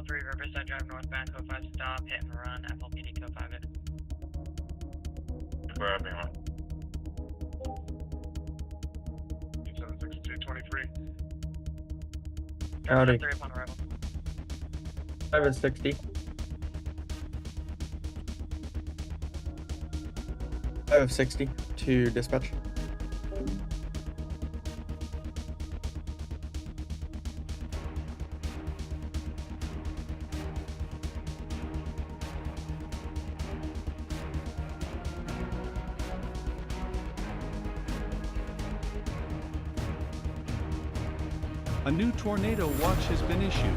3 Riverside Drive northbound, code 5 stop, hit and run, FLPD code 5 it. Where me on? 76223. Howdy. 3 upon arrival. 560. 560 to dispatch. A new tornado watch has been issued.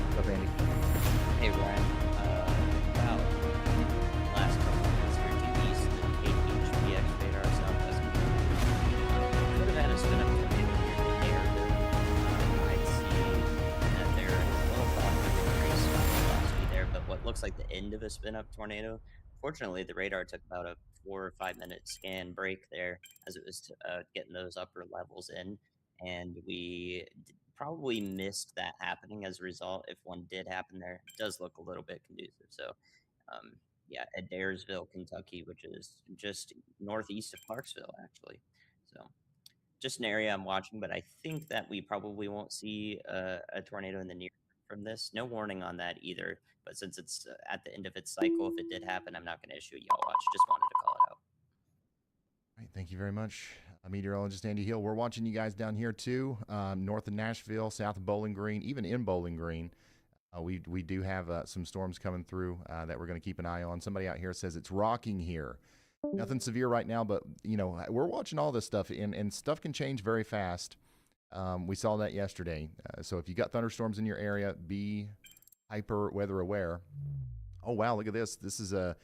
What's up, Andy? Hey Ryan, about last couple of minutes here due east, the KHPX radar south has could have had a spin up tornado here in the area. I'd see that there a little faster increase velocity there, but what looks like the end of a spin up tornado. Fortunately, the radar took about a 4 or 5 minute scan break there as it was getting those upper levels in, and we probably missed that happening as a result. If one did happen there, it does look a little bit conducive. So, yeah, Adairsville, Kentucky, which is just northeast of Clarksville, actually. So, just an area I'm watching, but I think that we probably won't see a tornado in the near from this. No warning on that either. But since it's at the end of its cycle, if it did happen, I'm not going to issue a yellow watch. Just wanted to call it out. All right, thank you very much, meteorologist Andy Hill. We're watching you guys down here too, north of Nashville, south of Bowling Green, even in Bowling Green. We do have some storms coming through that we're going to keep an eye on. Somebody out here says it's rocking here. Nothing severe right now, but we're watching all this stuff, and stuff can change very fast. We saw that yesterday. So if you got thunderstorms in your area, be hyper weather aware. Oh wow, look at this. This is a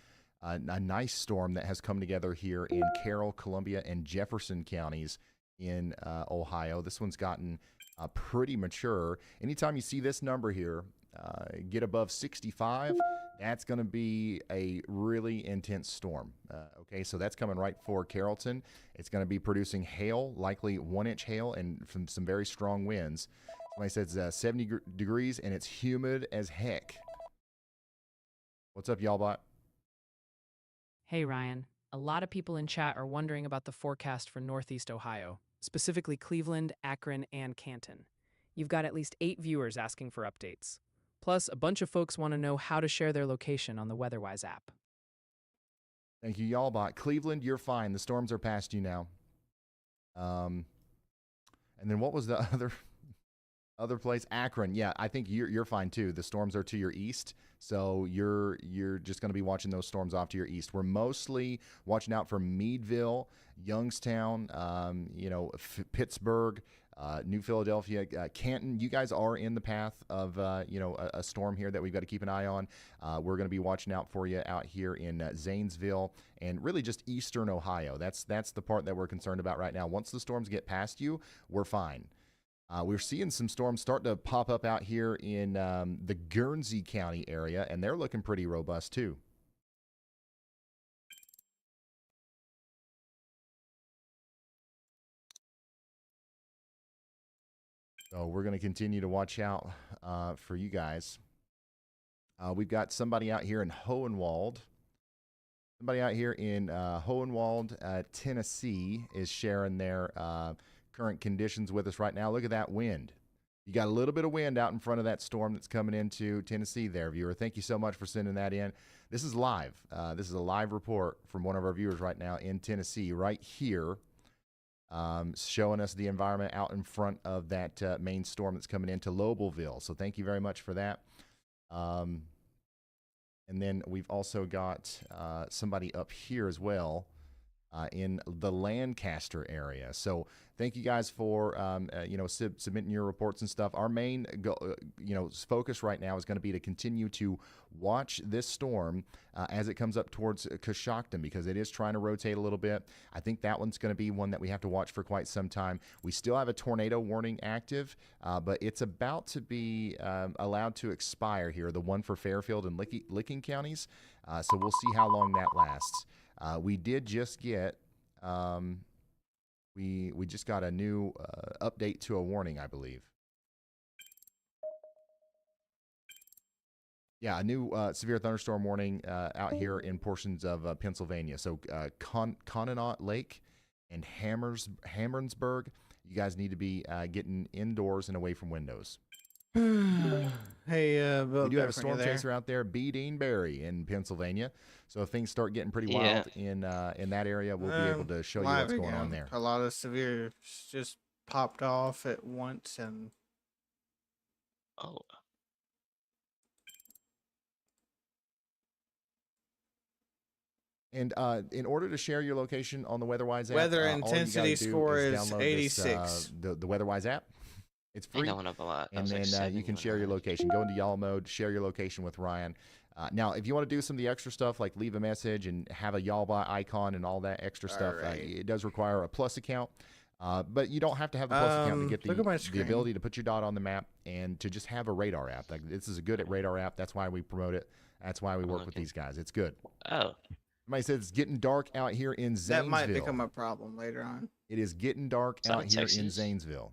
nice storm that has come together here in Carroll, Columbia, and Jefferson counties in Ohio. This one's gotten pretty mature. Anytime you see this number here, get above 65, that's going to be a really intense storm. Okay, so that's coming right for Carrollton. It's going to be producing hail, likely 1-inch hail, and from some very strong winds. Somebody says 70 degrees, and it's humid as heck. What's up, y'all bot? Hey Ryan, a lot of people in chat are wondering about the forecast for Northeast Ohio, specifically Cleveland, Akron, and Canton. You've got at least 8 viewers asking for updates. Plus, a bunch of folks want to know how to share their location on the WeatherWise app. Thank you, y'all bot. Cleveland, you're fine. The storms are past you now. And then what was the other place? Akron. Yeah, I think you're fine too. The storms are to your east, so you're just going to be watching those storms off to your east. We're mostly watching out for Meadville, Youngstown, Pittsburgh, New Philadelphia, Canton. You guys are in the path of a storm here that we've got to keep an eye on. We're going to be watching out for you out here in Zanesville and really just eastern Ohio. That's the part that we're concerned about right now. Once the storms get past you, we're fine. We're seeing some storms start to pop up out here in the Guernsey County area, and they're looking pretty robust too. So we're going to continue to watch out for you guys. We've got somebody out here in Hohenwald. Somebody out here in Hohenwald, Tennessee, is sharing their current conditions with us right now. Look at that wind. You got a little bit of wind out in front of that storm that's coming into Tennessee there, viewer. Thank you so much for sending that in. This is live. This is a live report from one of our viewers right now in Tennessee, right here, showing us the environment out in front of that main storm that's coming into Lobelville. So thank you very much for that. And then we've also got somebody up here as well. in the Lancaster area. So thank you guys for submitting your reports and stuff. Our main focus right now is going to be to continue to watch this storm as it comes up towards Coshocton, because it is trying to rotate a little bit. I think that one's going to be one that we have to watch for quite some time. We still have a tornado warning active, but it's about to be allowed to expire here, the one for Fairfield and Licking counties. So we'll see how long that lasts. We did just get we just got a new update to a warning, I believe. Yeah, a new severe thunderstorm warning out here in portions of Pennsylvania. So Conneaut Lake and Hammernsburg, you guys need to be getting indoors and away from windows. Hey, Bill, we do have a storm chaser out there, B. Dean Barry in Pennsylvania. So if things start getting pretty wild in that area, we'll be able to show you what's going on there. A lot of severe just popped off at once, and And in order to share your location on the WeatherWise app, weather intensity score is 86. The WeatherWise app. It's free. I went up a lot. And then you can share your location. Go into y'all mode, share your location with Ryan. Now, if you want to do some of the extra stuff, like leave a message and have a Y'allbot icon and all that extra stuff, it does require a Plus account. But you don't have to have the Plus account to get the ability to put your dot on the map and to just have a radar app. Like, this is a good radar app. That's why we promote it. That's why we work with these guys. It's good. Oh. Somebody said it's getting dark out here in Zanesville. That might become a problem later on. It is getting dark out here in Zanesville.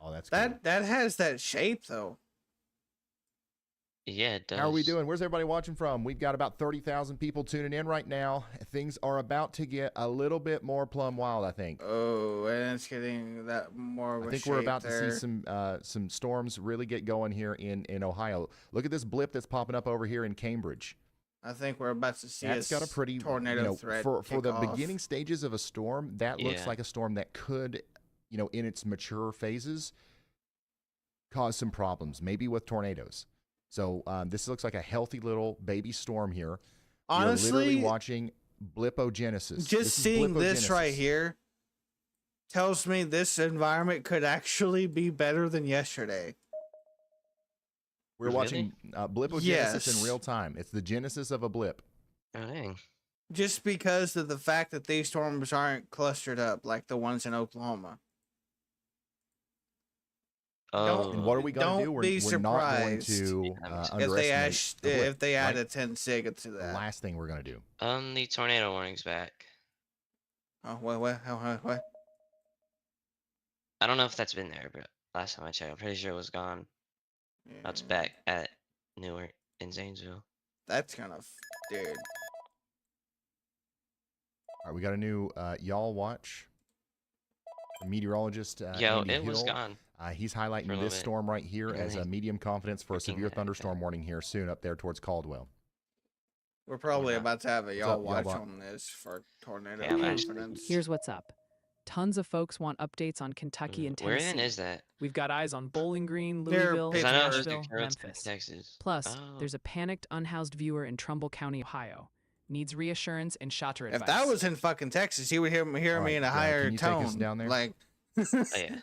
Oh, that's good. That has that shape though. Yeah, it does. How are we doing? Where's everybody watching from? We've got about 30,000 people tuning in right now. Things are about to get a little bit more plumb wild, I think. Oh, and it's getting that more of a I think we're about to see some storms really get going here in Ohio. Look at this blip that's popping up over here in Cambridge. I think we're about to see that's got a pretty tornado threat for the beginning stages of a storm. That looks like a storm that could, in its mature phases, cause some problems, maybe with tornadoes. So this looks like a healthy little baby storm here. Honestly, you're literally watching blipogenesis. Just seeing this right here tells me this environment could actually be better than yesterday. We're watching blipogenesis in real time. It's the genesis of a blip. Oh, dang. Just because of the fact that these storms aren't clustered up like the ones in Oklahoma. Oh. And what are we going to do? We're not going to underestimate if they add a 10 sig to that. The last thing we're going to do. The tornado warning's back. Oh, what? I don't know if that's been there, but last time I checked, I'm pretty sure it was gone. Now it's back at Newark in Zanesville. That's kind of dude. All right, we got a new y'all watch. Meteorologist Andy Hill. Was gone. He's highlighting this storm right here as a medium confidence for a severe thunderstorm warning here soon up there towards Caldwell. We're probably about to have a y'all watch on this for tornado confidence. Here's what's up. Tons of folks want updates on Kentucky and Tennessee. Where in is that? We've got eyes on Bowling Green, Louisville, Nashville, Memphis. Texas. Plus, there's a panicked, unhoused viewer in Trumble County, Ohio. Needs reassurance and shelter advice. If that was in fucking Texas, he would hear me in a higher tone. Take us down there? Like, oh, yeah.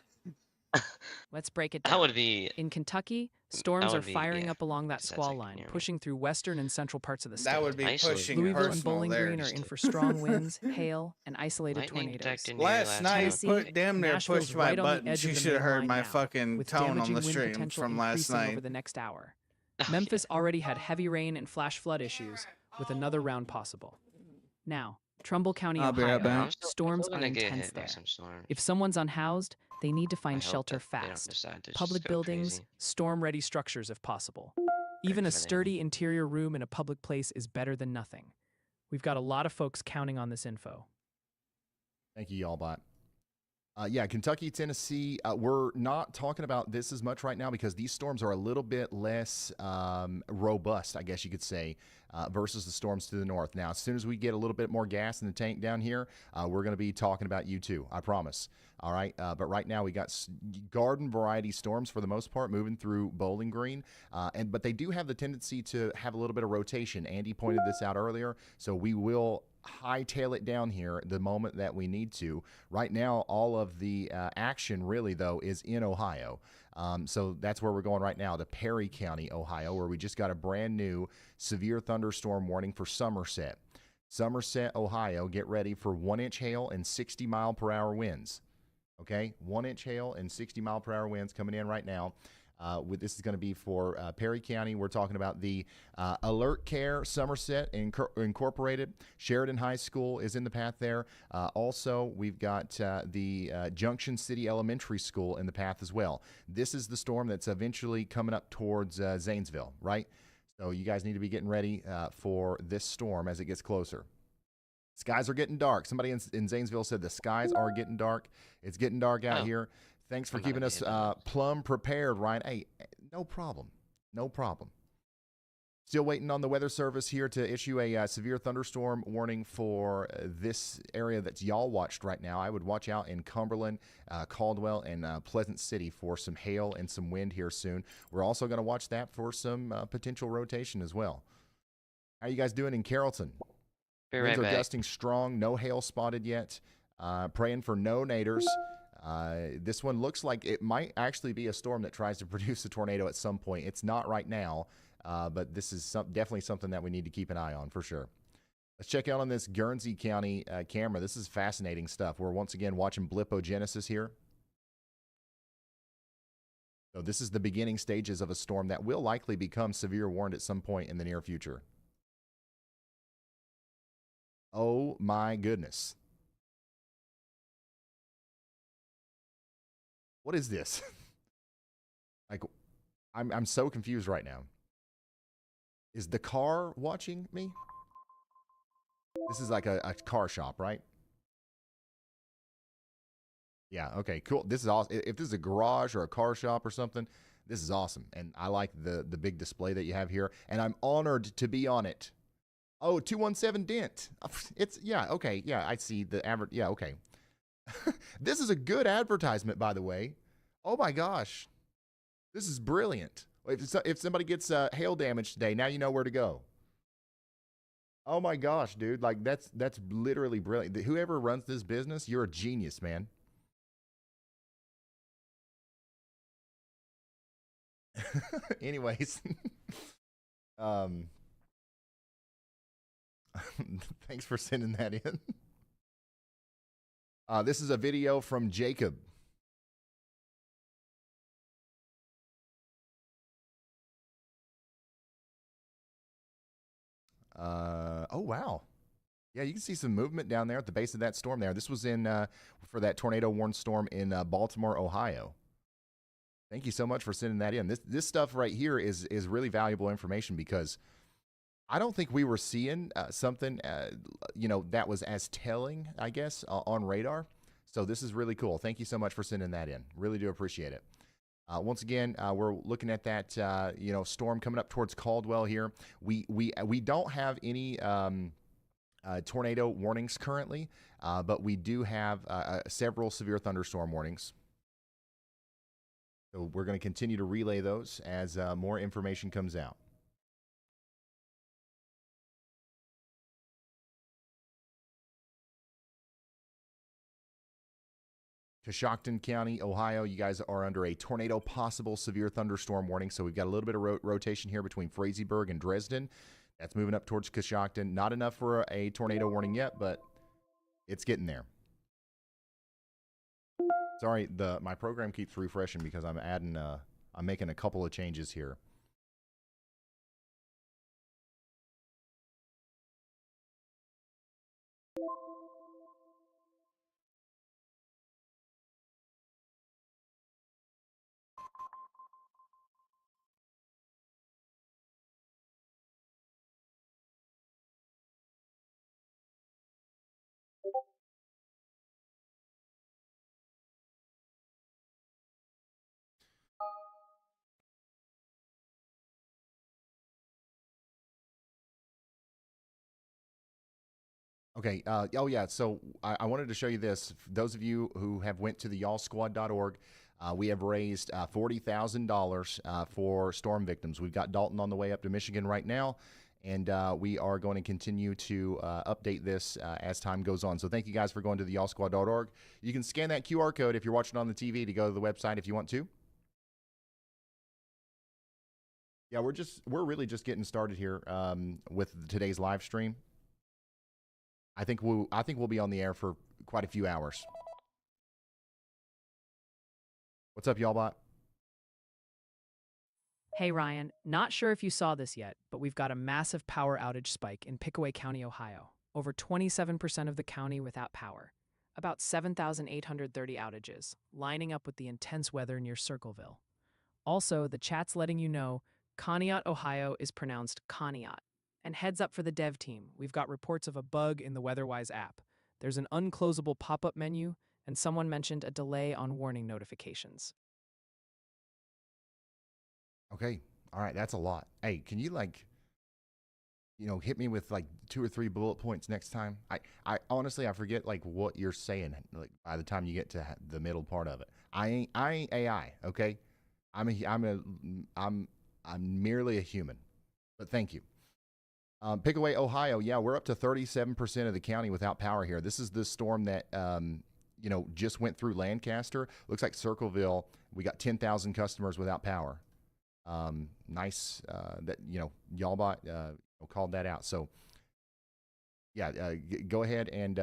Let's break it down. That would be... In Kentucky, storms are firing up along that squall line, pushing through western and central parts of the state. That would be pushing Louisville and Bowling Green are in for strong winds, hail, and isolated tornadoes. Last night, damn near pushed my button. You should have heard my fucking tone on the stream from last night. Over the next hour. Memphis already had heavy rain and flash flood issues, with another round possible. Now, Trumbull County, Ohio, storms are intense there. If someone's unhoused, they need to find shelter fast. Public buildings, storm-ready structures if possible. Even a sturdy interior room in a public place is better than nothing. We've got a lot of folks counting on this info. Thank you, Y'allbot. Yeah, Kentucky, Tennessee. We're not talking about this as much right now because these storms are a little bit less robust, I guess you could say, versus the storms to the north. Now, as soon as we get a little bit more gas in the tank down here, we're going to be talking about you too. I promise. All right, but right now we got garden variety storms for the most part moving through Bowling Green, but they do have the tendency to have a little bit of rotation. Andy pointed this out earlier, so we will hightail it down here the moment that we need to. Right now, all of the action really, though, is in Ohio. So that's where we're going right now, to Perry County, Ohio, where we just got a brand new severe thunderstorm warning for Somerset. Somerset, Ohio, get ready for 1-inch hail and 60-mile-per-hour winds. Okay, 1-inch hail and 60-mile-per-hour winds coming in right now. This is going to be for Perry County. We're talking about the Alert Care Somerset Incorporated. Sheridan High School is in the path there. Also, we've got the Junction City Elementary School in the path as well. This is the storm that's eventually coming up towards Zanesville, right? So you guys need to be getting ready for this storm as it gets closer. Skies are getting dark. Somebody in Zanesville said the skies are getting dark. It's getting dark out here. Thanks for keeping us plumb prepared, Ryan. Hey, no problem. No problem. Still waiting on the Weather Service here to issue a severe thunderstorm warning for this area that's y'all watched right now. I would watch out in Cumberland, Caldwell, and Pleasant City for some hail and some wind here soon. We're also going to watch that for some potential rotation as well. How you guys doing in Carrollton? Winds are gusting strong. No hail spotted yet. Praying for no naders. This one looks like it might actually be a storm that tries to produce a tornado at some point. It's not right now, but this is definitely something that we need to keep an eye on for sure. Let's check out on this Guernsey County camera. This is fascinating stuff. We're once again watching blipogenesis here. So this is the beginning stages of a storm that will likely become severe warned at some point in the near future. Oh my goodness. What is this? Like, I'm so confused right now. Is the car watching me? This is like a car shop, right? Yeah, okay, cool. This is awesome. If this is a garage or a car shop or something, this is awesome. And I like the big display that you have here. And I'm honored to be on it. Oh, 217 Dent. It's, yeah, okay. Yeah, I see the average. Yeah, okay. This is a good advertisement, by the way. Oh my gosh. This is brilliant. If somebody gets hail damage today, now you know where to go. Oh my gosh, dude. Like, that's literally brilliant. Whoever runs this business, you're a genius, man. Anyways. Thanks for sending that in. This is a video from Jacob. Oh, wow. Yeah, you can see some movement down there at the base of that storm there. This was in for that tornado warned storm in Baltimore, Ohio. Thank you so much for sending that in. This stuff right here is really valuable information because I don't think we were seeing something, that was as telling, I guess, on radar. So this is really cool. Thank you so much for sending that in. Really do appreciate it. Once again, we're looking at that, storm coming up towards Caldwell here. We don't have any tornado warnings currently, but we do have several severe thunderstorm warnings. So we're going to continue to relay those as more information comes out. Coshocton County, Ohio, you guys are under a tornado possible severe thunderstorm warning. So we've got a little bit of rotation here between Frazeysburg and Dresden. That's moving up towards Coshocton. Not enough for a tornado warning yet, but it's getting there. Sorry, my program keeps refreshing because I'm making a couple of changes here. Okay. Oh yeah. So I wanted to show you this. For those of you who have went to the y'allsquad.org, we have raised $40,000 for storm victims. We've got Dalton on the way up to Michigan right now, and we are going to continue to update this as time goes on. So thank you guys for going to the y'allsquad.org. You can scan that QR code if you're watching on the TV to go to the website if you want to. Yeah, we're really just getting started here with today's live stream. I think we'll be on the air for quite a few hours. What's up, y'all bot? Hey Ryan, not sure if you saw this yet, but we've got a massive power outage spike in Pickaway County, Ohio. Over 27% of the county without power. About 7,830 outages, lining up with the intense weather near Circleville. Also, the chat's letting you know Conneaut, Ohio is pronounced Conneaut. And heads up for the dev team, we've got reports of a bug in the WeatherWise app. There's an unclosable pop-up menu, and someone mentioned a delay on warning notifications. Okay. All right. That's a lot. Hey, can you hit me with like 2 or 3 bullet points next time? I honestly, I forget like what you're saying like by the time you get to the middle part of it. I ain't AI. Okay. I'm merely a human, but thank you. Pickaway, Ohio. Yeah, we're up to 37% of the county without power here. This is the storm that, just went through Lancaster. Looks like Circleville. We got 10,000 customers without power. Nice that, y'all bot called that out. So, yeah, go ahead and,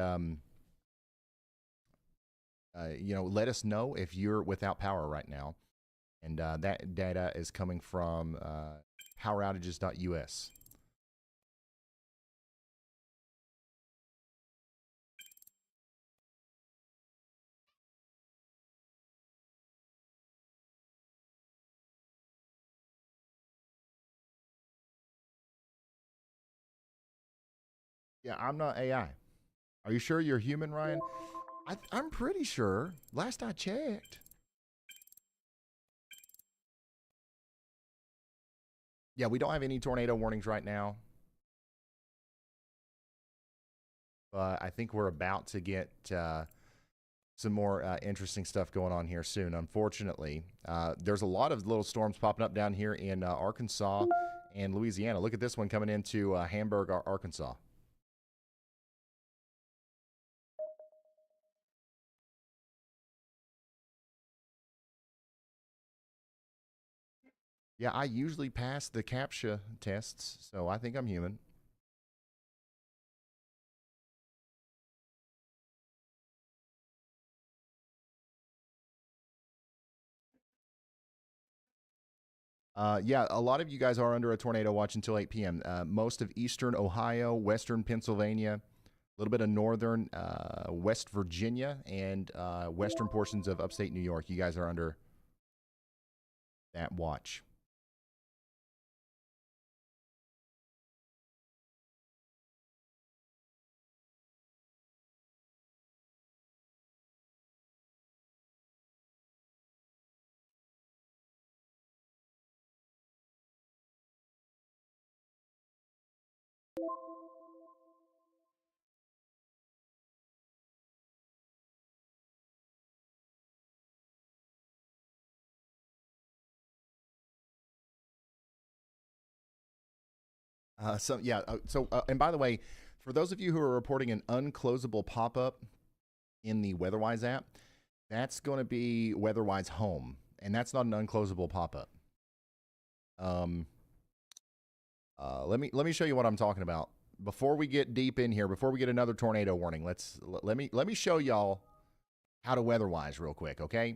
let us know if you're without power right now. And that data is coming from poweroutages.us. Yeah, I'm not AI. Are you sure you're human, Ryan? I'm pretty sure. Last I checked. Yeah, we don't have any tornado warnings right now. But I think we're about to get some more interesting stuff going on here soon. Unfortunately, there's a lot of little storms popping up down here in Arkansas and Louisiana. Look at this one coming into Hamburg, Arkansas. Yeah, I usually pass the CAPTCHA tests, so I think I'm human. Yeah, a lot of you guys are under a tornado watch until 8 p.m. Most of eastern Ohio, western Pennsylvania, a little bit of northern West Virginia, and western portions of upstate New York. You guys are under that watch. And by the way, for those of you who are reporting an unclosable pop-up in the WeatherWise app, that's going to be WeatherWise Home, and that's not an unclosable pop-up. Let me show you what I'm talking about. Before we get deep in here, before we get another tornado warning, let me show y'all how to WeatherWise real quick, okay?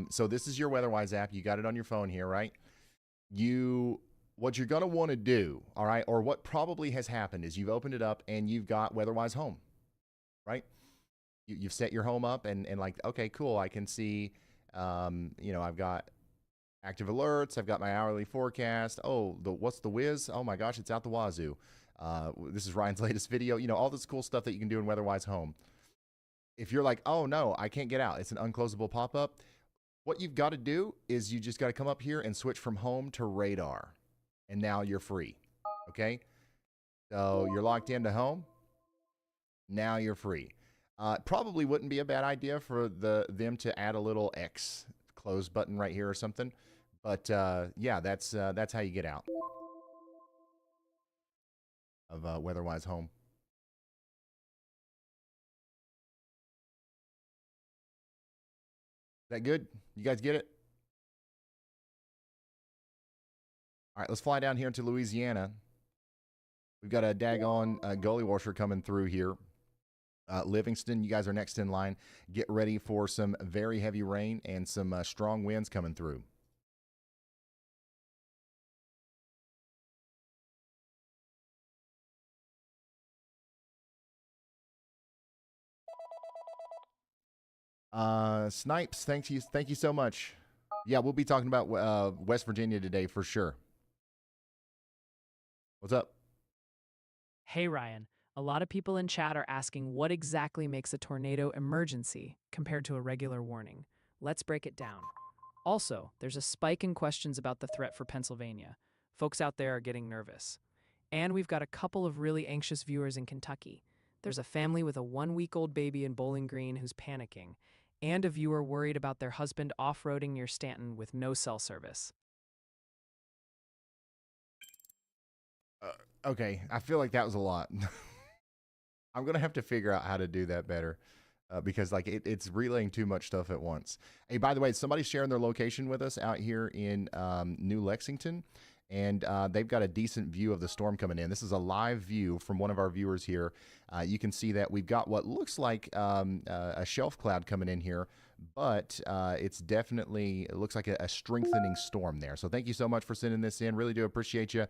So this is your WeatherWise app. You got it on your phone here, right? What you're going to want to do, all right, or what probably has happened is you've opened it up and you've got WeatherWise Home, right? You've set your home up and like, okay, cool. I can see, I've got active alerts. I've got my hourly forecast. Oh, what's the whiz? Oh my gosh, it's out the wazoo. This is Ryan's latest video. All this cool stuff that you can do in WeatherWise Home. If you're like, oh no, I can't get out. It's an unclosable pop-up. What you've got to do is you just got to come up here and switch from home to radar. And now you're free. Okay? So you're locked into home. Now you're free. Probably wouldn't be a bad idea for them to add a little X close button right here or something. But yeah, that's how you get out of Weatherwise Home. Is that good? You guys get it? All right, let's fly down here into Louisiana. We've got a daggone gully washer coming through here. Livingston, you guys are next in line. Get ready for some very heavy rain and some strong winds coming through. Snipes, thank you so much. Yeah, we'll be talking about West Virginia today for sure. What's up? Hey, Ryan. A lot of people in chat are asking what exactly makes a tornado emergency compared to a regular warning. Let's break it down. Also, there's a spike in questions about the threat for Pennsylvania. Folks out there are getting nervous. And we've got a couple of really anxious viewers in Kentucky. There's a family with a 1-week-old baby in Bowling Green who's panicking, and a viewer worried about their husband off-roading near Stanton with no cell service. Okay, I feel like that was a lot. I'm gonna have to figure out how to do that better because like it's relaying too much stuff at once. Hey, by the way, somebody's sharing their location with us out here in New Lexington, and they've got a decent view of the storm coming in. This is a live view from one of our viewers here. You can see that we've got what looks like a shelf cloud coming in here, but it looks like a strengthening storm there. So thank you so much for sending this in. Really do appreciate you.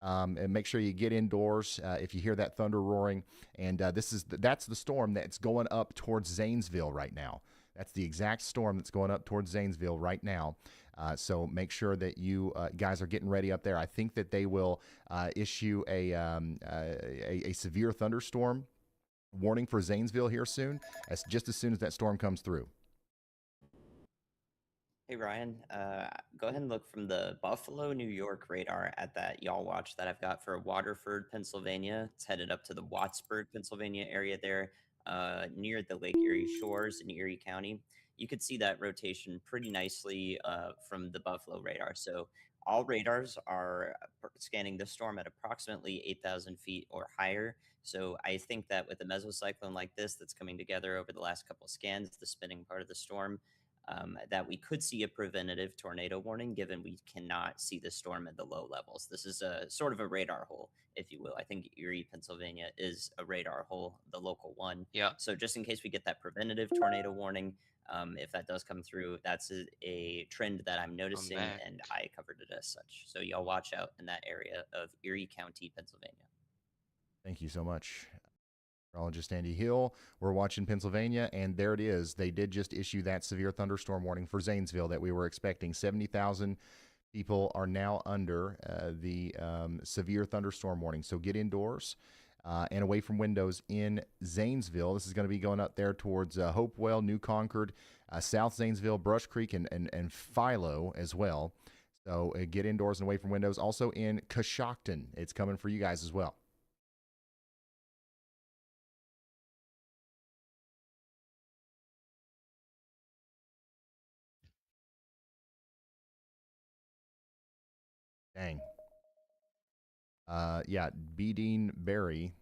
And make sure you get indoors if you hear that thunder roaring. And that's the storm that's going up towards Zanesville right now. That's the exact storm that's going up towards Zanesville right now. So make sure that you guys are getting ready up there. I think that they will issue a severe thunderstorm warning for Zanesville here soon, just as soon as that storm comes through. Hey Ryan, go ahead and look from the Buffalo, New York radar at that y'all watch that I've got for Waterford, Pennsylvania. It's headed up to the Wattsburg, Pennsylvania area there, near the Lake Erie shores in Erie County. You could see that rotation pretty nicely from the Buffalo radar. So all radars are scanning this storm at approximately 8,000 feet or higher. So I think that with a mesocyclone like this that's coming together over the last couple scans, the spinning part of the storm, that we could see a preventative tornado warning given we cannot see the storm at the low levels. This is a sort of a radar hole, if you will. I think Erie, Pennsylvania is a radar hole, the local one. Yeah. So just in case we get that preventative tornado warning, if that does come through, that's a trend that I'm noticing, and I covered it as such. So y'all watch out in that area of Erie County, Pennsylvania. Thank you so much. Meteorologist Andy Hill. We're watching Pennsylvania, and there it is. They did just issue that severe thunderstorm warning for Zanesville that we were expecting. 70,000 people are now under the severe thunderstorm warning. So get indoors and away from windows in Zanesville. This is going to be going up there towards Hopewell, New Concord, South Zanesville, Brush Creek, and Philo as well. So get indoors and away from windows. Also in Coshocton, it's coming for you guys as well. Dang. Yeah, B. Dean Barry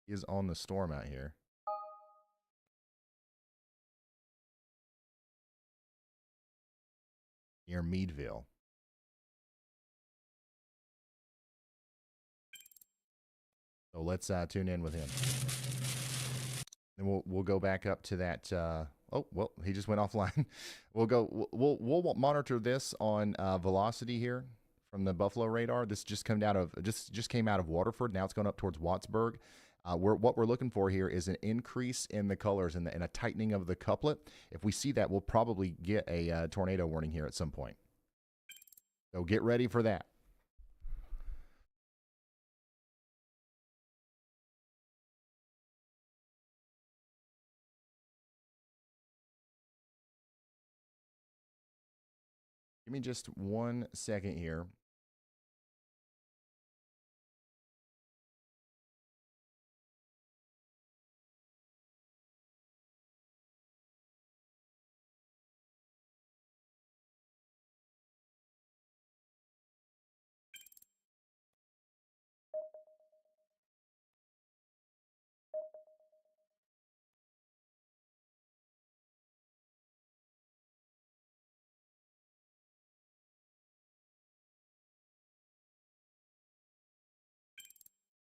is on the storm out here. Near Meadville. So let's tune in with him. Then we'll go back up to that. Oh well, he just went offline. We'll monitor this on velocity here from the Buffalo radar. This just came out of Waterford. Now it's going up towards Wattsburg. What we're looking for here is an increase in the colors and a tightening of the couplet. If we see that, we'll probably get a tornado warning here at some point. So get ready for that. Give me just 1 second here.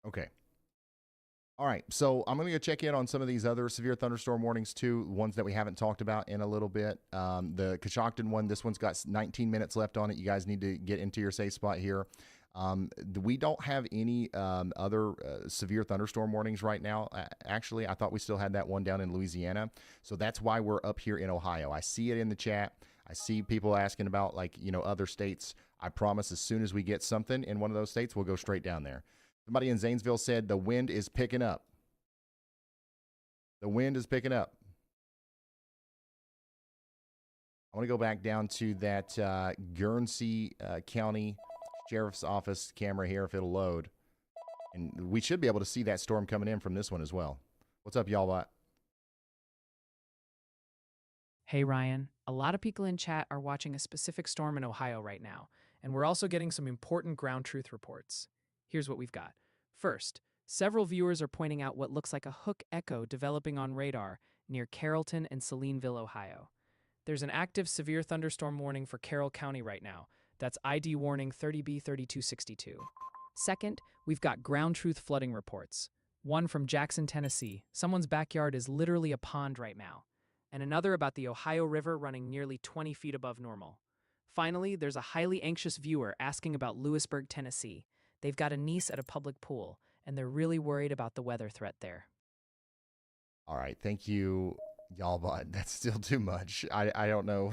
Okay. All right, so I'm going to go check in on some of these other severe thunderstorm warnings too, ones that we haven't talked about in a little bit. The Coshocton one, this one's got 19 minutes left on it. You guys need to get into your safe spot here. We don't have any other severe thunderstorm warnings right now. Actually, I thought we still had that one down in Louisiana. So that's why we're up here in Ohio. I see it in the chat. I see people asking about, like, other states. I promise as soon as we get something in one of those states, we'll go straight down there. Somebody in Zanesville said the wind is picking up. The wind is picking up. I want to go back down to that Guernsey County Sheriff's Office camera here if it'll load. And we should be able to see that storm coming in from this one as well. What's up, y'all? What? Hey Ryan, a lot of people in chat are watching a specific storm in Ohio right now, and we're also getting some important ground truth reports. Here's what we've got. First, several viewers are pointing out what looks like a hook echo developing on radar near Carrollton and Salineville, Ohio. There's an active severe thunderstorm warning for Carroll County right now. That's ID warning 30B3262. Second, we've got ground truth flooding reports. One from Jackson, Tennessee. Someone's backyard is literally a pond right now. And another about the Ohio River running nearly 20 feet above normal. Finally, there's a highly anxious viewer asking about Lewisburg, Tennessee. They've got a niece at a public pool, and they're really worried about the weather threat there. All right, thank you, y'all, but that's still too much. I don't know.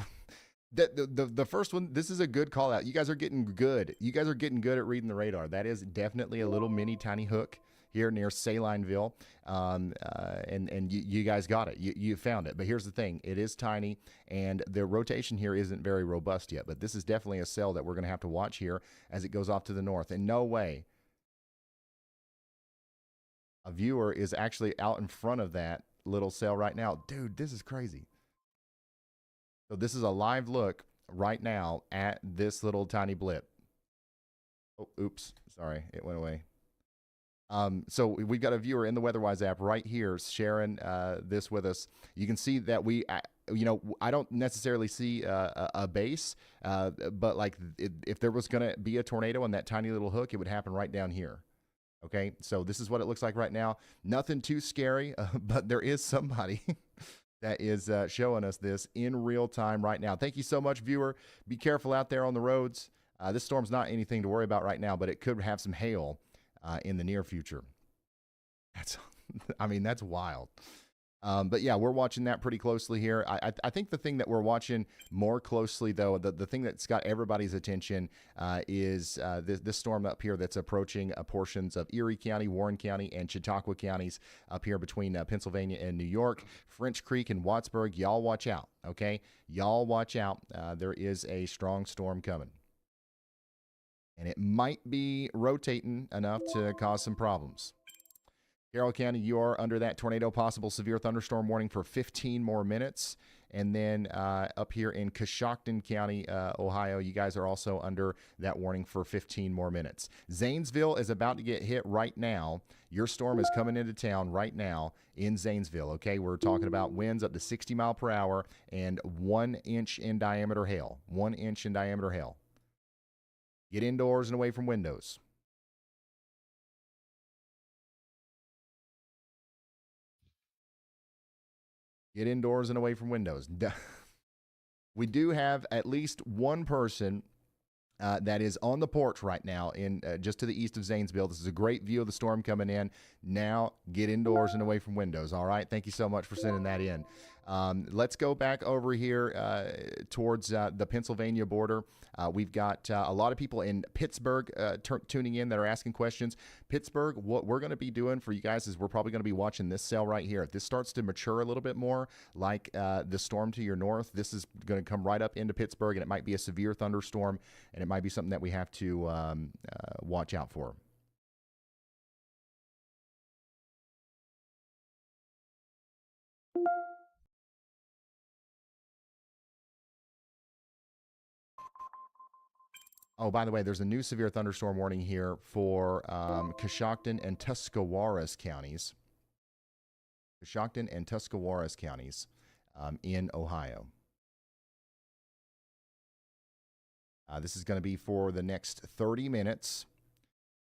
The first one, this is a good call out. You guys are getting good. You guys are getting good at reading the radar. That is definitely a little mini tiny hook here near Salineville, and you guys got it. You found it. But here's the thing. It is tiny, and the rotation here isn't very robust yet. But this is definitely a cell that we're going to have to watch here as it goes off to the north. And no way a viewer is actually out in front of that little cell right now. Dude, this is crazy. So this is a live look right now at this little tiny blip. Oh, oops. Sorry, it went away. So we've got a viewer in the WeatherWise app right here sharing this with us. You can see that we, I don't necessarily see a base, but like if there was going to be a tornado on that tiny little hook, it would happen right down here. Okay, so this is what it looks like right now. Nothing too scary, but there is somebody that is showing us this in real time right now. Thank you so much, viewer. Be careful out there on the roads. This storm's not anything to worry about right now, but it could have some hail in the near future. That's wild. But yeah, we're watching that pretty closely here. I think the thing that we're watching more closely, though, the thing that's got everybody's attention is this storm up here that's approaching portions of Erie County, Warren County, and Chautauqua counties up here between Pennsylvania and New York, French Creek and Wattsburg. Y'all watch out, okay? Y'all watch out. There is a strong storm coming. And it might be rotating enough to cause some problems. Carroll County, you are under that tornado possible severe thunderstorm warning for 15 more minutes. And then up here in Coshocton County, Ohio, you guys are also under that warning for 15 more minutes. Zanesville is about to get hit right now. Your storm is coming into town right now in Zanesville, okay? We're talking about winds up to 60 mile per hour and 1 inch in diameter hail. 1 inch in diameter hail. Get indoors and away from windows. Get indoors and away from windows. We do have at least one person that is on the porch right now in just to the east of Zanesville. This is a great view of the storm coming in. Now get indoors and away from windows. All right. Thank you so much for sending that in. Let's go back over here towards the Pennsylvania border. We've got a lot of people in Pittsburgh tuning in that are asking questions. Pittsburgh, what we're going to be doing for you guys is we're probably going to be watching this cell right here. If this starts to mature a little bit more, like the storm to your north, this is going to come right up into Pittsburgh, and it might be a severe thunderstorm, and it might be something that we have to watch out for. Oh, by the way, there's a new severe thunderstorm warning here for Coshocton and Tuscarawas counties. Coshocton and Tuscarawas counties in Ohio. This is going to be for the next 30 minutes.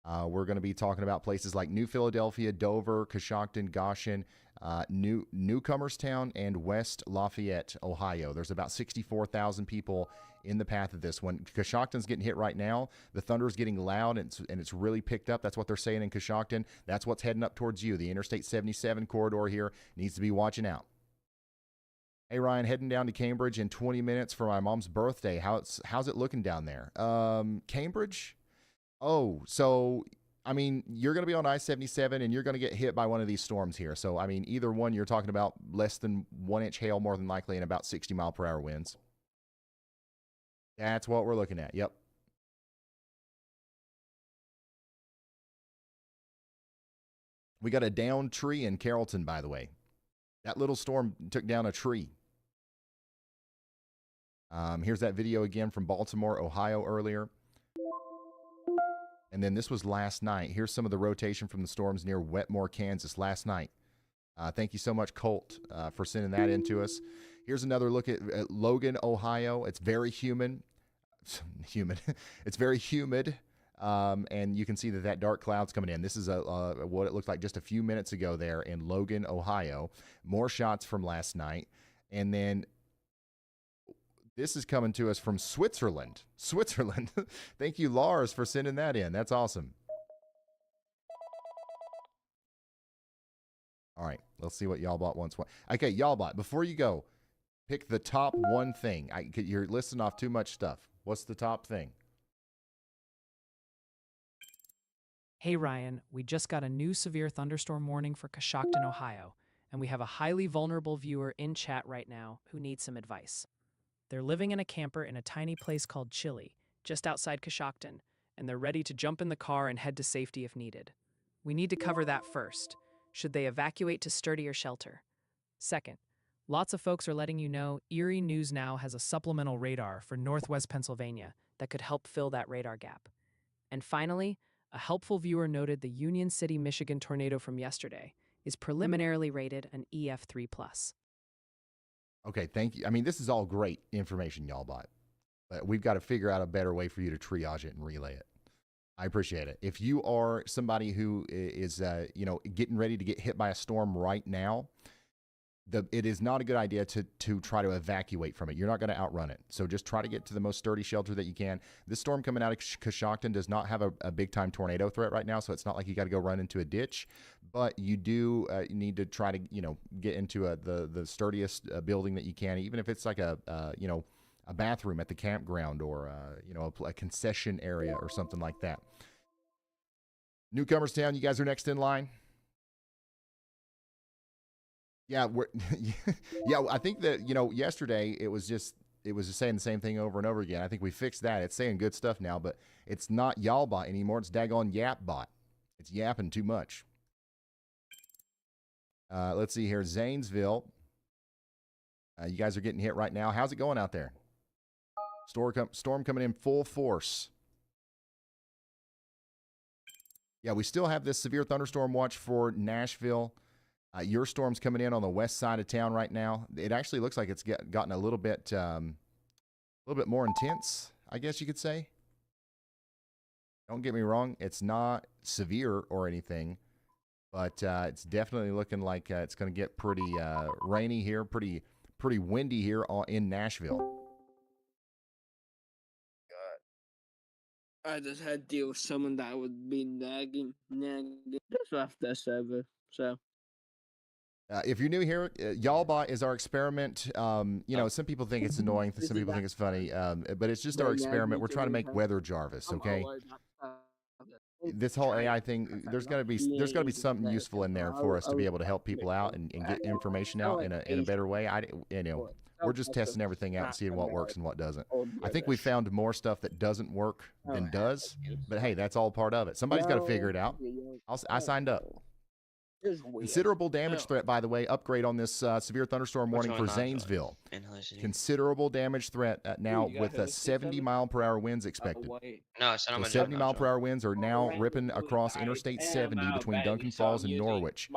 We're going to be talking about places like New Philadelphia, Dover, Coshocton, Goshen, Newcomerstown, and West Lafayette, Ohio. There's about 64,000 people in the path of this one. Coshocton's getting hit right now. The thunder's getting loud, and it's really picked up. That's what they're saying in Coshocton. That's what's heading up towards you. The Interstate 77 corridor here needs to be watching out. Hey, Ryan, heading down to Cambridge in 20 minutes for my mom's birthday. How's it looking down there? Cambridge? Oh, so, I mean, you're going to be on I-77, and you're going to get hit by one of these storms here. So, I mean, either one, you're talking about less than 1-inch hail more than likely and about 60-mile-per-hour winds. That's what we're looking at. Yep. We got a downed tree in Carrollton, by the way. That little storm took down a tree. Here's that video again from Baltimore, Ohio earlier. And then this was last night. Here's some of the rotation from the storms near Wetmore, Kansas last night. Thank you so much, Colt, for sending that in to us. Here's another look at Logan, Ohio. It's very humid. It's very humid. And you can see that dark cloud's coming in. This is what it looked like just a few minutes ago there in Logan, Ohio. More shots from last night. And then this is coming to us from Switzerland. Switzerland. Thank you, Lars, for sending that in. That's awesome. All right, let's see what Y'allbot wants. Okay, Y'allbot, before you go, pick the top one thing. You're listing off too much stuff. What's the top thing? Hey Ryan, we just got a new severe thunderstorm warning for Coshocton, Ohio, and we have a highly vulnerable viewer in chat right now who needs some advice. They're living in a camper in a tiny place called Chile, just outside Coshocton, and they're ready to jump in the car and head to safety if needed. We need to cover that first. Should they evacuate to sturdier shelter? Second, lots of folks are letting you know Erie News Now has a supplemental radar for Northwest Pennsylvania that could help fill that radar gap. And finally, a helpful viewer noted the Union City, Michigan tornado from yesterday is preliminarily rated an EF3+. Okay, thank you. I mean, this is all great information, Y'allbot, but we've got to figure out a better way for you to triage it and relay it. I appreciate it. If you are somebody who is, getting ready to get hit by a storm right now, it is not a good idea to try to evacuate from it. You're not going to outrun it. So just try to get to the most sturdy shelter that you can. This storm coming out of Coshocton does not have a big-time tornado threat right now, so it's not like you got to go run into a ditch. But you do need to try to, get into the sturdiest building that you can, even if it's like a bathroom at the campground or, a concession area or something like that. Newcomerstown, you guys are next in line. Yeah, I think that, yesterday it was just saying the same thing over and over again. I think we fixed that. It's saying good stuff now, but it's not Y'allbot anymore. It's daggone Yapbot. It's yapping too much. Let's see here. Zanesville. You guys are getting hit right now. How's it going out there? Storm coming in full force. Yeah, we still have this severe thunderstorm watch for Nashville. Your storm's coming in on the west side of town right now. It actually looks like it's gotten a little bit more intense, I guess you could say. Don't get me wrong; it's not severe or anything, but it's definitely looking like it's going to get pretty rainy here, pretty windy here in Nashville. I just had to deal with someone that would be nagging just left that server. So. If you're new here, Y'allbot is our experiment. Some people think it's annoying, some people think it's funny, but it's just our experiment. We're trying to make Weather Jarvis, okay? This whole AI thing, there's got to be something useful in there for us to be able to help people out and get information out in a better way. We're just testing everything out and seeing what works and what doesn't. I think we found more stuff that doesn't work than does, but hey, that's all part of it. Somebody's got to figure it out. I signed up. Considerable damage threat, by the way. Upgrade on this severe thunderstorm warning for Zanesville. Considerable damage threat now with 70-mile-per-hour winds expected. No, it's not. So 70-mile-per-hour winds are now ripping across Interstate 70 between Duncan Falls and Norwich.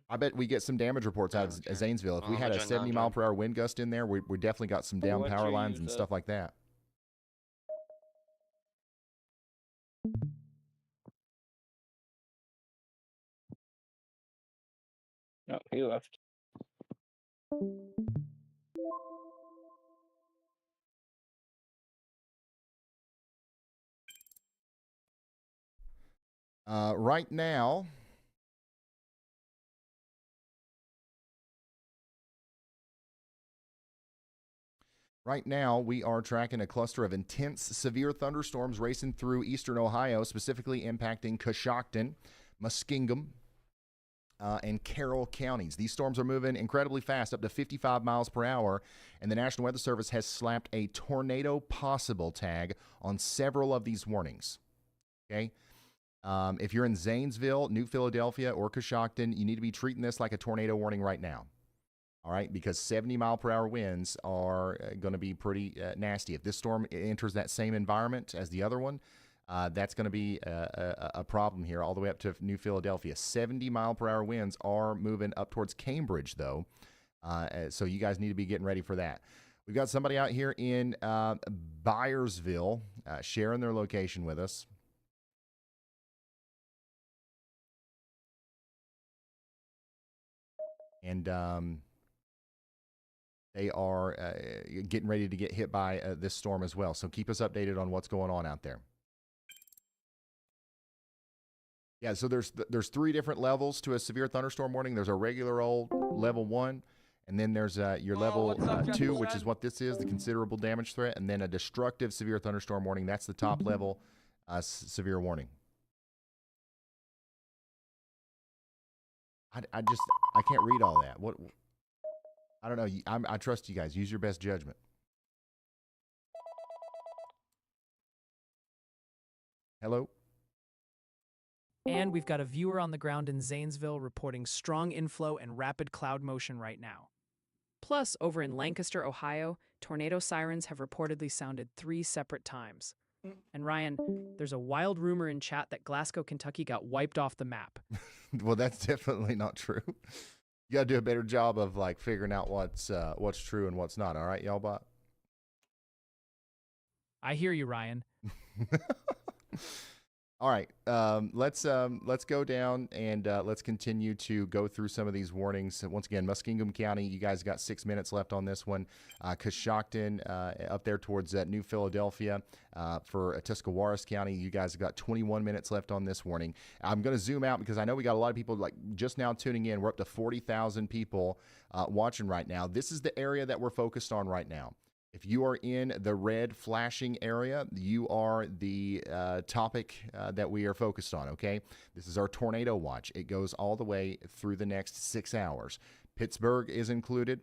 I bet we get some damage reports out of Zanesville. If we had a 70-mile-per-hour wind gust in there, we definitely got some down power lines and stuff like that. No, he left. Right now, we are tracking a cluster of intense, severe thunderstorms racing through eastern Ohio, specifically impacting Coshocton, Muskingum, and Carroll counties. These storms are moving incredibly fast, up to 55 miles per hour, and the National Weather Service has slapped a tornado possible tag on several of these warnings. Okay? If you're in Zanesville, New Philadelphia, or Coshocton, you need to be treating this like a tornado warning right now. All right, because 70-mile-per-hour winds are going to be pretty nasty. If this storm enters that same environment as the other one, that's going to be a problem here all the way up to New Philadelphia. 70-mile-per-hour winds are moving up towards Cambridge, though, so you guys need to be getting ready for that. We've got somebody out here in Byersville sharing their location with us. And they are getting ready to get hit by this storm as well. So keep us updated on what's going on out there. Yeah, so there's 3 different levels to a severe thunderstorm warning. There's a regular old level 1, and then there's your level 2, which is what this is, the considerable damage threat, and then a destructive severe thunderstorm warning. That's the top level severe warning. I can't read all that. What? I don't know. I trust you guys. Use your best judgment. Hello? And we've got a viewer on the ground in Zanesville reporting strong inflow and rapid cloud motion right now. Plus, over in Lancaster, Ohio, tornado sirens have reportedly sounded 3 separate times. And Ryan, there's a wild rumor in chat that Glasgow, Kentucky got wiped off the map. Well, that's definitely not true. You got to do a better job of like figuring out what's true and what's not. All right, y'all bot? I hear you, Ryan. All right, let's go down and let's continue to go through some of these warnings. Once again, Muskingum County, you guys got 6 minutes left on this one. Coshocton, up there towards New Philadelphia, for Tuscarawas County, you guys have got 21 minutes left on this warning. I'm going to zoom out because I know we got a lot of people like just now tuning in. We're up to 40,000 people watching right now. This is the area that we're focused on right now. If you are in the red flashing area, you are the topic that we are focused on, okay? This is our tornado watch. It goes all the way through the next 6 hours. Pittsburgh is included.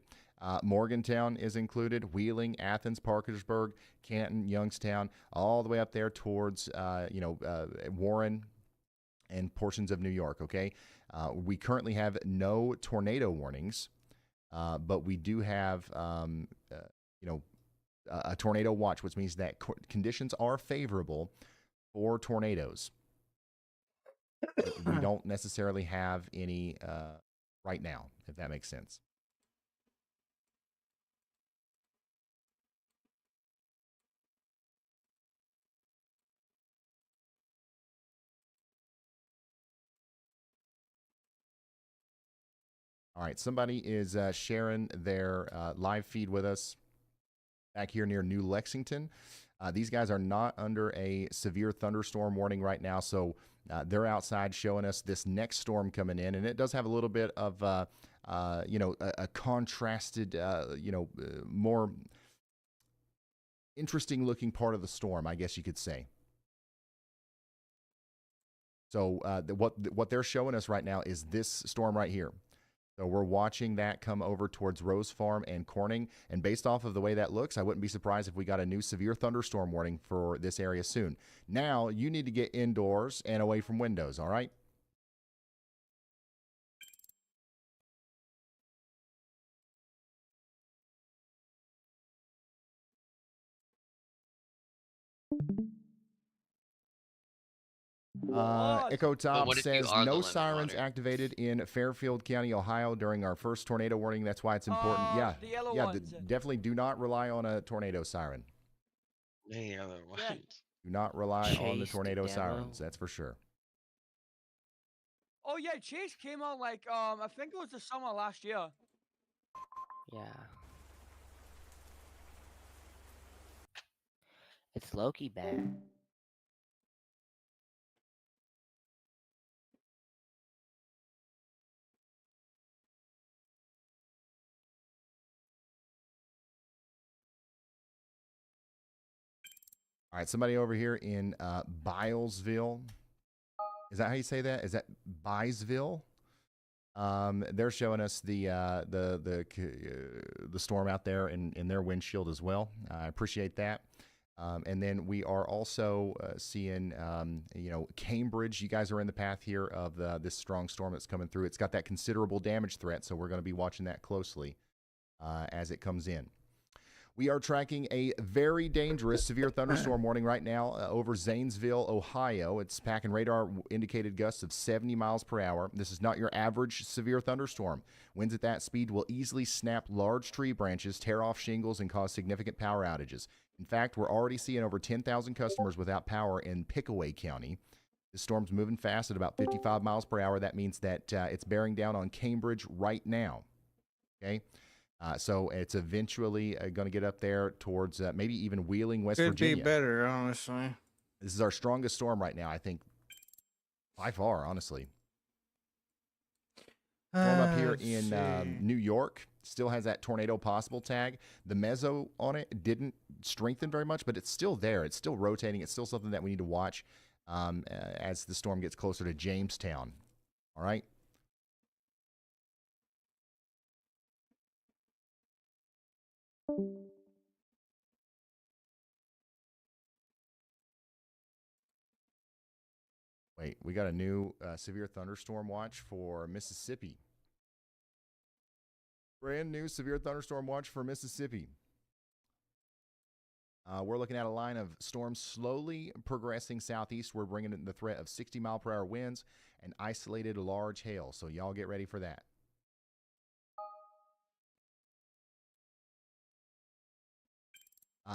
Morgantown is included. Wheeling, Athens, Parkersburg, Canton, Youngstown, all the way up there towards, Warren and portions of New York, okay? We currently have no tornado warnings, but we do have, a tornado watch, which means that conditions are favorable for tornadoes. We don't necessarily have any right now, if that makes sense. All right, somebody is sharing their live feed with us back here near New Lexington. These guys are not under a severe thunderstorm warning right now, so they're outside showing us this next storm coming in, and it does have a little bit of, a contrasted, more interesting looking part of the storm, I guess you could say. So what they're showing us right now is this storm right here. So we're watching that come over towards Rose Farm and Corning. And based off of the way that looks, I wouldn't be surprised if we got a new severe thunderstorm warning for this area soon. Now, you need to get indoors and away from windows, all right? Echo Top what if you says are the no limit sirens runner? activated in Fairfield County, Ohio during our first tornado warning. That's why it's important. Definitely do not rely on a tornado siren. The other ones. Do not rly on the Chase the tornado devil. sirens. That's for sure. Oh yeah, Chase came out like I think it was the summer last year. Yeah. It's Loki bad. All right, somebody over here in Bilesville. Is that how you say that? Is that Bilesville? They're showing us the storm out there in their windshield as well. I appreciate that. And then we are also seeing, Cambridge. You guys are in the path here of this strong storm that's coming through. It's got that considerable damage threat, so we're going to be watching that closely as it comes in. We are tracking a very dangerous severe thunderstorm warning right now over Zanesville, Ohio. It's packing radar indicated gusts of 70 miles per hour. This is not your average severe thunderstorm. Winds at that speed will easily snap large tree branches, tear off shingles, and cause significant power outages. In fact, we're already seeing over 10,000 customers without power in Pickaway County. The storm's moving fast at about 55 miles per hour. That means that it's bearing down on Cambridge right now. Okay? So it's eventually going to get up there towards maybe even Wheeling, West Virginia. Could be better, honestly. This is our strongest storm right now, I think, by far, honestly. Storm up here in New York still has that tornado possible tag. The mezzo on it didn't strengthen very much, but it's still there. It's still rotating. It's still something that we need to watch as the storm gets closer to Jamestown. All right? Wait, we got a new severe thunderstorm watch for Mississippi. Brand new severe thunderstorm watch for Mississippi. We're looking at a line of storms slowly progressing southeast. We're bringing in the threat of 60-mile-per-hour winds and isolated large hail. So y'all get ready for that.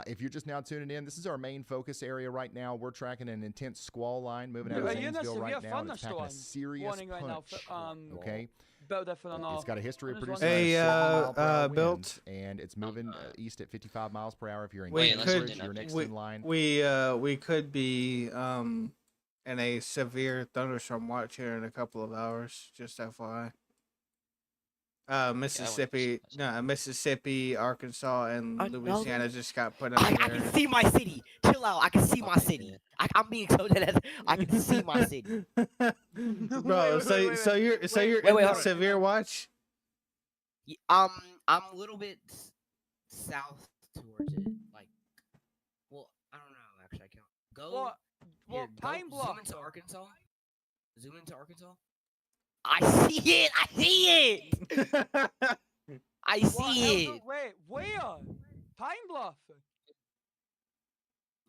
If you're just now tuning in, this is our main focus area right now. We're tracking an intense squall line moving out of Zanesville right now. And it's packing a serious punch. Okay. It's got a history of producing winds, and it's moving east at 55 miles per hour. If you're in Cambridge, you're next in line. We could be in a severe thunderstorm watch here in a couple of hours. Just FYI. Mississippi, Arkansas, and Louisiana just got put up there. I can see my city. Chill out. I can see my city. I'm being so dead. I can see my city. Bro, so you're in the severe watch? I'm a little bit south towards it. Like, well, I don't know. Actually, I can't go. Pine Bluff. Zoom into Arkansas. Zoom into Arkansas. I see it. I see it. I see it. Wait, where? Pine Bluff.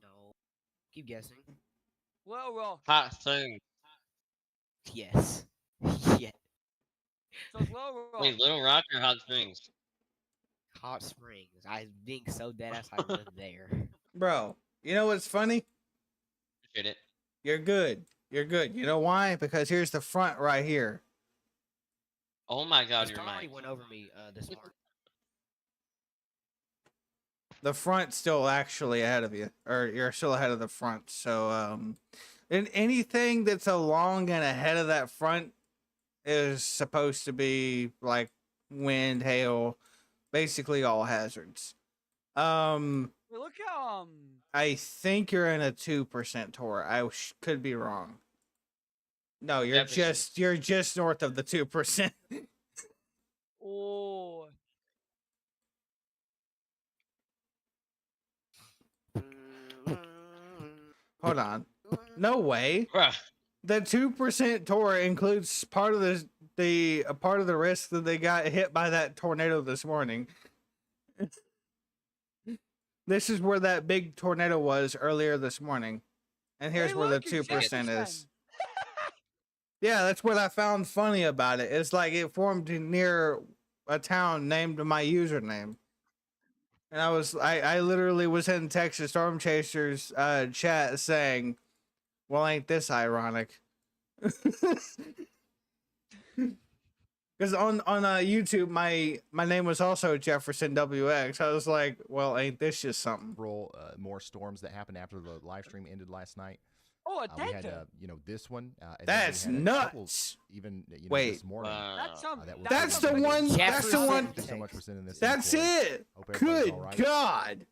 No. Keep guessing. Well. Hot Springs. Yes. Yeah. So it's Little Rock. Wait, Little Rock or Hot Springs? Hot Springs. I being so dead ass I live there. Bro, you know what's funny? Appreciate it. You're good. You're good. You know why? Because here's the front right here. Oh my God, your mic went over me this morning. The front's still actually ahead of you, or you're still ahead of the front. So, and anything that's along and ahead of that front is supposed to be like wind, hail, basically all hazards. Look how I think you're in a 2% tour. I could be wrong. No, you're just north of the 2%. Oh. Hold on. No way. The 2% tour includes part of the part of the risk that they got hit by that tornado this morning. This is where that big tornado was earlier this morning. And here's where the 2% is. Yeah, that's what I found funny about it. It's like it formed near a town named my username. And I literally was in Texas Storm Chasers chat saying, well, ain't this ironic? Because on YouTube, my name was also Jefferson WX. I was like, well, ain't this just something? Several more storms that happened after the live stream ended last night. Oh, a We had, data. this one. And then we That's had a couple nuts. Even Wait. this morning. That's that were That's the pretty one. good. That's the one. Thank you so much for sending this. in, That's Corey. it. Hope everybody's Good all right. God.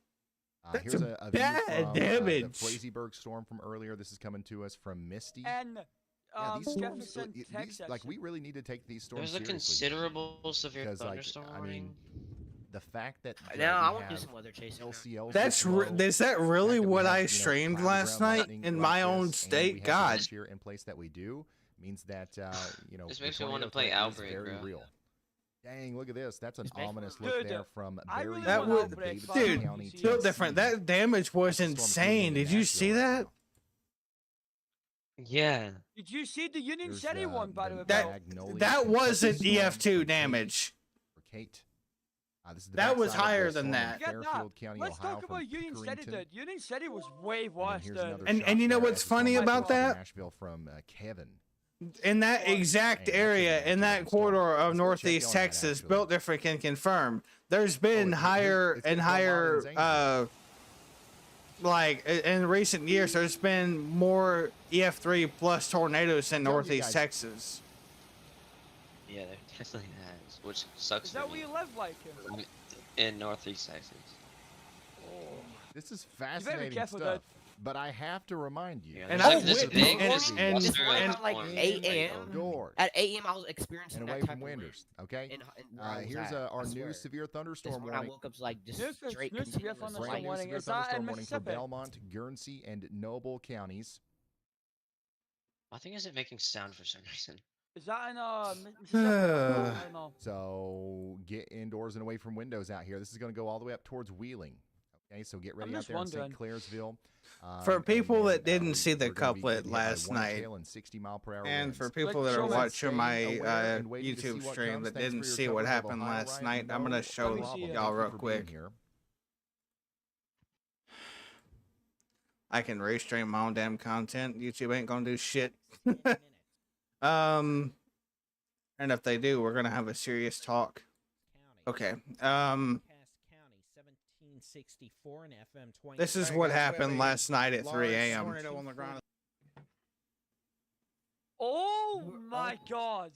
That's Here's a a bad view from, damage. the Frazyberg storm from earlier. This is coming to us from Misty. And Yeah, these storms, Jefferson, these, Texas. like, we really need to take these storms There's a seriously. considerable severe Because, like, thunderstorm I warning. mean, the fact that Now I we want to do have some weather chasing. now. LCLs That's this low, is that really the fact that we what have, I streamed cloud last ground night lightning in like my this, own and we state? have God. atmosphere in place that we do means that This the makes me wanna tornado play threat is Outbreak, very bro. real. Dang, look at this. That's an Just make ominous one. look Dude, there from I Barry really That want was, Outbreak, Davidson but I dude, don't County, see it. built Tennessee. different. That damage was That's the storm's insane. moving Did into you Nashville see right that? now. Yeah. Did you see the Union There's, City one, by the way? That- Bill? Magnolia, That Kentucky wasn't storm EF2 from Kate- damage. for Kate. This is the That was backside of the higher storm than in that. Forget that. Fairfield County, Let's Ohio, talk from about Union City, Pickerington. dude. Union City was way And then worse, here's dude. another And shot you know there what's as the funny storm about comes to that? Nashville from Kevin. In that exact Hey, that's area, a in that natural storm. corridor of Let's go check Northeast on that, Texas, actually. Built Different can confirm. There's been it's higher gonna and come out higher, in Zanesville. like in recent years, there's been more EF3 plus tornadoes in Tell you Northeast guys- Texas. Yeah, there definitely has, which sucks Is for that where me. you live, like? In Northeast Texas. This is be fascinating careful, stuff. But I have to remind you. Yeah, And this I've is- this is witnessed- big, and- this is and- Western Just Lights around, like, storm, 8 like, a.m. George. At 8 a.m. I was experiencing And that away type from of wind. Winders, okay? In where I was Here's at, our I new swear. severe This thunderstorm morning I warning. woke up like just This is straight new severe continuous thunderstorm rain. Brand new warning. severe Is that in thunderstorm warning for Mississippi? Belmont, Guernsey, and Noble counties. I think isn't making sound for some reason. Is that in Mississippi? I don't know. So get indoors and away from windows out here. This is going to go all the way up towards Wheeling. Okay, so get ready out just there in St. wondering. Clairsville. For And people then, that didn't see the we're gonna be couplet getting hit by last one night, tail and 60-mile-per-hour And winds. for people Like, that are show me. watching Staying my aware and waiting to see YouTube what stream comes. that Thanks didn't for your see what coverage of happened Ohio, last Ryan. night, I'm gonna No show problem. Thank y'all you real for being quick. here. I can restream my own damn content. YouTube ain't gonna do shit. And if they do, we're gonna have a serious talk. Okay. This is what happened last night at 3 a.m. Oh my god.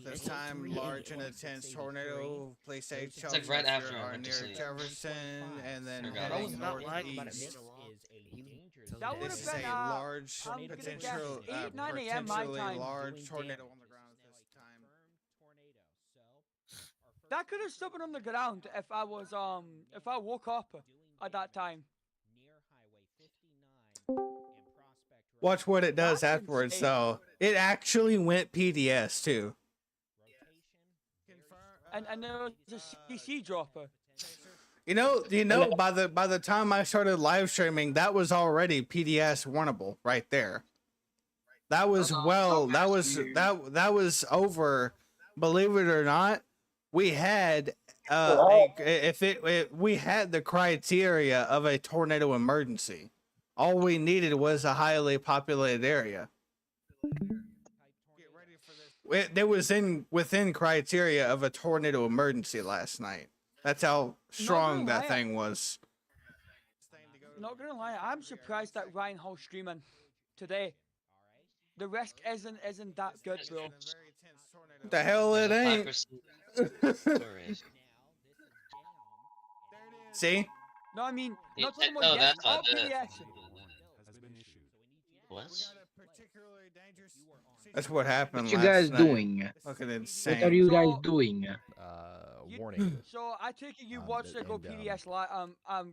This time, large and intense tornado placed eight It's like shelters right after I are went to near sleep. Jefferson and then Forgot I was heading not lying about it northeast. being That would This have is been a large I'm gonna potential, guess 8, 9 a.m. my potentially time. large tornado on the ground at this time. That could have still been on the ground if I woke up at that time. Watch what it does That's afterwards, insane. though. It actually went PDS too. And there was a CC dropper. You know, by the time I started live streaming, that was already PDS warnable right there. That was that was over. Believe it or not, we had we had the criteria of a tornado emergency. All we needed was a highly populated area. It was within criteria of a tornado emergency last night. That's how strong that thing was. Not gonna lie, I'm surprised that Ryan Hall's streaming today. The risk isn't that good, bro. What the hell it ain't. See? No, I mean, Yeah, not talking no, about that's all not the- PDS. What? That's what happened What you last guys night. doing? Fucking insane. What are you guys So- doing? Warning. So I take it you watched it go and, PDS live.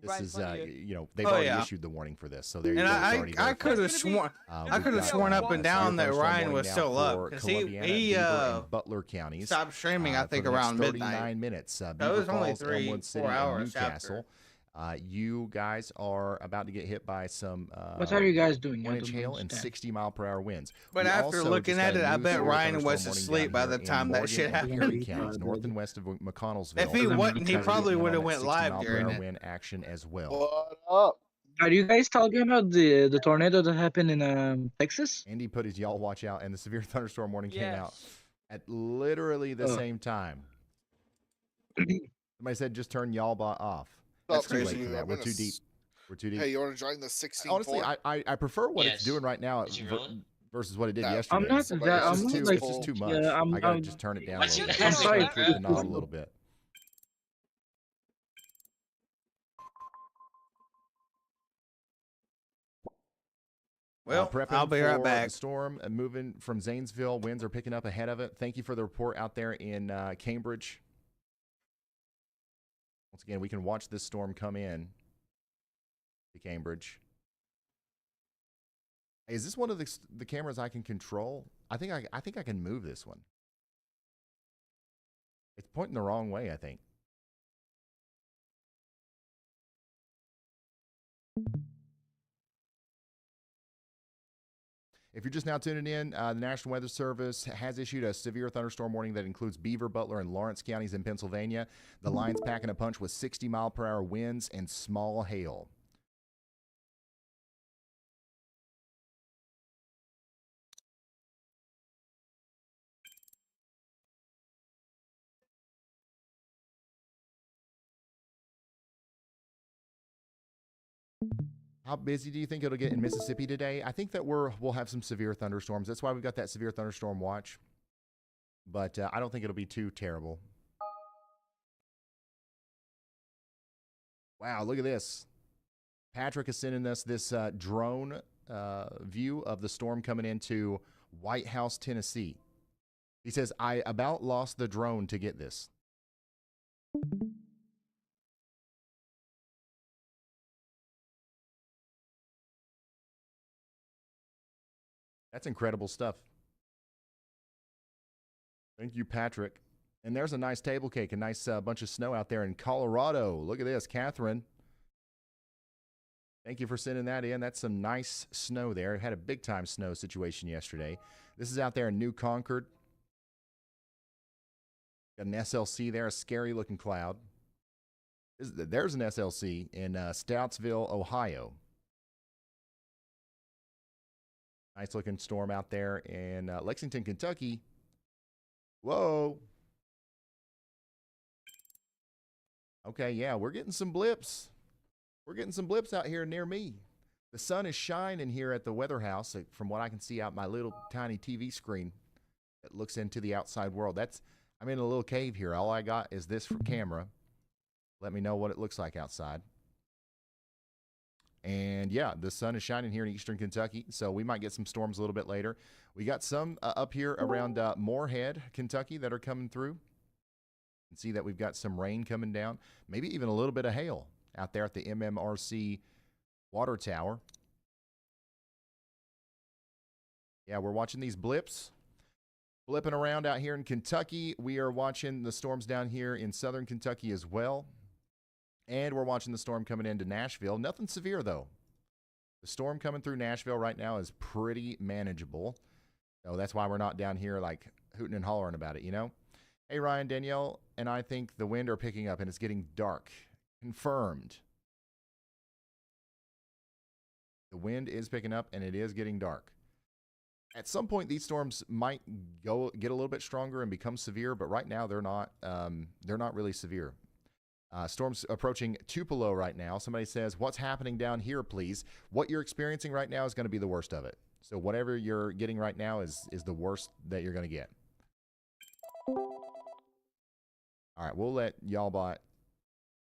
This Brian is, Funny. they've Oh, already yeah. issued the warning for this, so there you And go. It's I already could have It's gonna be- sworn verified. I could have We've sworn got up and a down severe that thunderstorm Ryan warning was now still up for because Columbiana, he Beaver, and Butler counties. stopped streaming I for think the next around 39 midnight. minutes. That Beaver was only Falls, 3-4 Elmwood City, and hours Newcastle. after. You guys are about to get hit by some What are you guys doing? I 1-inch don't hail and understand. 60-mile-per-hour winds. But We after also looking just at got it, a I new bet severe Ryan was thunderstorm warning asleep by down the here time in that Morgan shit and happened. Perry counties, north and west of McConnellsville. If he wouldn't, he Started probably getting would have on went that live 60-mile-per-hour during it. wind action as well. What up? Are you guys talking about the tornado that happened in Texas? Andy put his y'all watch out, and the severe thunderstorm warning came out. Yes. at literally the same time. Somebody said just turn y'all bot off. That's too late for that. We're too deep. We're too deep. Hey, you want to join the 16? Honestly, I prefer what it's Yes. doing right now Did you really? versus what it did No. yesterday. I'm not It's that. I'm just not too, like. it's just too much. Yeah, I gotta just turn it down a What's little your bit. I'm Just sorry. tweak the knob a little bit. Well, Prepping I'll be right for back. the storm, moving from Zanesville. Winds are picking up ahead of it. Thank you for the report out there in Cambridge. Once again, we can watch this storm come in to Cambridge. Hey, is this one of the cameras I can control? I think I can move this one. It's pointing the wrong way, I think. If you're just now tuning in, the National Weather Service has issued a severe thunderstorm warning that includes Beaver, Butler, and Lawrence counties in Pennsylvania. The line's packing a punch with 60-mile-per-hour winds and small hail. How busy do you think it'll get in Mississippi today? I think that we'll have some severe thunderstorms. That's why we've got that severe thunderstorm watch. But I don't think it'll be too terrible. Wow, look at this. Patrick is sending us this drone view of the storm coming into White House, Tennessee. He says, I about lost the drone to get this. That's incredible stuff. Thank you, Patrick. And there's a nice table cake, a nice bunch of snow out there in Colorado. Look at this, Catherine. Thank you for sending that in. That's some nice snow there. Had a big time snow situation yesterday. This is out there in New Concord. Got an SLC there, a scary looking cloud. There's an SLC in Stoutsville, Ohio. Nice looking storm out there in Lexington, Kentucky. Whoa. Okay, yeah, we're getting some blips. We're getting some blips out here near me. The sun is shining here at the weather house from what I can see out my little tiny TV screen that looks into the outside world. I'm in a little cave here. All I got is this for camera. Let me know what it looks like outside. And yeah, the sun is shining here in eastern Kentucky, so we might get some storms a little bit later. We got some up here around Moorhead, Kentucky that are coming through. You can see that we've got some rain coming down, maybe even a little bit of hail out there at the MMRC water tower. Yeah, we're watching these blips. Blipping around out here in Kentucky. We are watching the storms down here in southern Kentucky as well. And we're watching the storm coming into Nashville. Nothing severe, though. The storm coming through Nashville right now is pretty manageable. So that's why we're not down here like hooting and hollering about it, you know? Hey, Ryan, Danielle, and I think the wind are picking up and it's getting dark. Confirmed. The wind is picking up and it is getting dark. At some point, these storms might get a little bit stronger and become severe, but right now they're not really severe. Storms approaching Tupelo right now. Somebody says, what's happening down here, please? What you're experiencing right now is going to be the worst of it. So whatever you're getting right now is the worst that you're going to get. All right, we'll let Y'allbot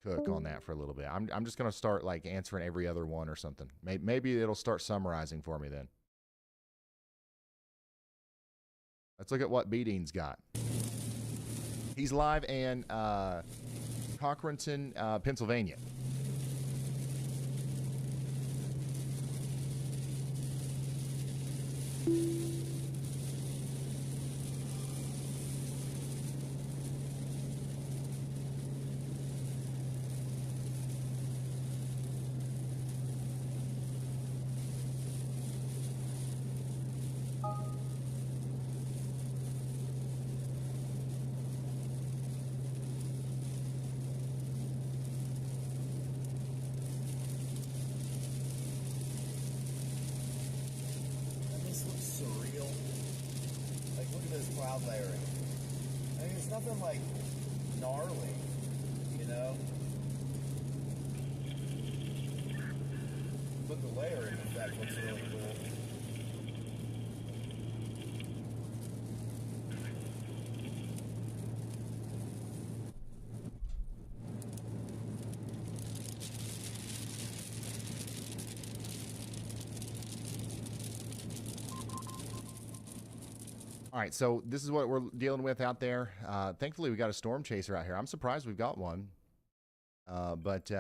cook on that for a little bit. I'm just going to start like answering every other one or something. Maybe it'll start summarizing for me then. Let's look at what B-Dean's got. He's live in Cochranton, Pennsylvania. This looks so cloud layering. I mean, it's nothing like gnarly, you know? But the layering effect looks really cool. All right, so this is what we're dealing with out there. Thankfully, we got a storm chaser out here. I'm surprised we've got one. But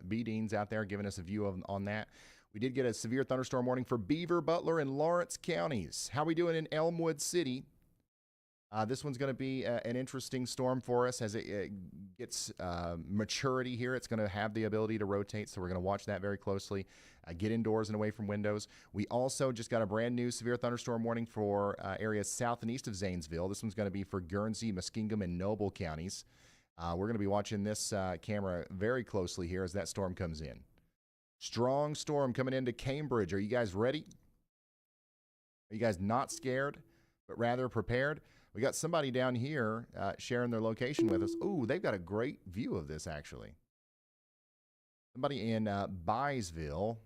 B. Dean's out there giving us a view on that. We did get a severe thunderstorm warning for Beaver, Butler, and Lawrence counties. How we doing in Elmwood City? This one's going to be an interesting storm for us as it gets maturity here. It's going to have the ability to rotate, so we're going to watch that very closely. Get indoors and away from windows. We also just got a brand new severe thunderstorm warning for areas south and east of Zanesville. This one's going to be for Guernsey, Muskingum, and Noble counties. We're going to be watching this camera very closely here as that storm comes in. Strong storm coming into Cambridge. Are you guys ready? Are you guys not scared, but rather prepared? We got somebody down here sharing their location with us. Ooh, they've got a great view of this, actually. Somebody in Byesville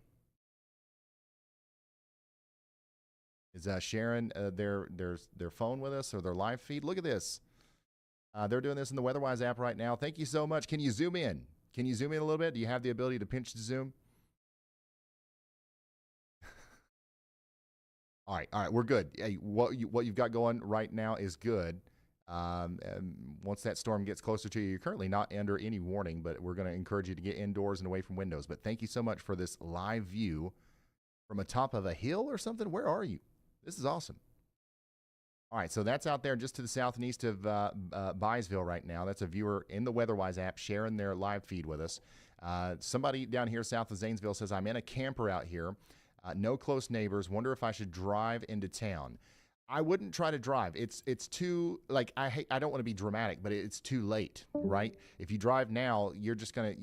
is sharing their phone with us or their live feed. Look at this. They're doing this in the WeatherWise app right now. Thank you so much. Can you zoom in? Can you zoom in a little bit? Do you have the ability to pinch to zoom? All right, we're good. Hey, what you've got going right now is good. Once that storm gets closer to you, you're currently not under any warning, but we're going to encourage you to get indoors and away from windows. But thank you so much for this live view from atop of a hill or something. Where are you? This is awesome. All right, so that's out there just to the south and east of Byesville right now. That's a viewer in the WeatherWise app sharing their live feed with us. Somebody down here south of Zanesville says, I'm in a camper out here. No close neighbors. Wonder if I should drive into town. I wouldn't try to drive. It's too, like, I don't want to be dramatic, but it's too late, right? If you drive now, you're just going to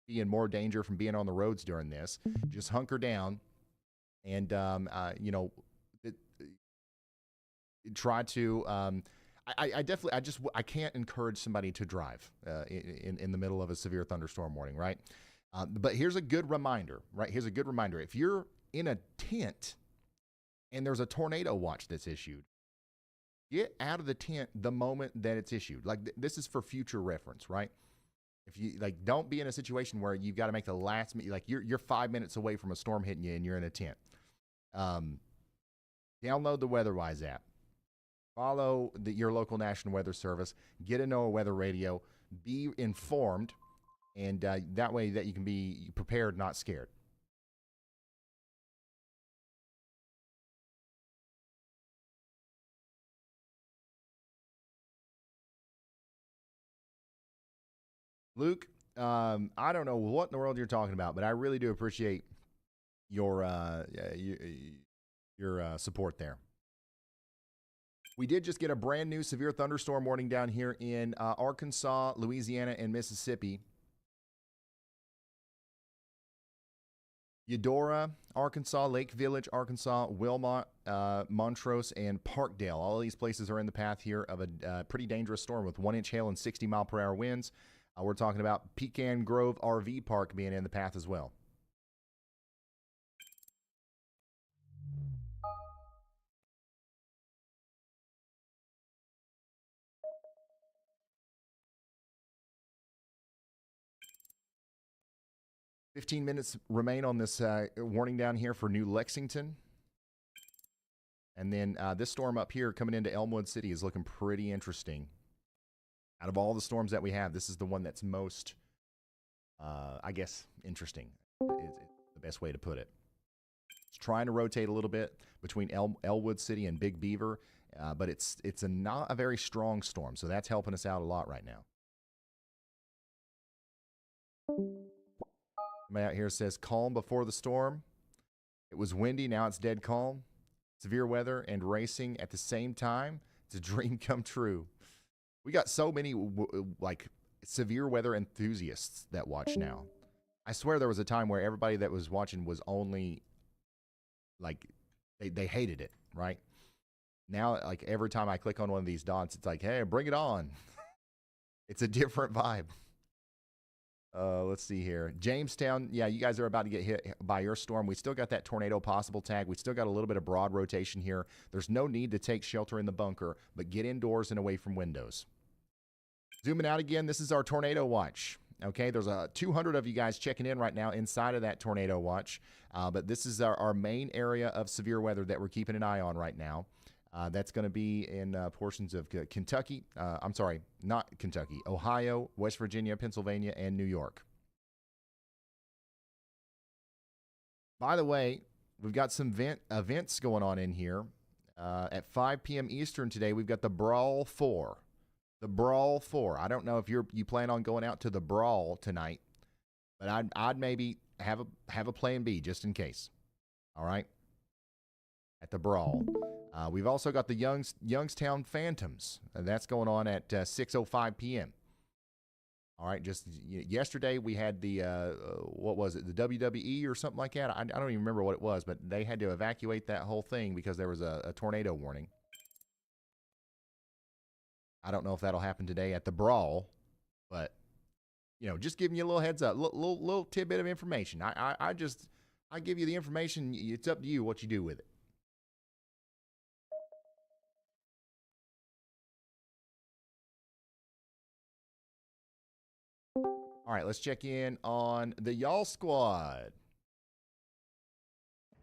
be in more danger from being on the roads during this. Just hunker down and, try to, I can't encourage somebody to drive in the middle of a severe thunderstorm warning, right? But here's a good reminder, right? Here's a good reminder. If you're in a tent and there's a tornado watch that's issued, get out of the tent the moment that it's issued. Like this is for future reference, right? If you don't be in a situation where you've got to make the last minute, like you're 5 minutes away from a storm hitting you and you're in a tent. Download the WeatherWise app. Follow your local National Weather Service. Get a NOAA weather radio. Be informed, and that way that you can be prepared, not scared. Luke, I don't know what in the world you're talking about, but I really do appreciate your support there. We did just get a brand new severe thunderstorm warning down here in Arkansas, Louisiana, and Mississippi. Eudora, Arkansas, Lake Village, Arkansas, Wilmot, Montrose, and Parkdale. All of these places are in the path here of a pretty dangerous storm with 1-inch hail and 60-mile-per-hour winds. We're talking about Pecan Grove RV Park being in the path as well. "15 minutes remain on this warning down here for New Lexington. And then this storm up here coming into Elmwood City is looking pretty interesting. Out of all the storms that we have, this is the one that's most, I guess, interesting is the best way to put it. It's trying to rotate a little bit between Elwood City and Big Beaver, but it's not a very strong storm, so that's helping us out a lot right now. Somebody out here says, calm before the storm. It was windy, now it's dead calm. Severe weather and racing at the same time. It's a dream come true. We got so many severe weather enthusiasts that watch now. I swear there was a time where everybody that was watching was only they hated it, right? Now, like every time I click on one of these dots, it's like, hey, bring it on. It's a different vibe. Let's see here. Jamestown, yeah, you guys are about to get hit by your storm. We still got that tornado possible tag. We still got a little bit of broad rotation here. There's no need to take shelter in the bunker, but get indoors and away from windows. Zooming out again, this is our tornado watch. Okay, there's 200 of you guys checking in right now inside of that tornado watch. But this is our main area of severe weather that we're keeping an eye on right now. That's going to be in portions of Kentucky. I'm sorry, not Kentucky. Ohio, West Virginia, Pennsylvania, and New York. By the way, we've got some events going on in here. At 5 p.m. Eastern today, we've got the Brawl 4. The Brawl 4. I don't know if you plan on going out to the Brawl tonight, but I'd maybe have a plan B just in case. All right? At the Brawl. We've also got the Youngstown Phantoms. That's going on at 6:05 p.m. All right, just yesterday we had the, what was it, the WWE or something like that? I don't even remember what it was, but they had to evacuate that whole thing because there was a tornado warning. I don't know if that'll happen today at the Brawl, but, just giving you a little heads up, little tidbit of information. I give you the information. It's up to you what you do with it. All right, let's check in on the Y'all Squad.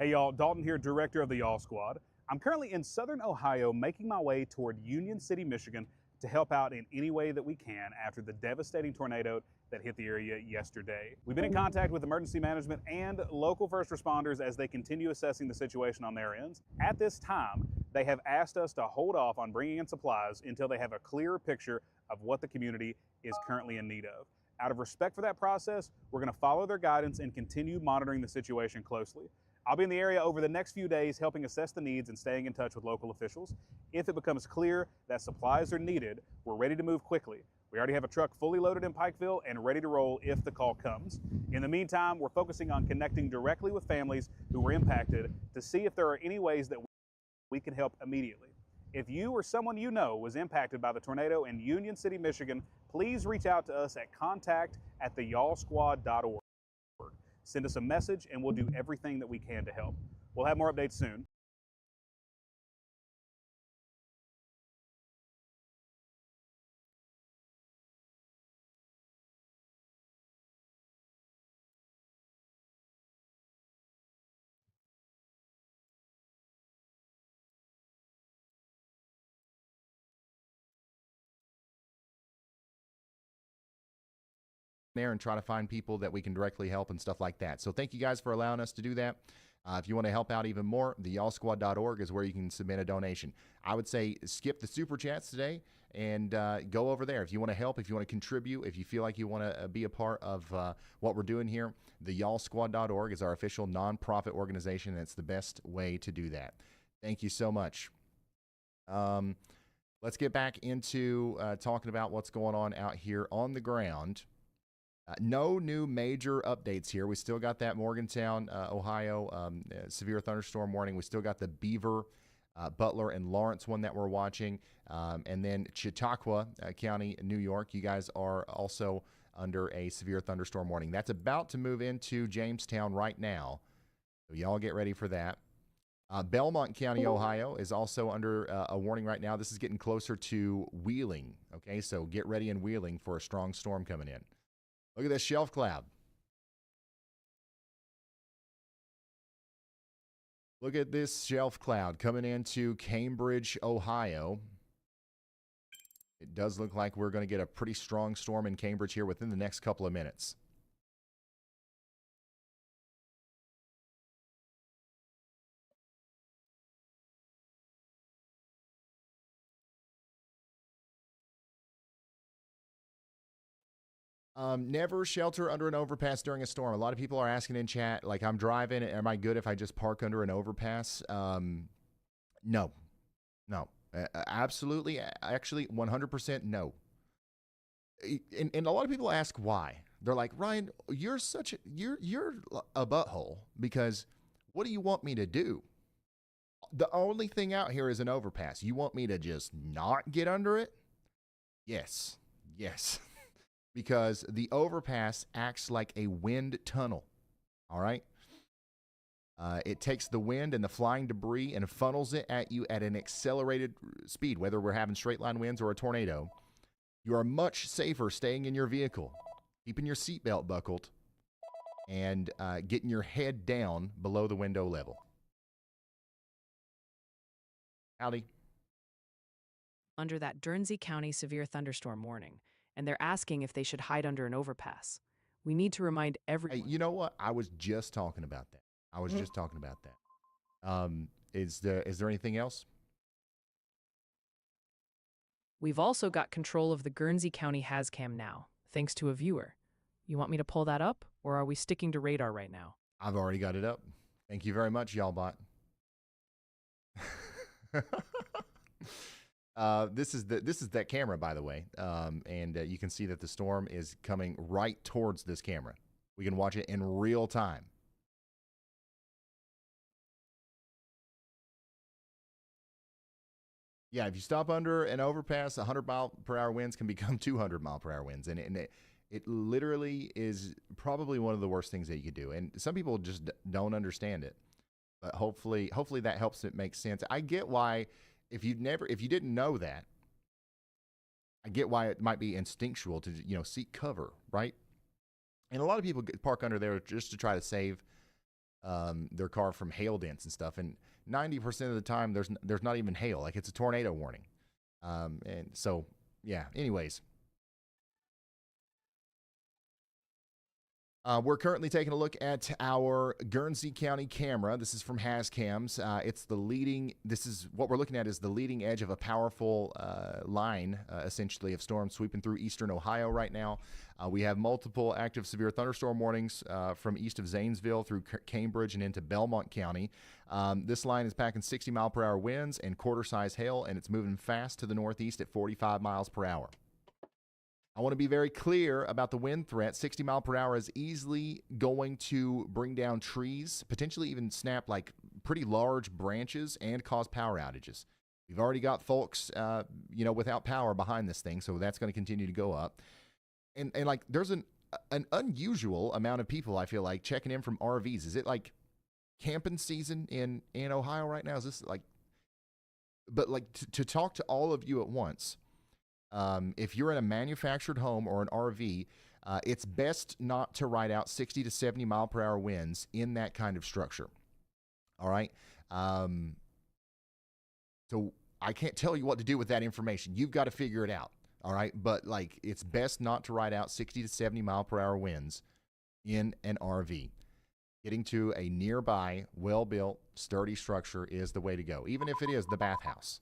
Hey y'all, Dalton here, director of the Y'all Squad. I'm currently in Southern Ohio making my way toward Union City, Michigan to help out in any way that we can after the devastating tornado that hit the area yesterday. We've been in contact with emergency management and local first responders as they continue assessing the situation on their ends. At this time, they have asked us to hold off on bringing in supplies until they have a clearer picture of what the community is currently in need of. Out of respect for that process, we're going to follow their guidance and continue monitoring the situation closely. I'll be in the area over the next few days helping assess the needs and staying in touch with local officials. If it becomes clear that supplies are needed, we're ready to move quickly. We already have a truck fully loaded in Pikeville and ready to roll if the call comes. In the meantime, we're focusing on connecting directly with families who were impacted to see if there are any ways that we can help immediately. If you or someone you know was impacted by the tornado in Union City, Michigan, please reach out to us at contact@theyallsquad.org. Send us a message and we'll do everything that we can to help. We'll have more updates soon. There and try to find people that we can directly help and stuff like that. So thank you guys for allowing us to do that. If you want to help out even more, theyallsquad.org is where you can submit a donation. I would say skip the super chats today and go over there. If you want to help, if you want to contribute, if you feel like you want to be a part of what we're doing here, theyallsquad.org is our official nonprofit organization, and it's the best way to do that. Thank you so much. Let's get back into talking about what's going on out here on the ground. No new major updates here. We still got that Morgantown, Ohio severe thunderstorm warning. We still got the Beaver, Butler, and Lawrence one that we're watching. And then Chautauqua County, New York, you guys are also under a severe thunderstorm warning. That's about to move into Jamestown right now. So y'all get ready for that. Belmont County, Ohio is also under a warning right now. This is getting closer to Wheeling. Okay, so get ready in Wheeling for a strong storm coming in. Look at this shelf cloud. Look at this shelf cloud coming into Cambridge, Ohio. It does look like we're going to get a pretty strong storm in Cambridge here within the next couple of minutes. Never shelter under an overpass during a storm. A lot of people are asking in chat, like, I'm driving, am I good if I just park under an overpass? No. Absolutely, actually, 100% no. And a lot of people ask why. They're like, Ryan, you're a butthole because what do you want me to do? The only thing out here is an overpass. You want me to just not get under it? Yes. Yes. Because the overpass acts like a wind tunnel. All right? It takes the wind and the flying debris and funnels it at you at an accelerated speed, whether we're having straight line winds or a tornado. You are much safer staying in your vehicle, keeping your seatbelt buckled, and getting your head down below the window level. Howdy. Under that Guernsey County severe thunderstorm warning, and they're asking if they should hide under an overpass. We need to remind everyone. Hey, you know what? I was just talking about that. Is there anything else? We've also got control of the Guernsey County Hazcam now, thanks to a viewer. You want me to pull that up, or are we sticking to radar right now? I've already got it up. Thank you very much, y'all bot. This is that camera, by the way, and you can see that the storm is coming right towards this camera. We can watch it in real time. Yeah, if you stop under an overpass, 100-mile-per-hour winds can become 200-mile-per-hour winds, and it literally is probably one of the worst things that you could do. And some people just don't understand it, but hopefully that helps it make sense. I get why, if you didn't know that, I get why it might be instinctual to seek cover, right? And a lot of people park under there just to try to save their car from hail dents and stuff, and 90% of the time there's not even hail, like it's a tornado warning, and so yeah. Anyways, we're currently taking a look at our Guernsey County camera. This is from Hazcams. This is what we're looking at, is the leading edge of a powerful line, essentially, of storms sweeping through eastern Ohio right now. We have multiple active severe thunderstorm warnings from east of Zanesville through Cambridge and into Belmont County. This line is packing 60-mile-per-hour winds and quarter-size hail, and it's moving fast to the northeast at 45 miles per hour. I want to be very clear about the wind threat. 60 mile per hour is easily going to bring down trees, potentially even snap like pretty large branches and cause power outages. We've already got folks, without power behind this thing, so that's going to continue to go up. And like, there's an unusual amount of people, I feel like, checking in from RVs. Is it like camping season in Ohio right now? Is this like, but like to talk to all of you at once. If you're in a manufactured home or an RV, it's best not to ride out 60 to 70 mile per hour winds in that kind of structure. All right. So I can't tell you what to do with that information. You've got to figure it out. All right. But like, it's best not to ride out 60 to 70 mile per hour winds in an RV. Getting to a nearby, well-built, sturdy structure is the way to go, even if it is the bathhouse.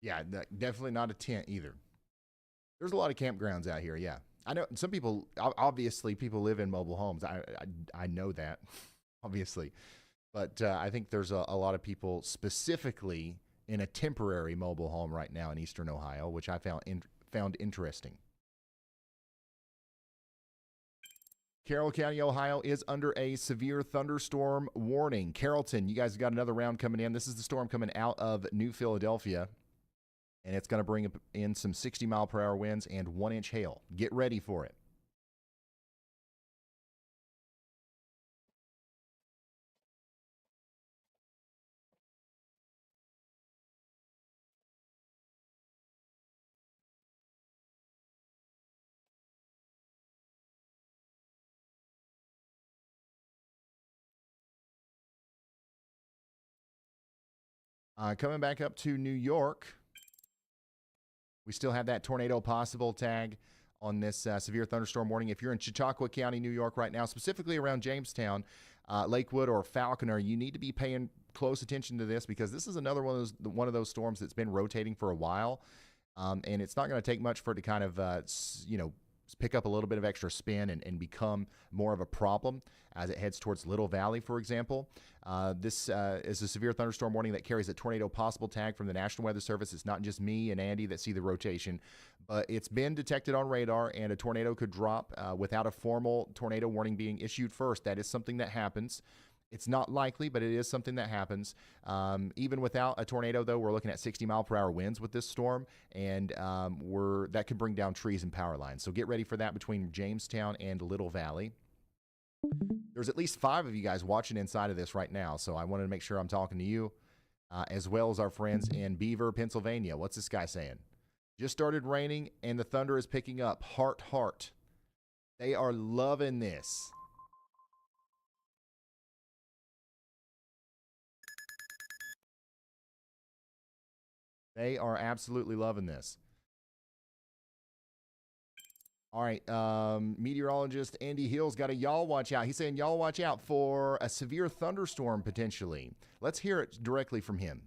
Yeah, definitely not a tent either. There's a lot of campgrounds out here. Yeah, I know some people. Obviously, people live in mobile homes. I know that, obviously, but I think there's a lot of people specifically in a temporary mobile home right now in eastern Ohio, which I found interesting. Carroll County, Ohio is under a severe thunderstorm warning. Carrollton, you guys got another round coming in. This is the storm coming out of New Philadelphia. And it's going to bring in some 60 mile per hour winds and 1-inch hail. Get ready for it. Coming back up to New York, we still have that tornado possible tag on this severe thunderstorm warning. If you're in Chautauqua County, New York right now, specifically around Jamestown, Lakewood, or Falconer, you need to be paying close attention to this because this is another one of those storms that's been rotating for a while. And it's not going to take much for it to kind of, pick up a little bit of extra spin and become more of a problem as it heads towards Little Valley, for example. This is a severe thunderstorm warning that carries a tornado possible tag from the National Weather Service. It's not just me and Andy that see the rotation, but it's been detected on radar, and a tornado could drop without a formal tornado warning being issued first. That is something that happens. It's not likely, but it is something that happens. Even without a tornado, though, we're looking at 60-mile-per-hour winds with this storm, and that could bring down trees and power lines. So get ready for that between Jamestown and Little Valley. There's at least 5 of you guys watching inside of this right now, so I wanted to make sure I'm talking to you, as well as our friends in Beaver, Pennsylvania. What's this guy saying? Just started raining, and the thunder is picking up. Heart, heart. They are loving this. They are absolutely loving this. All right, meteorologist Andy Hill's got a y'all watch out. He's saying y'all watch out for a severe thunderstorm potentially. Let's hear it directly from him.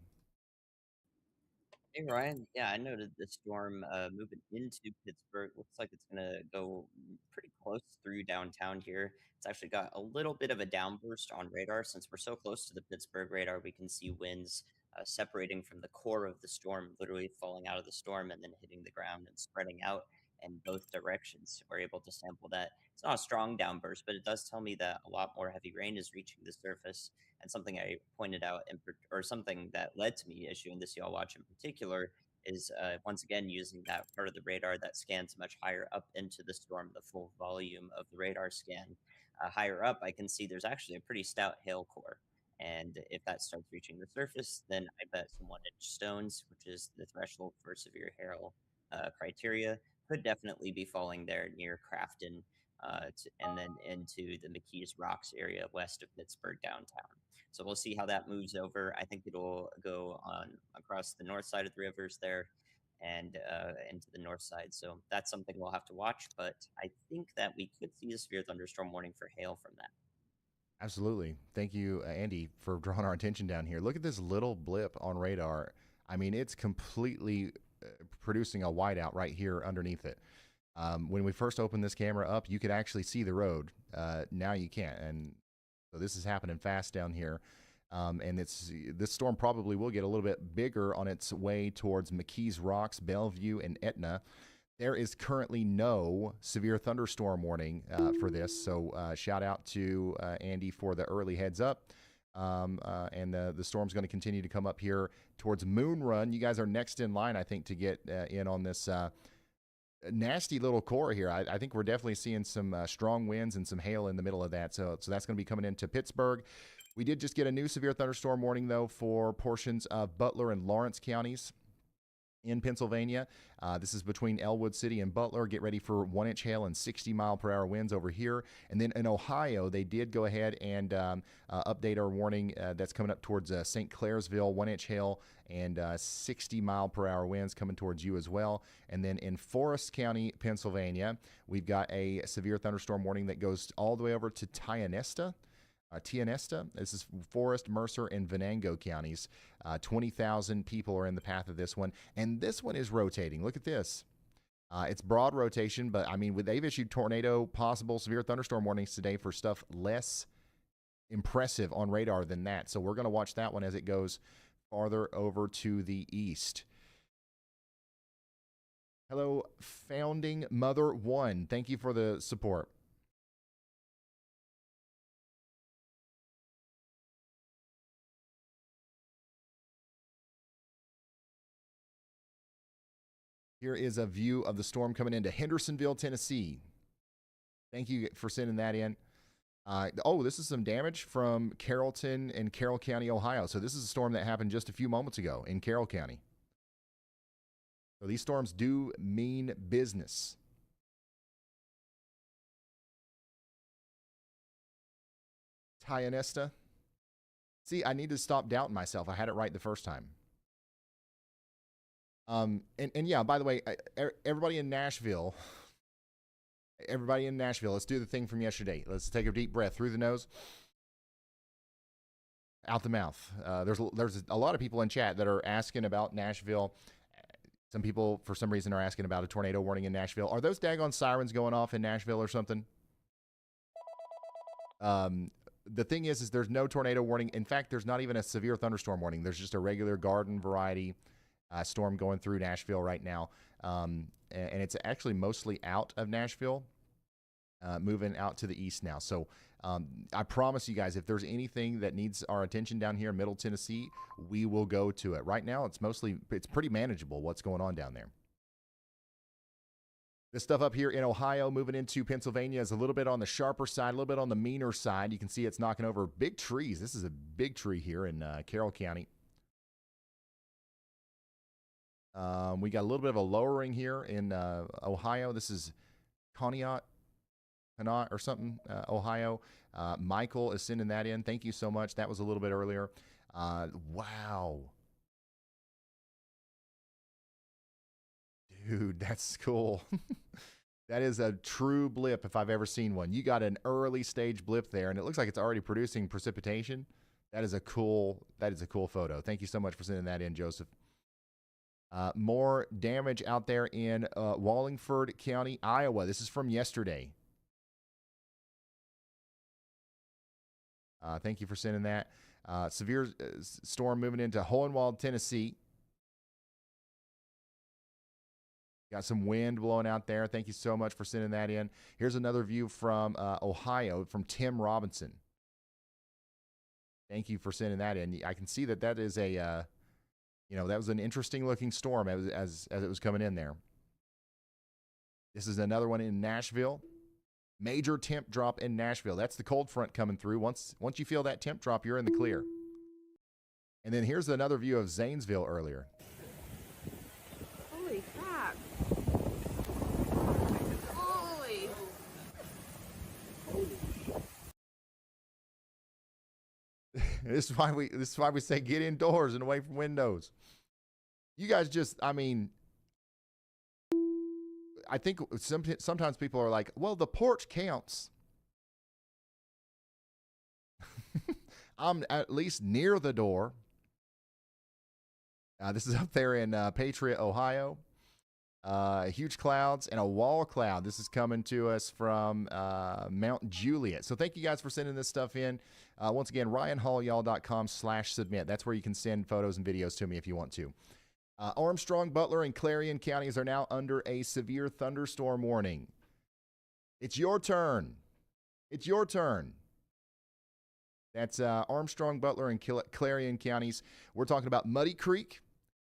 Hey Ryan, yeah, I noted the storm moving into Pittsburgh. Looks like it's gonna go pretty close through downtown here. It's actually got a little bit of a downburst on radar. Since we're so close to the Pittsburgh radar, we can see winds separating from the core of the storm, literally falling out of the storm and then hitting the ground and spreading out in both directions. We're able to sample that. It's not a strong downburst, but it does tell me that a lot more heavy rain is reaching the surface. And something I pointed out, or something that led to me issuing this y'all watch in particular, is once again using that part of the radar that scans much higher up into the storm, the full volume of the radar scan. Higher up, I can see there's actually a pretty stout hail core. And if that starts reaching the surface, then I bet some 1-inch stones, which is the threshold for severe hail criteria, could definitely be falling there near Crafton, and then into the McKees Rocks area west of Pittsburgh downtown. So we'll see how that moves over. I think it'll go on across the north side of the rivers there and into the north side. So that's something we'll have to watch. But I think that we could see a severe thunderstorm warning for hail from that. Absolutely. Thank you, Andy, for drawing our attention down here. Look at this little blip on radar. I mean, it's completely producing a whiteout right here underneath it. When we first opened this camera up, you could actually see the road. Now you can't. And so this is happening fast down here. And this storm probably will get a little bit bigger on its way towards McKees Rocks, Bellevue, and Etna. There is currently no severe thunderstorm warning for this. So shout out to Andy for the early heads up. And the storm's going to continue to come up here towards Moon Run. You guys are next in line, I think, to get in on this nasty little core here. I think we're definitely seeing some strong winds and some hail in the middle of that. So that's going to be coming into Pittsburgh. We did just get a new severe thunderstorm warning, though, for portions of Butler and Lawrence counties in Pennsylvania. This is between Elwood City and Butler. Get ready for 1-inch hail and 60-mile-per-hour winds over here. And then in Ohio, they did go ahead and update our warning that's coming up towards St. Clairsville, 1-inch hail and 60-mile-per-hour winds coming towards you as well. And then in Forest County, Pennsylvania, we've got a severe thunderstorm warning that goes all the way over to Tionesta. This is Forest, Mercer, and Venango counties. 20,000 people are in the path of this one. And this one is rotating. Look at this. It's broad rotation, but I mean, they've issued tornado, possible severe thunderstorm warnings today for stuff less impressive on radar than that. So we're going to watch that one as it goes farther over to the east. Hello, Founding Mother 1. Thank you for the support. Here is a view of the storm coming into Hendersonville, Tennessee. Thank you for sending that in. This is some damage from Carrollton and Carroll County, Ohio. So this is a storm that happened just a few moments ago in Carroll County. So these storms do mean business. Tionesta. See, I need to stop doubting myself. I had it right the first time. And yeah, by the way, everybody in Nashville, Everybody in Nashville, let's do the thing from yesterday. Let's take a deep breath through the nose, out the mouth. There's a lot of people in chat that are asking about Nashville. Some people, for some reason, are asking about a tornado warning in Nashville. Are those daggone sirens going off in Nashville or something? The thing is there's no tornado warning. In fact, there's not even a severe thunderstorm warning. There's just a regular garden variety storm going through Nashville right now. And it's actually mostly out of Nashville, moving out to the east now. So I promise you guys, if there's anything that needs our attention down here in Middle Tennessee, we will go to it. Right now, it's pretty manageable what's going on down there. This stuff up here in Ohio, moving into Pennsylvania, is a little bit on the sharper side, a little bit on the meaner side. You can see it's knocking over big trees. This is a big tree here in Carroll County. We got a little bit of a lowering here in Ohio. This is Conneaut or something, Ohio. Michael is sending that in. Thank you so much. That was a little bit earlier. Wow. Dude, that's cool. That is a true blip if I've ever seen one. You got an early stage blip there, and it looks like it's already producing precipitation. That is a cool photo. Thank you so much for sending that in, Joseph. More damage out there in Wallingford County, Iowa. This is from yesterday. Thank you for sending that. Severe storm moving into Hohenwald, Tennessee. Got some wind blowing out there. Thank you so much for sending that in. Here's another view from Ohio, from Tim Robinson. Thank you for sending that in. I can see that is a, that was an interesting looking storm as it was coming in there. This is another one in Nashville. Major temp drop in Nashville. That's the cold front coming through. Once you feel that temp drop, you're in the clear. And then here's another view of Zanesville earlier. Holy crap. Holy. This is why we say get indoors and away from windows. You guys I think sometimes people are like, well, the porch counts. I'm at least near the door. This is up there in Patriot, Ohio. Huge clouds and a wall cloud. This is coming to us from Mount Juliet. So thank you guys for sending this stuff in. Once again, RyanHallYall.com/submit. That's where you can send photos and videos to me if you want to. Armstrong, Butler, and Clarion counties are now under a severe thunderstorm warning. It's your turn. It's your turn. That's Armstrong, Butler, and Clarion counties. We're talking about Muddy Creek,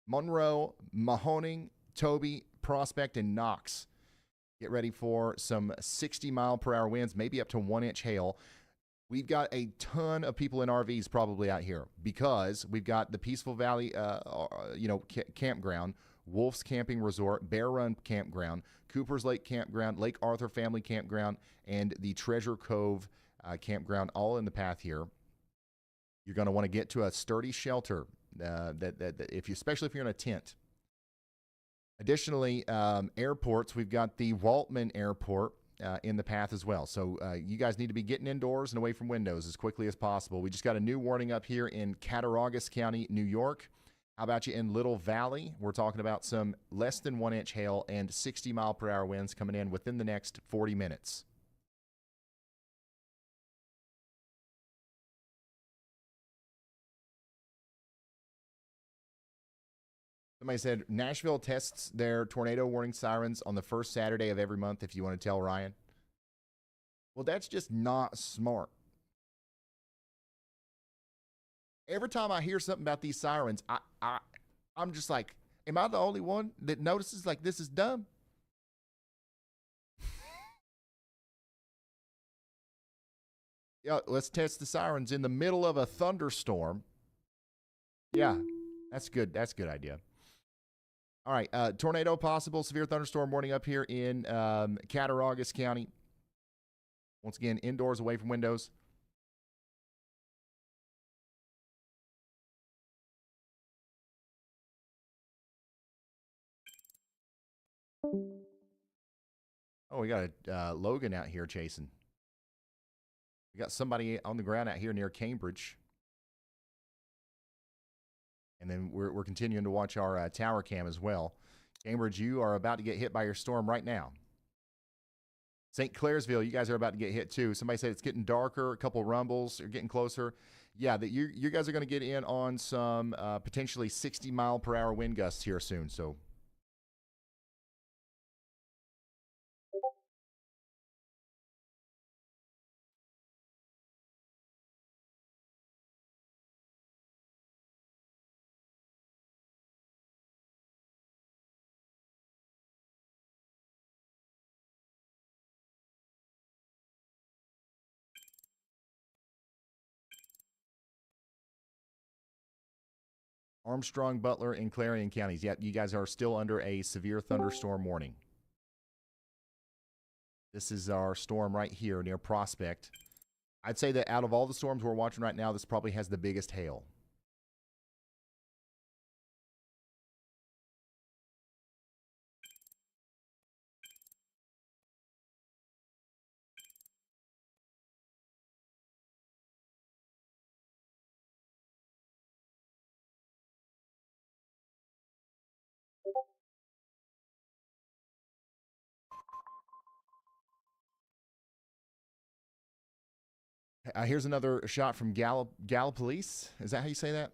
Monroe, Mahoning, Toby, Prospect, and Knox. Get ready for some 60-mile-per-hour winds, maybe up to 1-inch hail. We've got a ton of people in RVs probably out here because we've got the Peaceful Valley, campground, Wolf's Camping Resort, Bear Run Campground, Cooper's Lake Campground, Lake Arthur Family Campground, and the Treasure Cove Campground, all in the path here. You're going to want to get to a sturdy shelter, especially if you're in a tent. Additionally, airports, we've got the Waltman Airport in the path as well. So you guys need to be getting indoors and away from windows as quickly as possible. We just got a new warning up here in Cattaraugus County, New York. How about you in Little Valley? We're talking about some less than 1-inch hail and 60-mile-per-hour winds coming in within the next 40 minutes. Somebody said Nashville tests their tornado warning sirens on the first Saturday of every month, if you want to tell Ryan. Well, that's just not smart. Every time I hear something about these sirens, I'm just like, am I the only one that notices like this is dumb? Yeah, let's test the sirens in the middle of a thunderstorm. Yeah, that's good. That's a good idea. All right, tornado possible, severe thunderstorm warning up here in Cattaraugus County. Once again, indoors, away from windows. Oh, we got a Logan out here chasing. We got somebody on the ground out here near Cambridge. And then we're continuing to watch our tower cam as well. Cambridge, you are about to get hit by your storm right now. St. Clairsville, you guys are about to get hit too. Somebody said it's getting darker, a couple rumbles are getting closer. Yeah, that you guys are going to get in on some potentially 60-mile-per-hour wind gusts here soon. So Armstrong, Butler, and Clarion counties. Yep, you guys are still under a severe thunderstorm warning. This is our storm right here near Prospect. I'd say that out of all the storms we're watching right now, this probably has the biggest hail. Here's another shot from Gallipolis. Is that how you say that?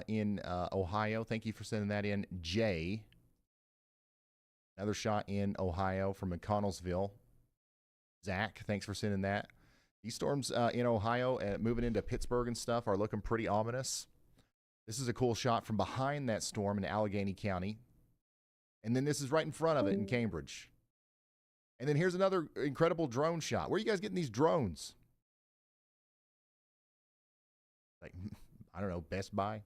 In Ohio. Thank you for sending that in, Jay. Another shot in Ohio from McConnellsville. Zach, thanks for sending that. These storms in Ohio, moving into Pittsburgh and stuff, are looking pretty ominous. This is a cool shot from behind that storm in Allegheny County. And then this is right in front of it in Cambridge. And then here's another incredible drone shot. Where are you guys getting these drones? Like, I don't know, Best Buy?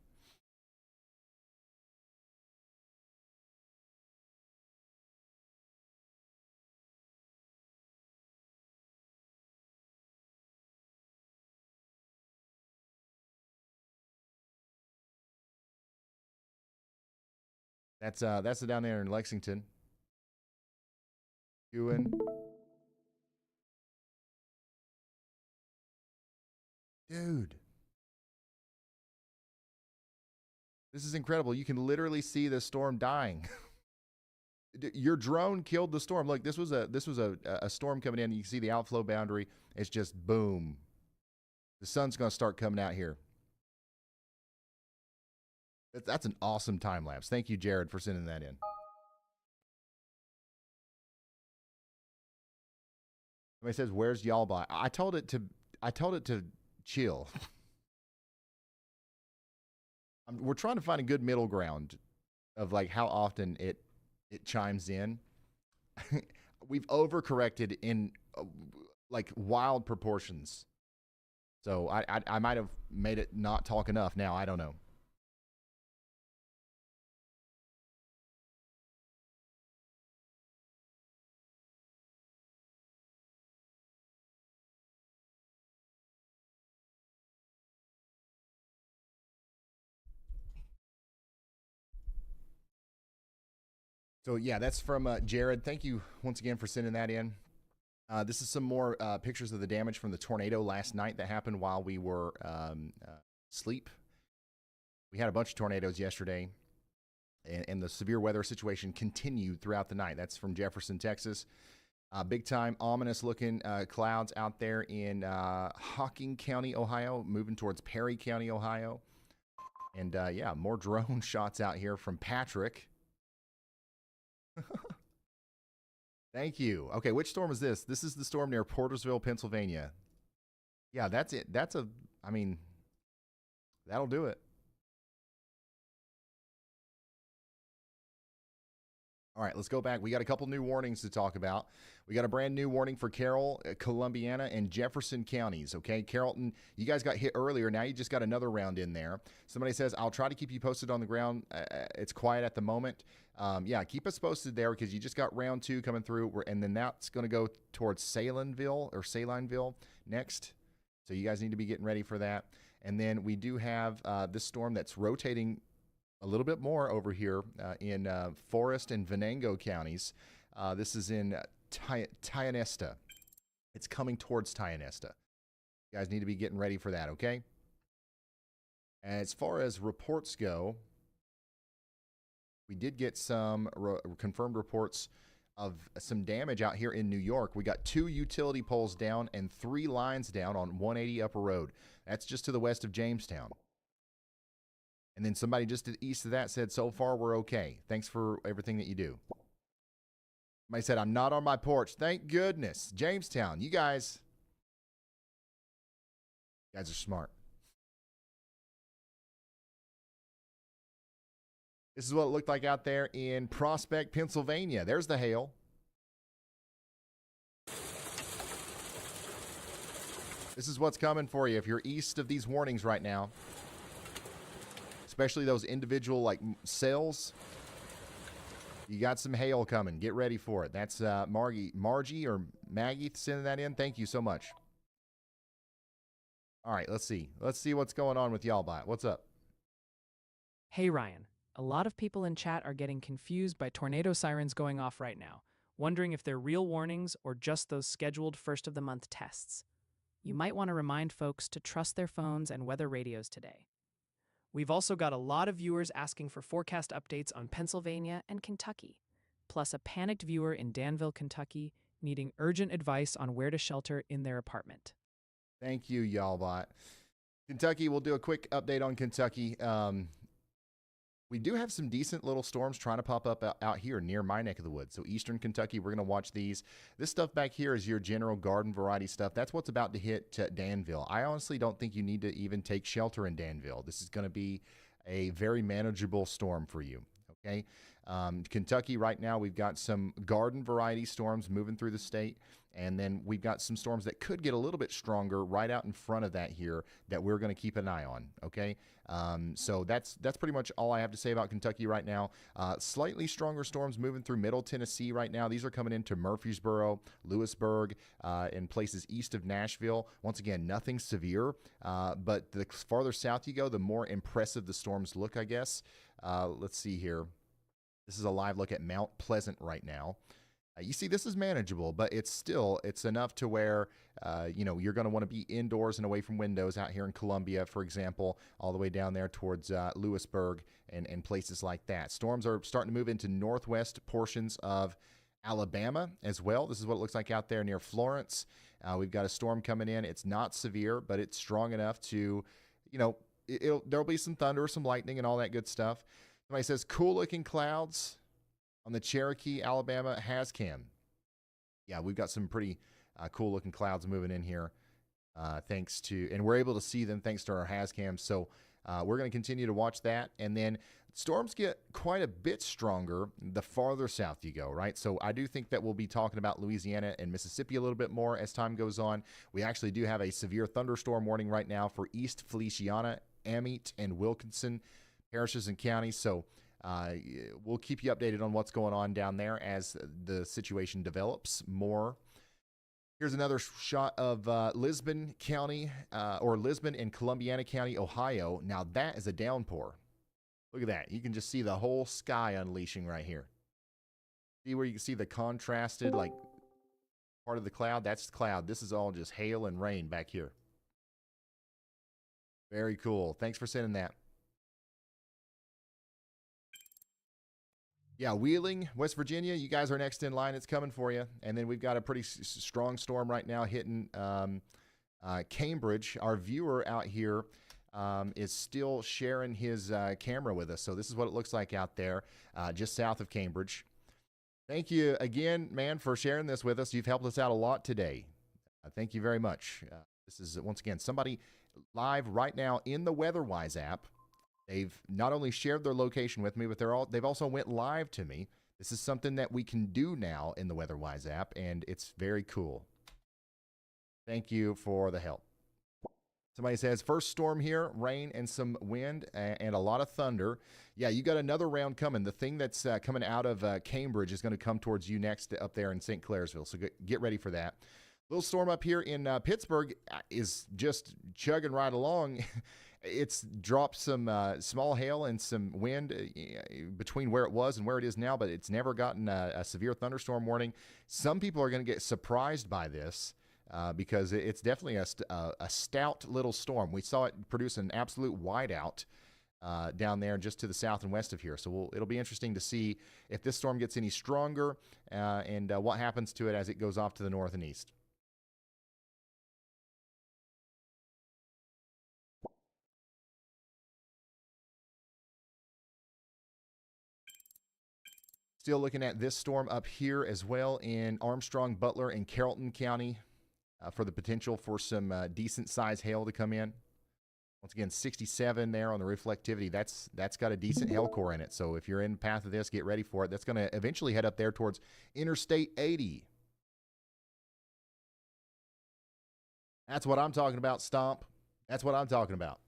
That's down there in Lexington. Ewan. Dude. This is incredible. You can literally see the storm dying. Your drone killed the storm. Look, this was a storm coming in. You can see the outflow boundary. It's just boom. The sun's going to start coming out here. That's an awesome time lapse. Thank you, Jared, for sending that in. Somebody says, "Where's y'all by?" I told it to chill. We're trying to find a good middle ground of like how often it chimes in. We've overcorrected in like wild proportions. So I might have made it not talk enough now. I don't know. So yeah, that's from Jared. Thank you once again for sending that in. This is some more pictures of the damage from the tornado last night that happened while we were asleep. We had a bunch of tornadoes yesterday, and the severe weather situation continued throughout the night. That's from Jefferson, Texas. Big time ominous looking clouds out there in Hocking County, Ohio, moving towards Perry County, Ohio. And yeah, more drone shots out here from Patrick. Thank you. Okay, which storm is this? This is the storm near Portersville, Pennsylvania. Yeah, that's it. I mean, that'll do it. All right, let's go back. We got a couple new warnings to talk about. We got a brand new warning for Carroll, Columbiana, and Jefferson counties, okay? Carrollton, you guys got hit earlier. Now you just got another round in there. Somebody says, "I'll try to keep you posted on the ground. It's quiet at the moment." Yeah, keep us posted there because you just got round 2 coming through, and then that's going to go towards Salineville next. So you guys need to be getting ready for that. And then we do have this storm that's rotating a little bit more over here in Forest and Venango counties. This is in Tionesta. It's coming towards Tionesta. You guys need to be getting ready for that, okay? As far as reports go, we did get some confirmed reports of some damage out here in New York. We got 2 utility poles down and 3 lines down on 180 Upper Road. That's just to the west of Jamestown. And then somebody just to the east of that said, so far we're okay. Thanks for everything that you do. Somebody said, I'm not on my porch. Thank goodness. Jamestown, you guys are smart. This is what it looked like out there in Prospect, Pennsylvania. There's the hail. This is what's coming for you if you're east of these warnings right now. Especially those individual like cells. You got some hail coming. Get ready for it. That's Margie or Maggie sending that in. Thank you so much. All right, let's see. Let's see what's going on with y'all. What's up? Hey, Ryan. A lot of people in chat are getting confused by tornado sirens going off right now, wondering if they're real warnings or just those scheduled first-of-the-month tests. You might want to remind folks to trust their phones and weather radios today. We've also got a lot of viewers asking for forecast updates on Pennsylvania and Kentucky, plus a panicked viewer in Danville, Kentucky, needing urgent advice on where to shelter in their apartment. Thank you, y'all. Kentucky, we'll do a quick update on Kentucky. We do have some decent little storms trying to pop up out here near my neck of the woods. So eastern Kentucky, we're going to watch these. This stuff back here is your general garden variety stuff. That's what's about to hit Danville. I honestly don't think you need to even take shelter in Danville. This is going to be a very manageable storm for you. Okay. Kentucky right now, we've got some garden variety storms moving through the state. And then we've got some storms that could get a little bit stronger right out in front of that here that we're going to keep an eye on, okay? So that's pretty much all I have to say about Kentucky right now. Slightly stronger storms moving through Middle Tennessee right now. These are coming into Murfreesboro, Lewisburg, and places east of Nashville. Once again, nothing severe, but the farther south you go, the more impressive the storms look, I guess. Let's see here. This is a live look at Mount Pleasant right now. You see, this is manageable, but it's enough to where, you're going to want to be indoors and away from windows out here in Columbia, for example, all the way down there towards Lewisburg and places like that. Storms are starting to move into northwest portions of Alabama as well. This is what it looks like out there near Florence. We've got a storm coming in. It's not severe, but it's strong enough to, there'll be some thunder, some lightning, and all that good stuff. Somebody says, cool-looking clouds on the Cherokee, Alabama Hazcam. Yeah, we've got some pretty cool-looking clouds moving in here, and we're able to see them thanks to our Hazcam. So we're going to continue to watch that. And then storms get quite a bit stronger the farther south you go, right? So I do think that we'll be talking about Louisiana and Mississippi a little bit more as time goes on. We actually do have a severe thunderstorm warning right now for East Feliciana, Amite, and Wilkinson parishes and counties. So we'll keep you updated on what's going on down there as the situation develops more. Here's another shot of Lisbon County, or Lisbon and Columbiana County, Ohio. Now that is a downpour. Look at that. You can just see the whole sky unleashing right here. See where you can see the contrasted, like, part of the cloud? That's the cloud. This is all just hail and rain back here. Very cool. Thanks for sending that. Yeah, Wheeling, West Virginia, you guys are next in line. It's coming for you. And then we've got a pretty strong storm right now hitting Cambridge. Our viewer out here is still sharing his camera with us. So this is what it looks like out there, just south of Cambridge. Thank you again, man, for sharing this with us. You've helped us out a lot today. Thank you very much. This is, once again, somebody live right now in the WeatherWise app. They've not only shared their location with me, but they've also went live to me. This is something that we can do now in the WeatherWise app, and it's very cool. Thank you for the help. Somebody says, first storm here, rain and some wind and a lot of thunder. Yeah, you got another round coming. The thing that's coming out of Cambridge is going to come towards you next up there in St. Clairsville, so get ready for that. Little storm up here in Pittsburgh is just chugging right along. It's dropped some small hail and some wind between where it was and where it is now, but it's never gotten a severe thunderstorm warning. Some people are going to get surprised by this because it's definitely a stout little storm. We saw it produce an absolute whiteout down there just to the south and west of here. So it'll be interesting to see if this storm gets any stronger and what happens to it as it goes off to the north and east. Still looking at this storm up here as well in Armstrong, Butler, and Carrollton County for the potential for some decent size hail to come in. Once again, 67 there on the reflectivity. That's got a decent hail core in it. So if you're in the path of this, get ready for it. That's going to eventually head up there towards Interstate 80. That's what I'm talking about, Stomp. That's what I'm talking about.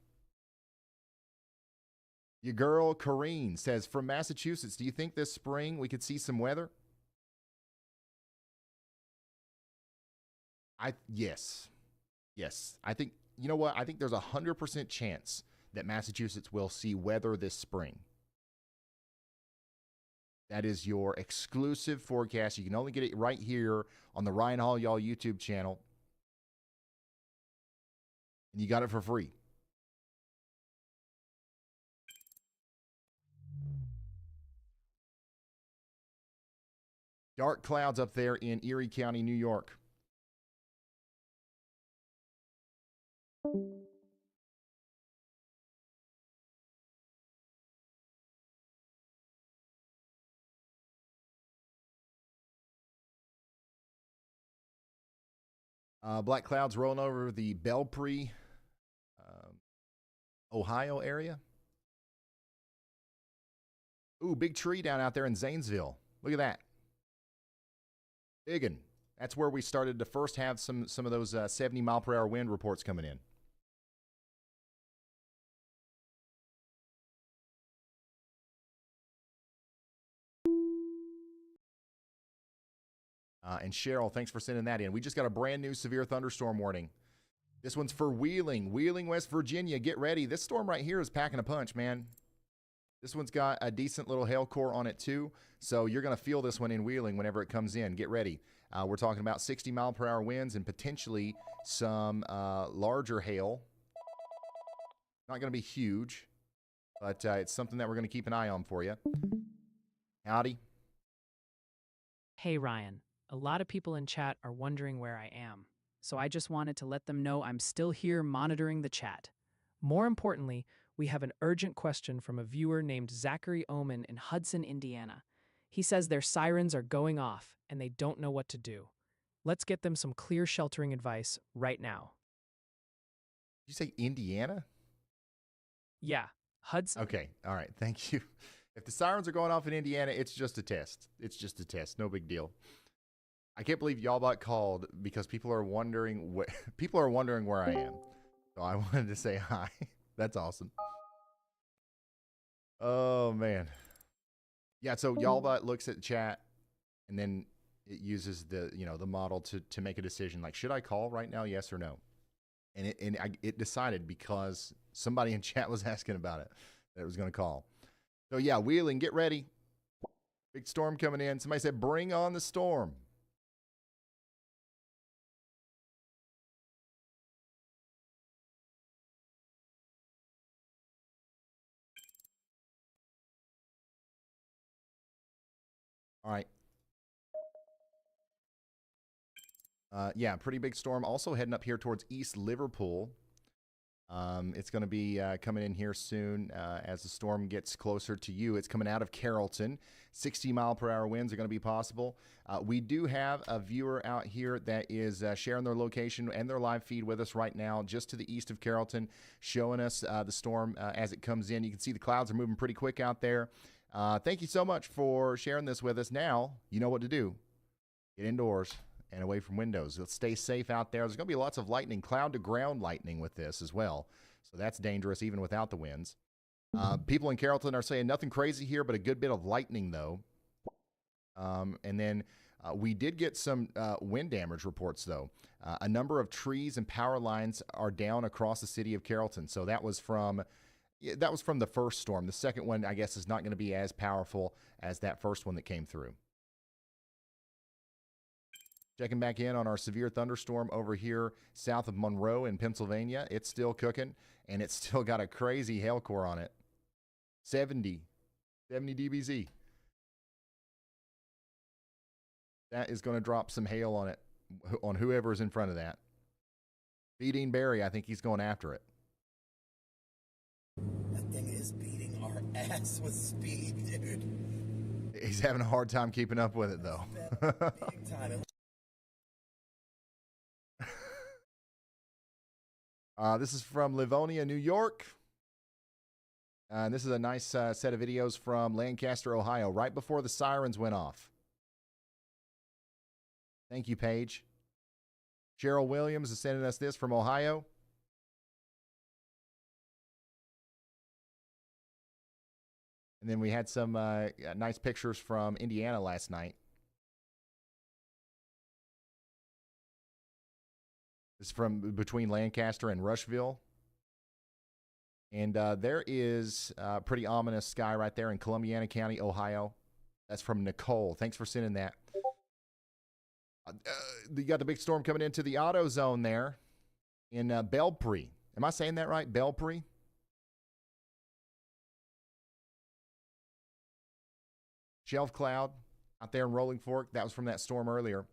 Your girl, Corrine, says, from Massachusetts, do you think this spring we could see some weather? Yes. Yes. I think, you know what? I think there's 100% chance that Massachusetts will see weather this spring. That is your exclusive forecast. You can only get it right here on the Ryan Hall Y'all YouTube channel. And you got it for free. Dark clouds up there in Erie County, New York. Black clouds rolling over the Belpre, Ohio area. Ooh, big tree down out there in Zanesville. Look at that. Biggin. That's where we started to first have some of those 70-mile-per-hour wind reports coming in. And Cheryl, thanks for sending that in. We just got a brand new severe thunderstorm warning. This one's for Wheeling, West Virginia. Get ready. This storm right here is packing a punch, man. This one's got a decent little hail core on it too, so you're going to feel this one in Wheeling whenever it comes in. Get ready. We're talking about 60-mile-per-hour winds and potentially some larger hail. Not going to be huge, but it's something that we're going to keep an eye on for you. Howdy. Hey, Ryan. A lot of people in chat are wondering where I am, so I just wanted to let them know I'm still here monitoring the chat. More importantly, we have an urgent question from a viewer named Zachary Oman in Hudson, Indiana. He says their sirens are going off and they don't know what to do. Let's get them some clear sheltering advice right now. Did you say Indiana? Yeah, Hudson. Okay, all right, thank you. If the sirens are going off in Indiana, it's just a test. It's just a test, no big deal. I can't believe Y'allbot called because people are wondering where I am. So I wanted to say hi. That's awesome. Oh man. Yeah, so Y'allbot looks at the chat and then it uses the model to make a decision like, should I call right now, yes or no? And it decided because somebody in chat was asking about it that it was going to call. So yeah, Wheeling, get ready. Big storm coming in. Somebody said, bring on the storm. All right. Yeah, pretty big storm. Also heading up here towards East Liverpool. It's going to be coming in here soon as the storm gets closer to you. It's coming out of Carrollton. 60-mile-per-hour winds are going to be possible. We do have a viewer out here that is sharing their location and their live feed with us right now, just to the east of Carrollton, showing us the storm as it comes in. You can see the clouds are moving pretty quick out there. Thank you so much for sharing this with us. Now, you know what to do. Get indoors and away from windows. Let's stay safe out there. There's going to be lots of lightning, cloud-to-ground lightning with this as well. So that's dangerous even without the winds. People in Carrollton are saying nothing crazy here, but a good bit of lightning, though. And then We did get some wind damage reports, though. A number of trees and power lines are down across the city of Carrollton. So that was from the first storm. The second one, I guess, is not going to be as powerful as that first one that came through. Checking back in on our severe thunderstorm over here south of Monroe in Pennsylvania. It's still cooking, and it's still got a crazy hail core on it. 70 dBz. That is going to drop some hail on it, on whoever's in front of that. Beating Barry, I think he's going after it. That thing is beating our ass with speed, dude. He's having a hard time keeping up with it, though. Big time. This is from Livonia, New York. And this is a nice set of videos from Lancaster, Ohio, right before the sirens went off. Thank you, Paige. Cheryl Williams is sending us this from Ohio. And then we had some nice pictures from Indiana last night. This is from between Lancaster and Rushville. And there is pretty ominous sky right there in Columbiana County, Ohio. That's from Nicole. Thanks for sending that. You got the big storm coming into the auto zone there in Belpre. Am I saying that right? Belpre? Shelf cloud out there in Rolling Fork. That was from that storm earlier.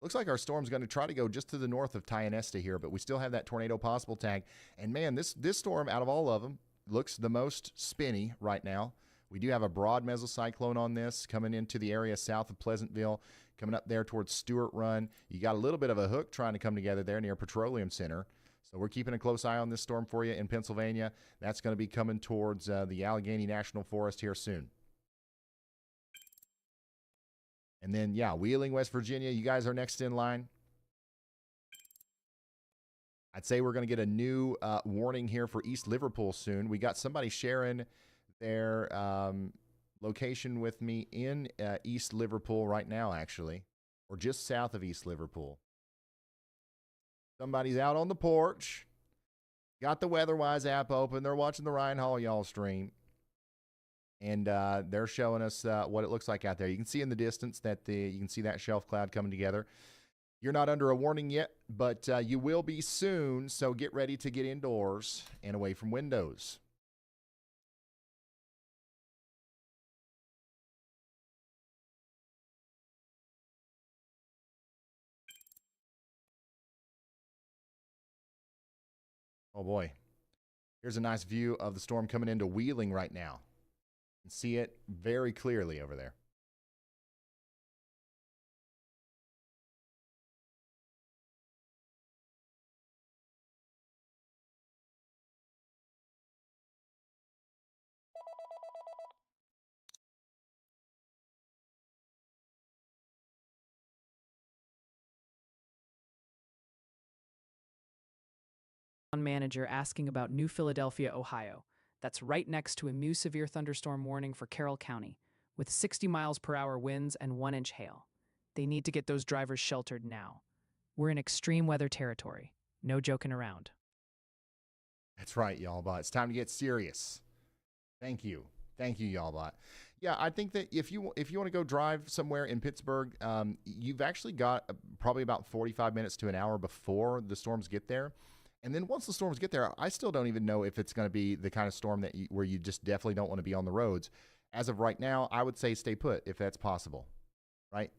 Looks like our storm's going to try to go just to the north of Tionesta here, but we still have that tornado possible tag. And man, this storm, out of all of them, looks the most spinny right now. We do have a broad mesocyclone on this coming into the area south of Pleasantville, coming up there towards Stewart Run. You got a little bit of a hook trying to come together there near Petroleum Center. So we're keeping a close eye on this storm for you in Pennsylvania. That's going to be coming towards the Allegheny National Forest here soon. And then, yeah, Wheeling, West Virginia, you guys are next in line. I'd say we're going to get a new warning here for East Liverpool soon. We got somebody sharing their location with me in East Liverpool right now, actually, or just south of East Liverpool. Somebody's out on the porch, got the WeatherWise app open. They're watching the Ryan Hall Y'all stream. And they're showing us what it looks like out there. You can see in the distance that you can see that shelf cloud coming together. You're not under a warning yet, but you will be soon. So get ready to get indoors and away from windows. Oh boy. Here's a nice view of the storm coming into Wheeling right now. You can see it very clearly over there. Manager asking about New Philadelphia, Ohio. That's right next to a new severe thunderstorm warning for Carroll County, with 60 miles per hour winds and 1-inch hail. They need to get those drivers sheltered now. We're in extreme weather territory. No joking around. That's right, y'all bot. It's time to get serious. Thank you, y'all bot. Yeah, I think that if you want to go drive somewhere in Pittsburgh, you've actually got probably about 45 minutes to an hour before the storms get there. And then once the storms get there, I still don't even know if it's going to be the kind of storm that where you just definitely don't want to be on the roads. As of right now, I would say stay put if that's possible, right?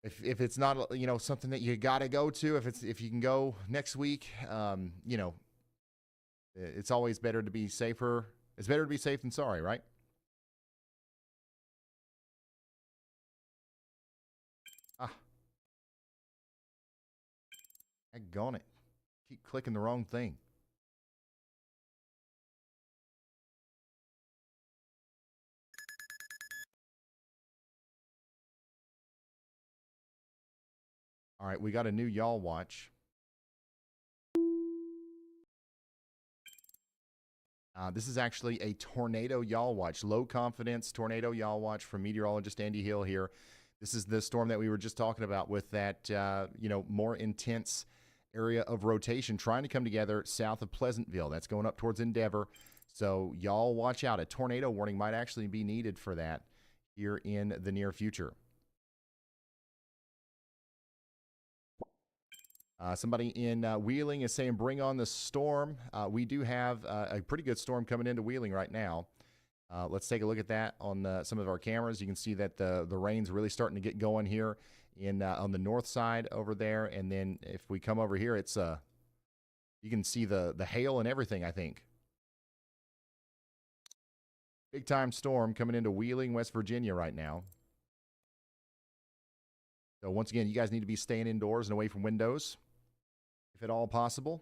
If it's not something that you got to go to, if you can go next week, it's always better to be safer. It's better to be safe than sorry, right? Daggone it. Keep clicking the wrong thing. All right, we got a new y'all watch. This is actually a tornado yaw watch, low confidence tornado yaw watch from meteorologist Andy Hill here. This is the storm that we were just talking about with that, more intense area of rotation trying to come together south of Pleasantville. That's going up towards Endeavor. So y'all watch out. A tornado warning might actually be needed for that here in the near future. Somebody in Wheeling is saying, bring on the storm. We do have a pretty good storm coming into Wheeling right now. Let's take a look at that on some of our cameras. You can see that the rain's really starting to get going here on the north side over there. And then if we come over here, it's you can see the hail and everything, I think. Big time storm coming into Wheeling, West Virginia right now. So once again, you guys need to be staying indoors and away from windows, if at all possible.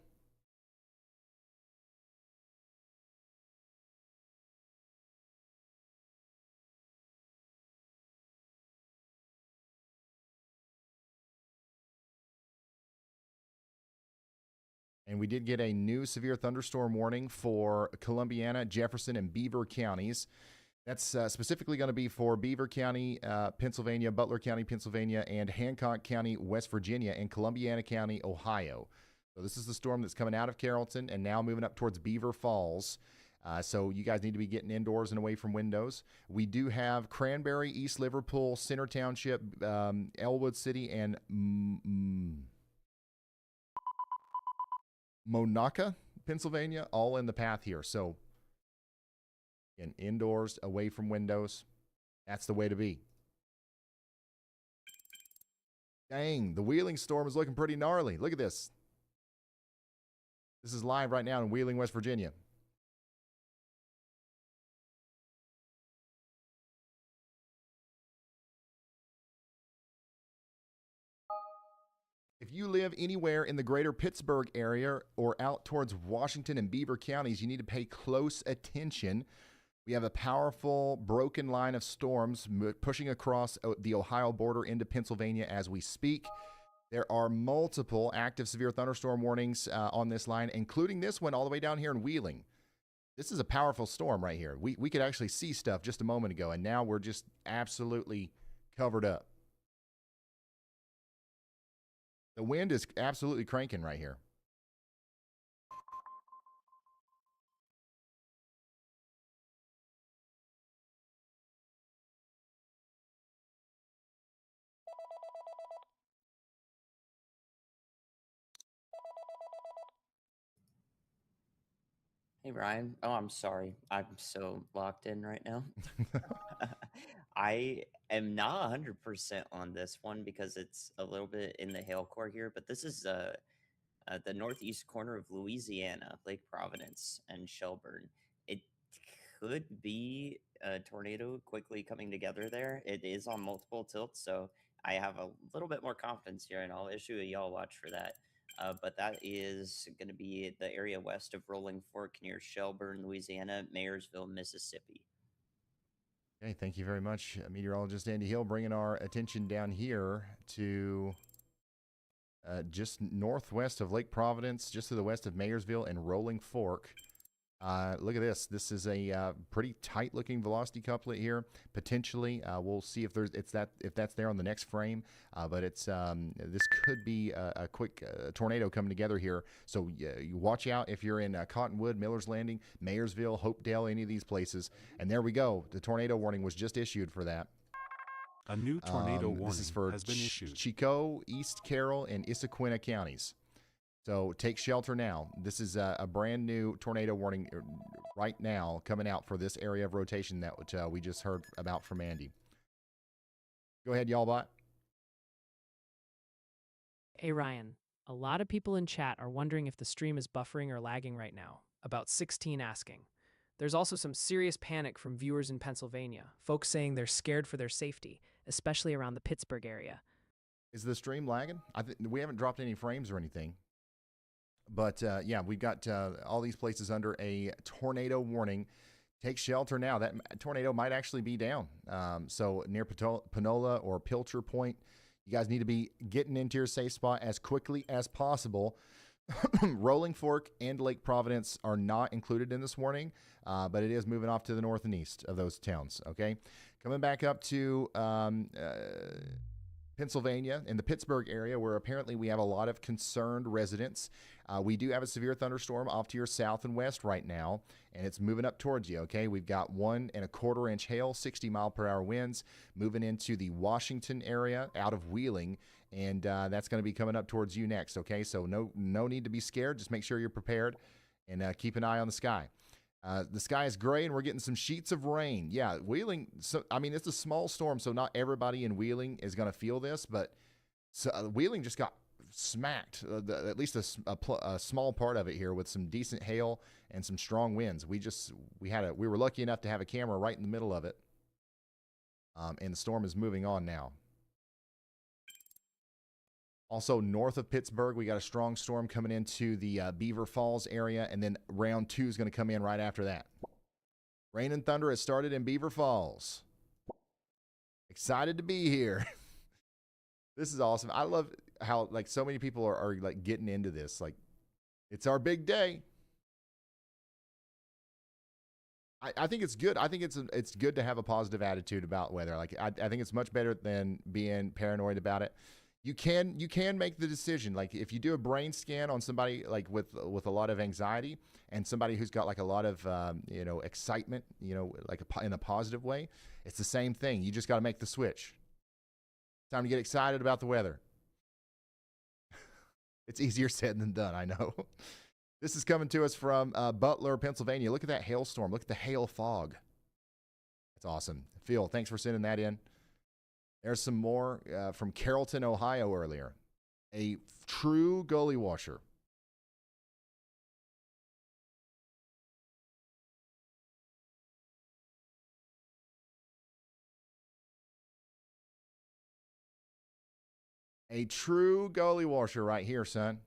And we did get a new severe thunderstorm warning for Columbiana, Jefferson, and Beaver counties. That's specifically going to be for Beaver County, Pennsylvania, Butler County, Pennsylvania, and Hancock County, West Virginia, and Columbiana County, Ohio. So this is the storm that's coming out of Carrollton and now moving up towards Beaver Falls. So you guys need to be getting indoors and away from windows. We do have Cranberry, East Liverpool, Center Township, Elwood City, and Monaca, Pennsylvania, all in the path here. So again, indoors, away from windows. That's the way to be. Dang, the Wheeling storm is looking pretty gnarly. Look at this. This is live right now in Wheeling, West Virginia. If you live anywhere in the greater Pittsburgh area or out towards Washington and Beaver counties, you need to pay close attention. We have a powerful broken line of storms pushing across the Ohio border into Pennsylvania as we speak. There are multiple active severe thunderstorm warnings on this line, including this one all the way down here in Wheeling. This is a powerful storm right here. We could actually see stuff just a moment ago, and now we're just absolutely covered up. The wind is absolutely cranking right here. Hey Ryan. Oh, I'm sorry. I'm so locked in right now. I am not 100% on this one because it's a little bit in the hail core here, but this is the northeast corner of Louisiana, Lake Providence and Shelburne. It could be a tornado quickly coming together there. It is on multiple tilts, so I have a little bit more confidence here, and I'll issue a y'all watch for that. But that is going to be the area west of Rolling Fork near Shelburne, Louisiana, Mayersville, Mississippi. Okay, thank you very much, meteorologist Andy Hill, bringing our attention down here to just northwest of Lake Providence, just to the west of Mayersville and Rolling Fork. Look at this. This is a pretty tight-looking velocity couplet here. Potentially, we'll see if that's there on the next frame. But it's this could be a quick tornado coming together here. So you watch out if you're in Cottonwood, Miller's Landing, Mayersville, Hopedale, any of these places. And there we go. The tornado warning was just issued for that. A new tornado warning this is for has been issued. Chico, East Carroll, and Issaquena counties. So take shelter now. This is a brand new tornado warning right now coming out for this area of rotation that we just heard about from Andy. Go ahead, y'all bot. Hey Ryan, a lot of people in chat are wondering if the stream is buffering or lagging right now. About 16 asking. There's also some serious panic from viewers in Pennsylvania, folks saying they're scared for their safety, especially around the Pittsburgh area. Is the stream lagging? We haven't dropped any frames or anything. But yeah, we've got all these places under a tornado warning. Take shelter now. That tornado might actually be down. So near Panola or Pilcher Point, you guys need to be getting into your safe spot as quickly as possible. Rolling Fork and Lake Providence are not included in this warning, but it is moving off to the north and east of those towns. Okay, coming back up to Pennsylvania in the Pittsburgh area, where apparently we have a lot of concerned residents. We do have a severe thunderstorm off to your south and west right now, and it's moving up towards you. Okay, we've got 1.25 inch hail, 60-mile-per-hour winds moving into the Washington area out of Wheeling, and that's going to be coming up towards you next. Okay, so no need to be scared. Just make sure you're prepared and keep an eye on the sky. The sky is gray, and we're getting some sheets of rain. Yeah, Wheeling, so I mean, it's a small storm, so not everybody in Wheeling is going to feel this, but Wheeling just got smacked, at least a small part of it here, with some decent hail and some strong winds. We were lucky enough to have a camera right in the middle of it, and the storm is moving on now. Also, north of Pittsburgh, we got a strong storm coming into the Beaver Falls area, and then round 2 is going to come in right after that. Rain and thunder has started in Beaver Falls. Excited to be here. This is awesome. I love how so many people are getting into this. It's our big day. I think it's good. I think it's good to have a positive attitude about weather. I think it's much better than being paranoid about it. You can make the decision. If you do a brain scan on somebody with a lot of anxiety and somebody who's got a lot of excitement, in a positive way, it's the same thing. You just got to make the switch. Time to get excited about the weather. It's easier said than done, I know. This is coming to us from Butler, Pennsylvania. Look at that hailstorm. Look at the hail fog. That's awesome. Phil, thanks for sending that in. There's some more from Carrollton, Ohio earlier. A true gully washer. A true gully washer right here, son.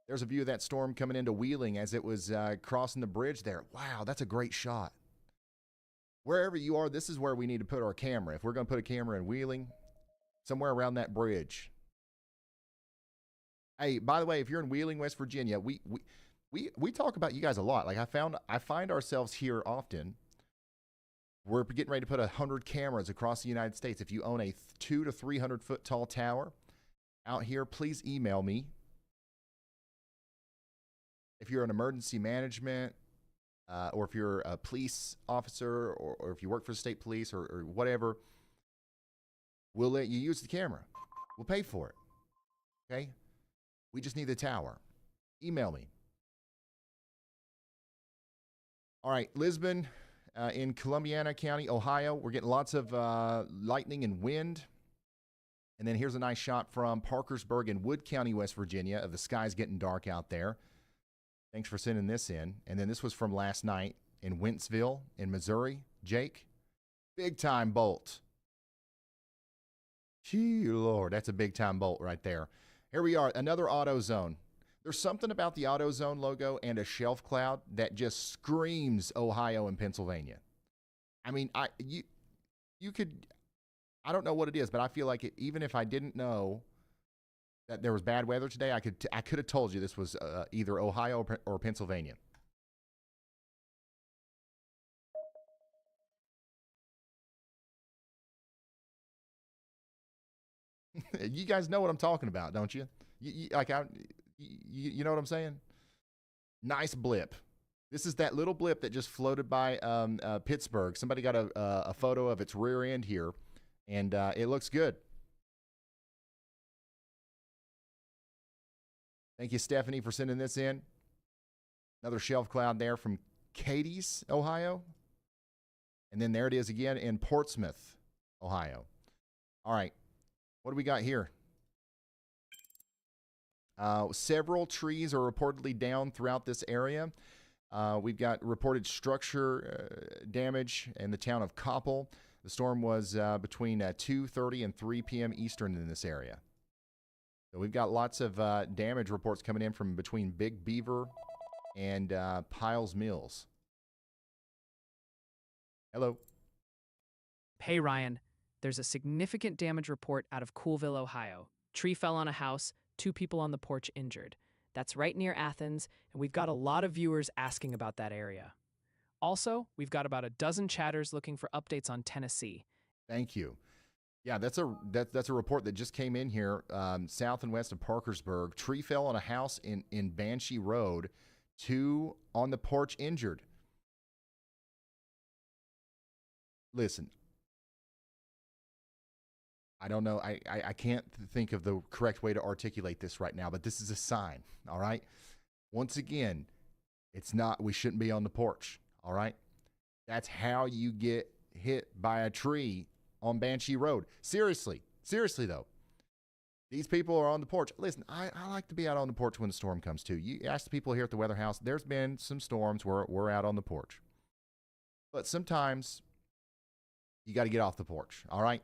There's a view of that storm coming into Wheeling as it was crossing the bridge there. Wow, that's a great shot. Wherever you are, this is where we need to put our camera. If we're going to put a camera in Wheeling, somewhere around that bridge. Hey, by the way, if you're in Wheeling, West Virginia, we talk about you guys a lot. I find ourselves here often. We're getting ready to put 100 cameras across the United States. If you own a 200 to 300 foot tall tower out here, please email me. If you're an emergency management, or if you're a police officer, or if you work for the state police or whatever, we'll let you use the camera. We'll pay for it. Okay? We just need the tower. Email me. All right, Lisbon in Columbiana County, Ohio. We're getting lots of lightning and wind. And then here's a nice shot from Parkersburg in Wood County, West Virginia, of the skies getting dark out there. Thanks for sending this in. And then this was from last night in Wentzville in Missouri. Jake, big time bolt. Gee, Lord, that's a big time bolt right there. Here we are, another AutoZone. There's something about the AutoZone logo and a shelf cloud that just screams Ohio and Pennsylvania. I mean, you could, I don't know what it is, but I feel like even if I didn't know that there was bad weather today, I could have told you this was either Ohio or Pennsylvania. You guys know what I'm talking about, don't you? You know what I'm saying? Nice blip. This is that little blip that just floated by Pittsburgh. Somebody got a photo of its rear end here, and it looks good. Thank you, Stephanie, for sending this in. Another shelf cloud there from Cadiz, Ohio. And then there it is again in Portsmouth, Ohio. All right. What do we got here? Several trees are reportedly down throughout this area. We've got reported structure damage in the town of Koppel. The storm was between 2:30 and 3 p.m. Eastern in this area. So we've got lots of damage reports coming in from between Big Beaver and Piles Mills. Hello. Hey, Ryan. There's a significant damage report out of Coolville, Ohio. Tree fell on a house, 2 people on the porch injured. That's right near Athens, and we've got a lot of viewers asking about that area. Also, we've got about a dozen chatters looking for updates on Tennessee. Thank you. Yeah, that's a report that just came in here, south and west of Parkersburg. Tree fell on a house in Banshee Road. 2 on the porch injured. Listen, I don't know. I can't think of the correct way to articulate this right now, but this is a sign, all right? Once again, we shouldn't be on the porch, all right? That's how you get hit by a tree on Banshee Road. Seriously though. These people are on the porch. Listen, I like to be out on the porch when the storm comes too. You ask the people here at the Weather House, there's been some storms where we're out on the porch. But sometimes you got to get off the porch, all right?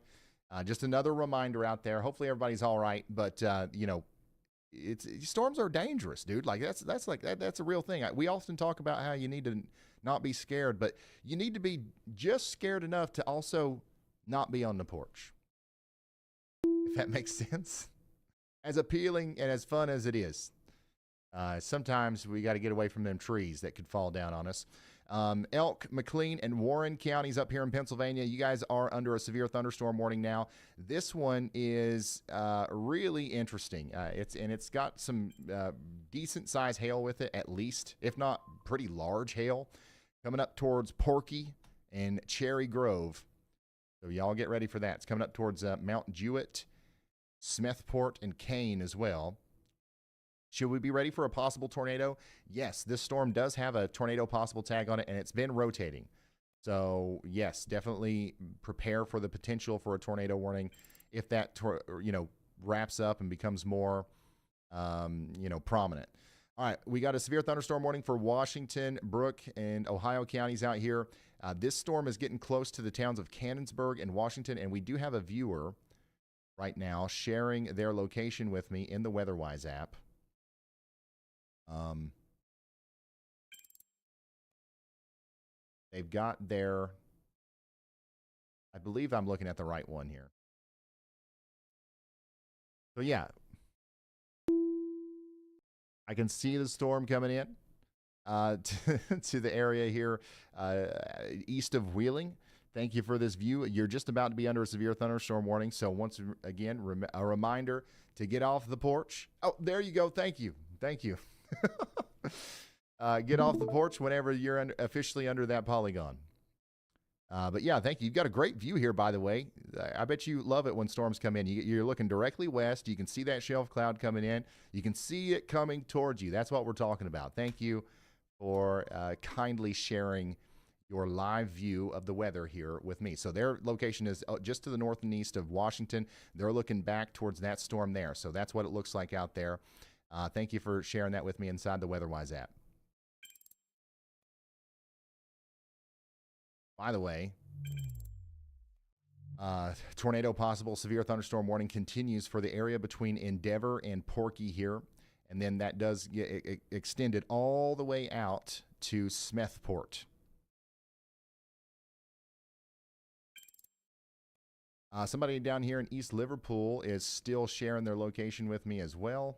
Just another reminder out there. Hopefully everybody's all right, but storms are dangerous, dude. Like that's a real thing. We often talk about how you need to not be scared, but you need to be just scared enough to also not be on the porch. If that makes sense. As appealing and as fun as it is, sometimes we got to get away from them trees that could fall down on us. Elk, McLean, and Warren counties up here in Pennsylvania, you guys are under a severe thunderstorm warning now. This one is really interesting. It's got some decent size hail with it, at least, if not pretty large hail, coming up towards Porky and Cherry Grove. So y'all get ready for that. It's coming up towards Mount Jewett, Smethport, and Kane as well. Should we be ready for a possible tornado? Yes, this storm does have a tornado possible tag on it, and it's been rotating. So, yes, definitely prepare for the potential for a tornado warning if that, wraps up and becomes more, prominent. All right, we got a severe thunderstorm warning for Washington, Brooke, and Ohio counties out here. This storm is getting close to the towns of Cannonsburg and Washington, and we do have a viewer right now sharing their location with me in the WeatherWise app. They've got their, I believe I'm looking at the right one here. So yeah, I can see the storm coming in to the area here east of Wheeling. Thank you for this view. You're just about to be under a severe thunderstorm warning. So once again, a reminder to get off the porch. Oh, there you go. Thank you. Get off the porch whenever you're officially under that polygon. But yeah, thank you. You've got a great view here, by the way. I bet you love it when storms come in. You're looking directly west. You can see that shelf cloud coming in. You can see it coming towards you. That's what we're talking about. Thank you for kindly sharing your live view of the weather here with me. So their location is just to the north and east of Washington. They're looking back towards that storm there. So that's what it looks like out there. Thank you for sharing that with me inside the WeatherWise app. By the way, tornado possible, severe thunderstorm warning continues for the area between Endeavor and Porky here. And then that does get extended all the way out to Smethport. Somebody down here in East Liverpool is still sharing their location with me as well.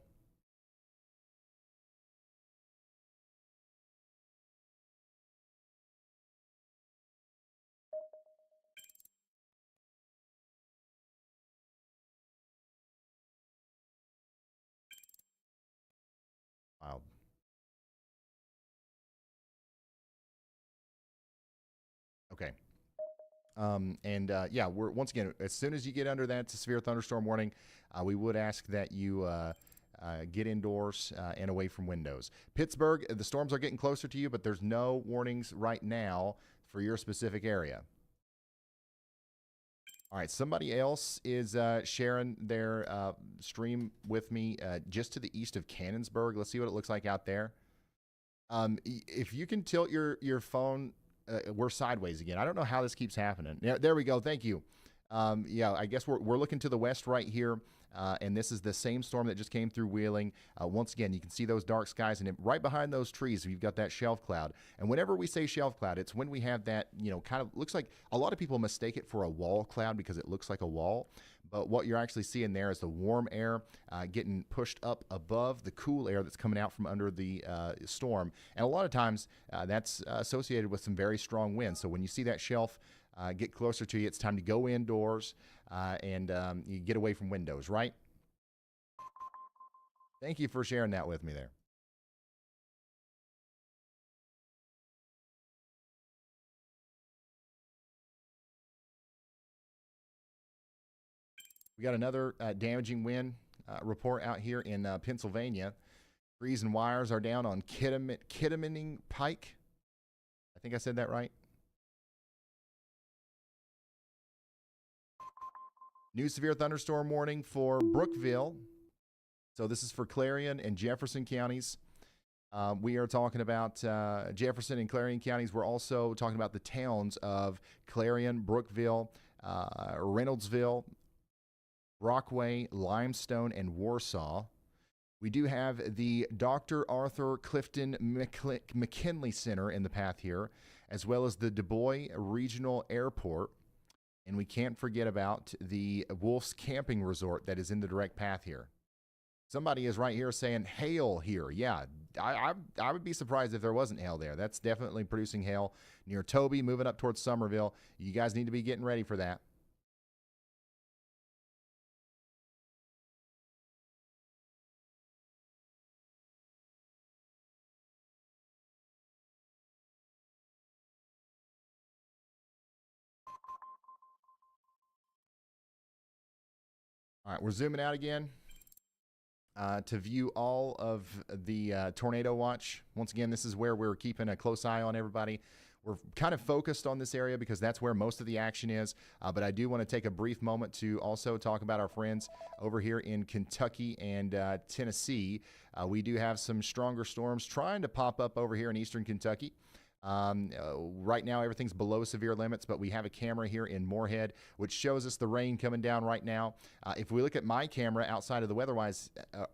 Wild. Okay. Yeah, we're once again, as soon as you get under that severe thunderstorm warning, we would ask that you get indoors and away from windows. Pittsburgh, the storms are getting closer to you, but there's no warnings right now for your specific area. All right, somebody else is sharing their stream with me just to the east of Cannonsburg. Let's see what it looks like out there. If you can tilt your phone, we're sideways again. I don't know how this keeps happening. There we go. Thank you. Yeah, I guess we're looking to the west right here, and this is the same storm that just came through Wheeling. Once again, you can see those dark skies, and right behind those trees, you've got that shelf cloud. And whenever we say shelf cloud, it's when we have that, kind of looks like a lot of people mistake it for a wall cloud because it looks like a wall. But what you're actually seeing there is the warm air getting pushed up above the cool air that's coming out from under the storm. And a lot of times that's associated with some very strong winds. So when you see that shelf get closer to you, it's time to go indoors and you get away from windows, right? Thank you for sharing that with me there. We got another damaging wind report out here in Pennsylvania. Trees and wires are down on Kidamaning Pike. I think I said that right. New severe thunderstorm warning for Brookville. So this is for Clarion and Jefferson counties. We are talking about Jefferson and Clarion counties. We're also talking about the towns of Clarion, Brookville, Reynoldsville, Brockway, Limestone, and Warsaw. We do have the Dr. Arthur Clifton McKinley Center in the path here, as well as the Du Bois Regional Airport. And we can't forget about the Wolf's Camping Resort that is in the direct path here. Somebody is right here saying hail here. Yeah, I would be surprised if there wasn't hail there. That's definitely producing hail near Toby, moving up towards Somerville. You guys need to be getting ready for that. All right, we're zooming out again to view all of the tornado watch. Once again, this is where we're keeping a close eye on everybody. We're kind of focused on this area because that's where most of the action is. But I do want to take a brief moment to also talk about our friends over here in Kentucky and Tennessee. We do have some stronger storms trying to pop up over here in eastern Kentucky. Right now, everything's below severe limits, but we have a camera here in Moorhead, which shows us the rain coming down right now. If we look at my camera outside of the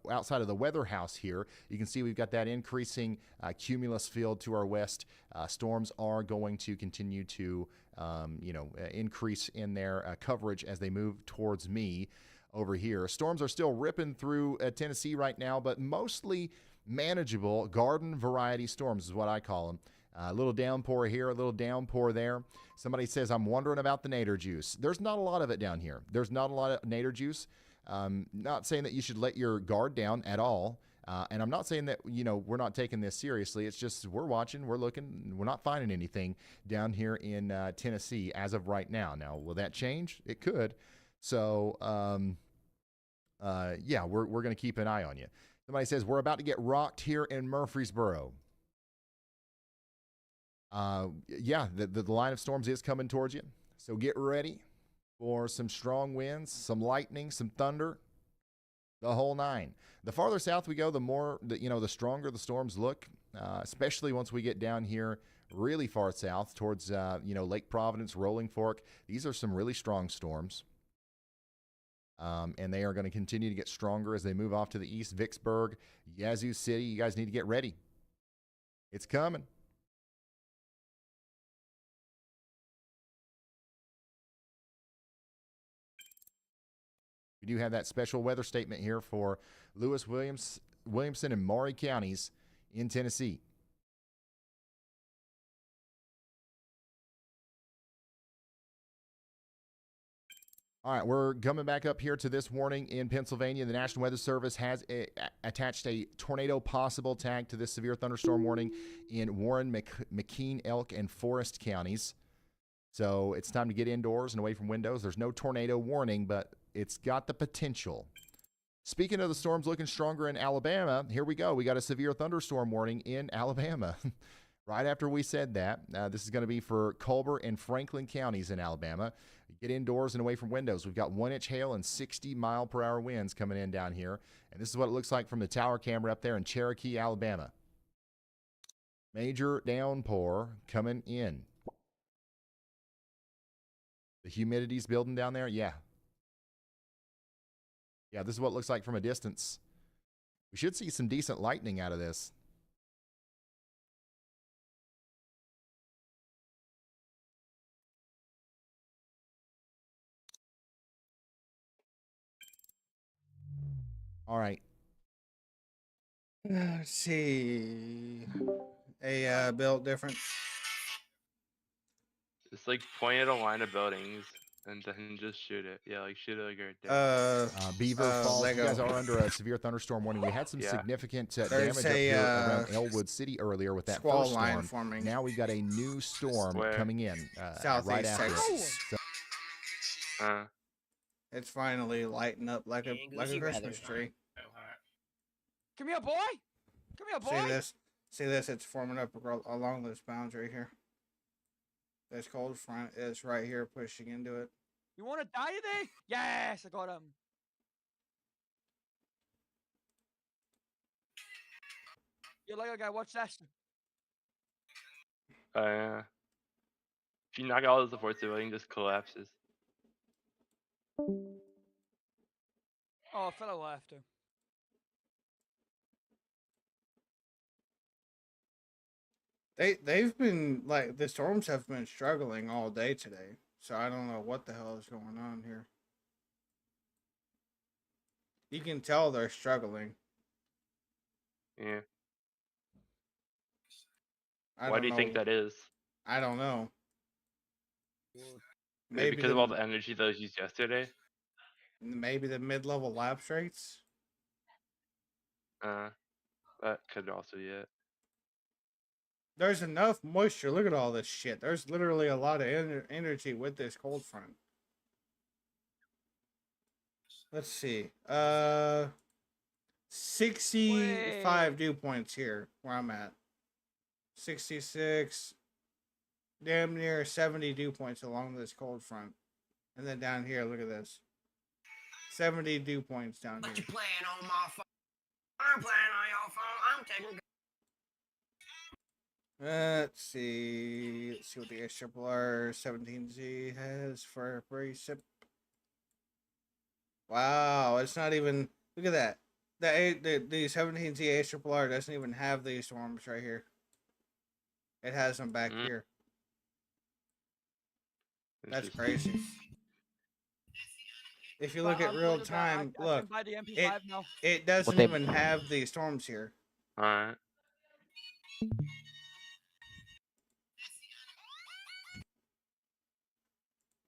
outside of the weather house here, you can see we've got that increasing cumulus field to our west. Storms are going to continue to, increase in their coverage as they move towards me over here. Storms are still ripping through Tennessee right now, but mostly manageable garden variety storms is what I call them. A little downpour here, a little downpour there. Somebody says, I'm wondering about the nader juice. There's not a lot of it down here. There's not a lot of nader juice. Not saying that you should let your guard down at all. And I'm not saying that, we're not taking this seriously. It's just we're watching, we're looking, we're not finding anything down here in Tennessee as of right now. Now, will that change? It could. So, yeah, we're going to keep an eye on you. Somebody says, we're about to get rocked here in Murfreesboro. Yeah, the line of storms is coming towards you. So get ready for some strong winds, some lightning, some thunder, the whole nine. The farther south we go, the more, the stronger the storms look, especially once we get down here really far south towards, Lake Providence, Rolling Fork. These are some really strong storms. And they are going to continue to get stronger as they move off to the east. Vicksburg, Yazoo City, you guys need to get ready. It's coming. We do have that special weather statement here for Lewis, Williamson, and Maury counties in Tennessee. All right, we're coming back up here to this warning in Pennsylvania. The National Weather Service has attached a tornado possible tag to this severe thunderstorm warning in Warren, McKean, Elk, and Forest counties. So it's time to get indoors and away from windows. There's no tornado warning, but it's got the potential. Speaking of the storms looking stronger in Alabama, here we go. We got a severe thunderstorm warning in Alabama. Right after we said that, this is going to be for Culber and Franklin counties in Alabama. Get indoors and away from windows. We've got 1-inch hail and 60-mile-per-hour winds coming in down here. And this is what it looks like from the tower camera up there in Cherokee, Alabama. Major downpour coming in. The humidity's building down there? Yeah. Yeah, this is what it looks like from a distance. We should see some decent lightning out of this. All right. Let's see. A built different. Just like point at a line of buildings and then just shoot it. Yeah, like shoot it like right there. Beaver Falls, Lego. you guys are under a severe thunderstorm warning. We had some Yeah. significant There's damage up a, here around Elwood City earlier with that squall first line storm. forming. Now we've got a new storm Where? coming in Southeast right after Texas. it. So, It's finally lighting up like a Christmas tree. Come here, boy. Come here, boy. See this? See this? It's forming up along this boundary here. This cold front is right here pushing into it. You want to die today? Yes, I got him. You Lego guy, watch this. Yeah. If you knock out all the supports, the building just collapses. Oh, fellow after. They've been like the storms have been struggling all day today, so I don't know what the hell is going on here. You can tell they're struggling. Yeah. Why do you think that is? I don't know. Maybe because of all the energy that was used yesterday. Maybe the mid-level lapse rates. That could also be it. There's enough moisture. Look at all this shit. There's literally a lot of energy with this cold front. Let's see. 65 dew points here where I'm at. 66. Damn near 70 dew points along this cold front. And then down here, look at this. 70 dew points down here. You playing on my phone? I'm playing on your phone. I'm taking. Let's see. Let's see what the ARRR 17Z has for precip. Wow, it's not even. Look at that. The 17Z ARRR doesn't even have these storms right here. It has them back here. That's crazy. If you look at real time, look, it doesn't even have these storms here. Alright.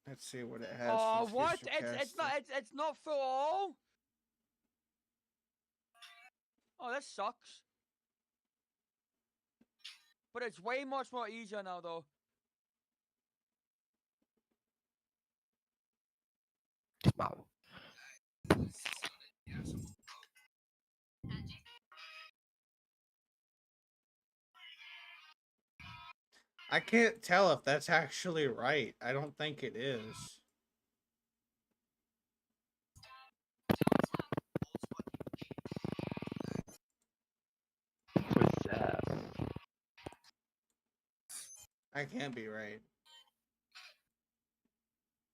Let's see what it has. Oh, what? It's not full. Oh, that sucks. But it's way much more easier now, though. I can't tell if that's actually right. I don't think it is. What's that? I can't be right.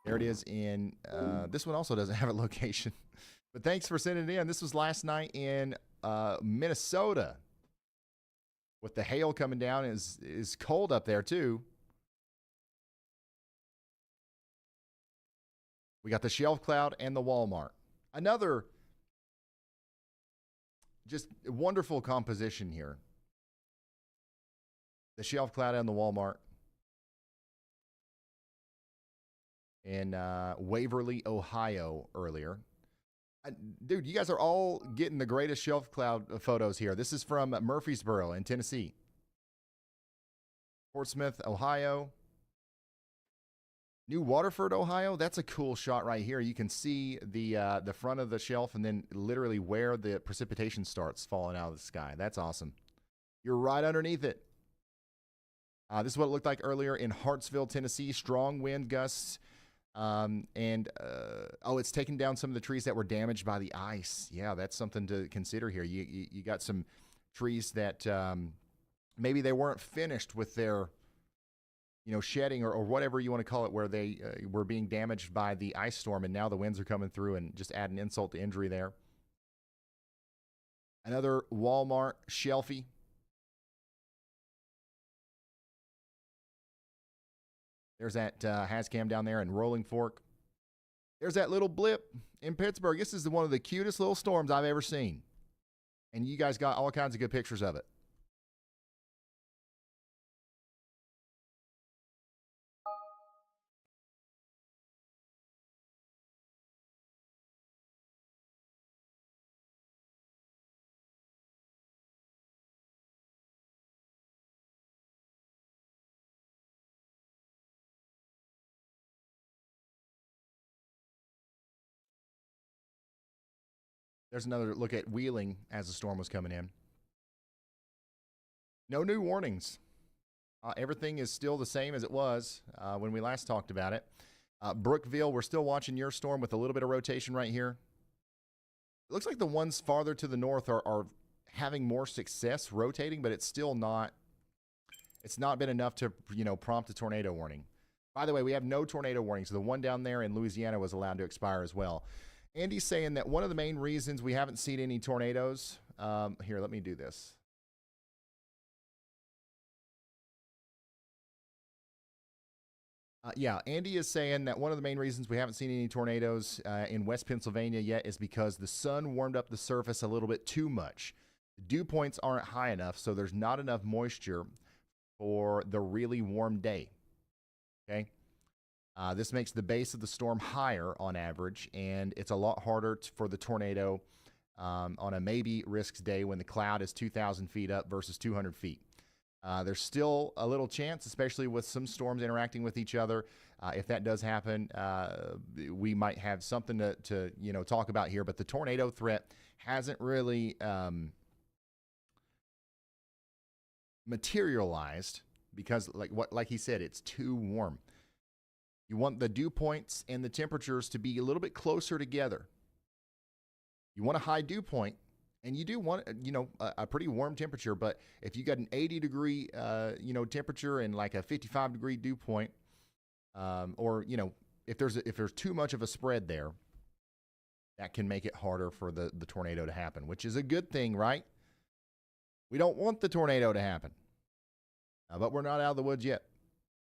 there it is in, this one also doesn't have a location. But thanks for sending it in. This was last night in Minnesota. With the hail coming down, is cold up there too. We got the shelf cloud and the Walmart. Another just wonderful composition here. The shelf cloud and the Walmart. In Waverly, Ohio earlier. Dude, you guys are all getting the greatest shelf cloud photos here. This is from Murfreesboro in Tennessee. Portsmouth, Ohio. New Waterford, Ohio. That's a cool shot right here. You can see the front of the shelf and then literally where the precipitation starts falling out of the sky. That's awesome. You're right underneath it. This is what it looked like earlier in Hartsville, Tennessee. Strong wind gusts. It's taking down some of the trees that were damaged by the ice. Yeah, that's something to consider here. You got some trees that maybe they weren't finished with their, shedding or whatever you want to call it, where they were being damaged by the ice storm, and now the winds are coming through and just add an insult to injury there. Another Walmart shelfie. There's that Hascam down there in Rolling Fork. There's that little blip in Pittsburgh. This is one of the cutest little storms I've ever seen. And you guys got all kinds of good pictures of it. There's another look at Wheeling as the storm was coming in. No new warnings. Everything is still the same as it was when we last talked about it. Brookville, we're still watching your storm with a little bit of rotation right here. It looks like the ones farther to the north are having more success rotating, but it's still not. It's not been enough to, prompt a tornado warning. By the way, we have no tornado warnings. So the one down there in Louisiana was allowed to expire as well. Andy's saying that one of the main reasons we haven't seen any tornadoes. Here, let me do this. Yeah, Andy is saying that one of the main reasons we haven't seen any tornadoes in West Pennsylvania yet is because the sun warmed up the surface a little bit too much. The dew points aren't high enough, so there's not enough moisture for the really warm day. Okay? This makes the base of the storm higher on average, and it's a lot harder for the tornado on a maybe risks day when the cloud is 2,000 feet up versus 200 feet. There's still a little chance, especially with some storms interacting with each other. If that does happen, we might have something to talk about here. But the tornado threat hasn't really materialized because, like he said, it's too warm. You want the dew points and the temperatures to be a little bit closer together. You want a high dew point. And you do want, a pretty warm temperature, but if you got an 80-degree, temperature and like a 55-degree dew point, or if there's too much of a spread there, that can make it harder for the tornado to happen, which is a good thing, right? We don't want the tornado to happen, but we're not out of the woods yet.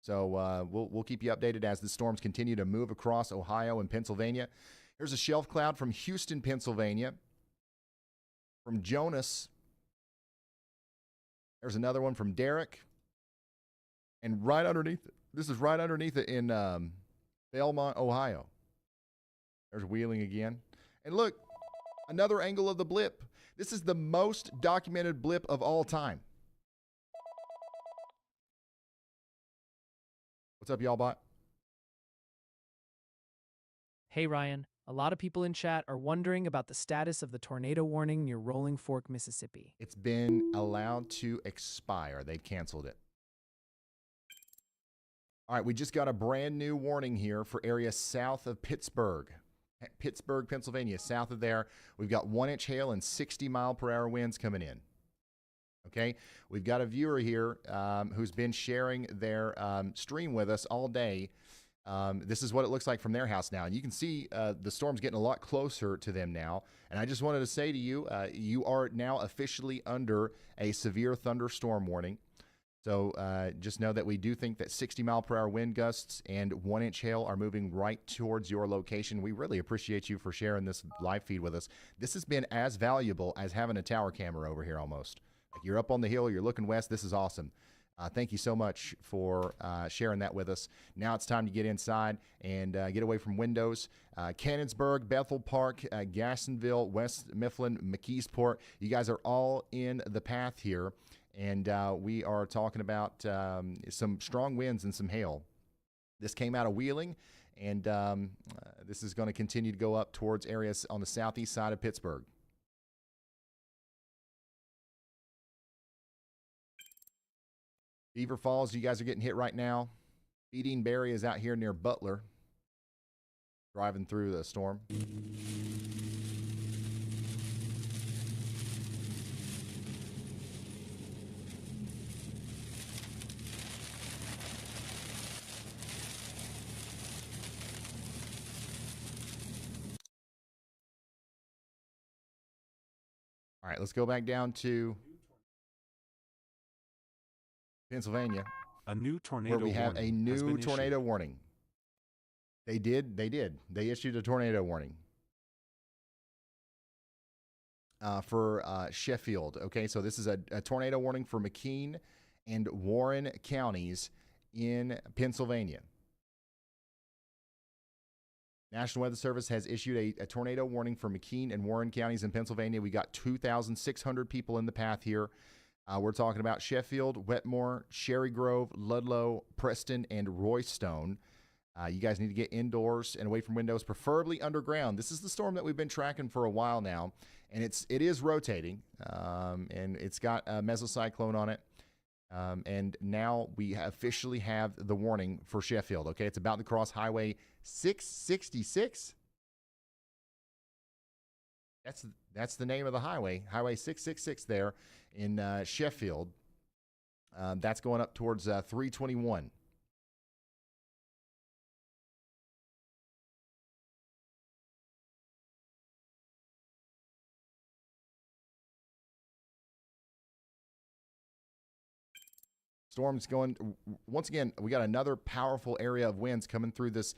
So we'll keep you updated as the storms continue to move across Ohio and Pennsylvania. Here's a shelf cloud from Houston, Pennsylvania. From Jonas, there's another one from Derek. And right underneath it, this is right underneath it in Belmont, Ohio. There's Wheeling again. And look, another angle of the blip. This is the most documented blip of all time. What's up, y'all bot? Hey, Ryan. A lot of people in chat are wondering about the status of the tornado warning near Rolling Fork, Mississippi. It's been allowed to expire. They've canceled it. All right, we just got a brand new warning here for areas south of Pittsburgh. Pittsburgh, Pennsylvania, south of there. We've got 1-inch hail and 60-mile-per-hour winds coming in. Okay, we've got a viewer here who's been sharing their stream with us all day. This is what it looks like from their house now. And you can see the storm's getting a lot closer to them now. And I just wanted to say to you, you are now officially under a severe thunderstorm warning. So just know that we do think that 60-mile-per-hour wind gusts and 1-inch hail are moving right towards your location. We really appreciate you for sharing this live feed with us. This has been as valuable as having a tower camera over here almost. Like you're up on the hill, you're looking west. This is awesome. Thank you so much for sharing that with us. Now it's time to get inside and get away from windows. Cannonsburg, Bethel Park, Gassonville, West Mifflin, McKeesport. You guys are all in the path here. And we are talking about some strong winds and some hail. This came out of Wheeling, and this is going to continue to go up towards areas on the southeast side of Pittsburgh. Beaver Falls, you guys are getting hit right now. Feeding Berry is out here near Butler, driving through the storm. All right, let's go back down to Pennsylvania. A new tornado where we have a warning has new been tornado issued. warning. They did. They issued a tornado warning for Sheffield. Okay, so this is a tornado warning for McKean and Warren counties in Pennsylvania. National Weather Service has issued a tornado warning for McKean and Warren counties in Pennsylvania. We got 2,600 people in the path here. We're talking about Sheffield, Wetmore, Cherry Grove, Ludlow, Preston, and Roystone. You guys need to get indoors and away from windows, preferably underground. This is the storm that we've been tracking for a while now, and it is rotating, and it's got a mesocyclone on it. And now we officially have the warning for Sheffield. Okay, it's about to cross Highway 666. That's the name of the highway, Highway 666 there in Sheffield. That's going up towards 321. Storm's going, once again, we got another powerful area of winds coming through this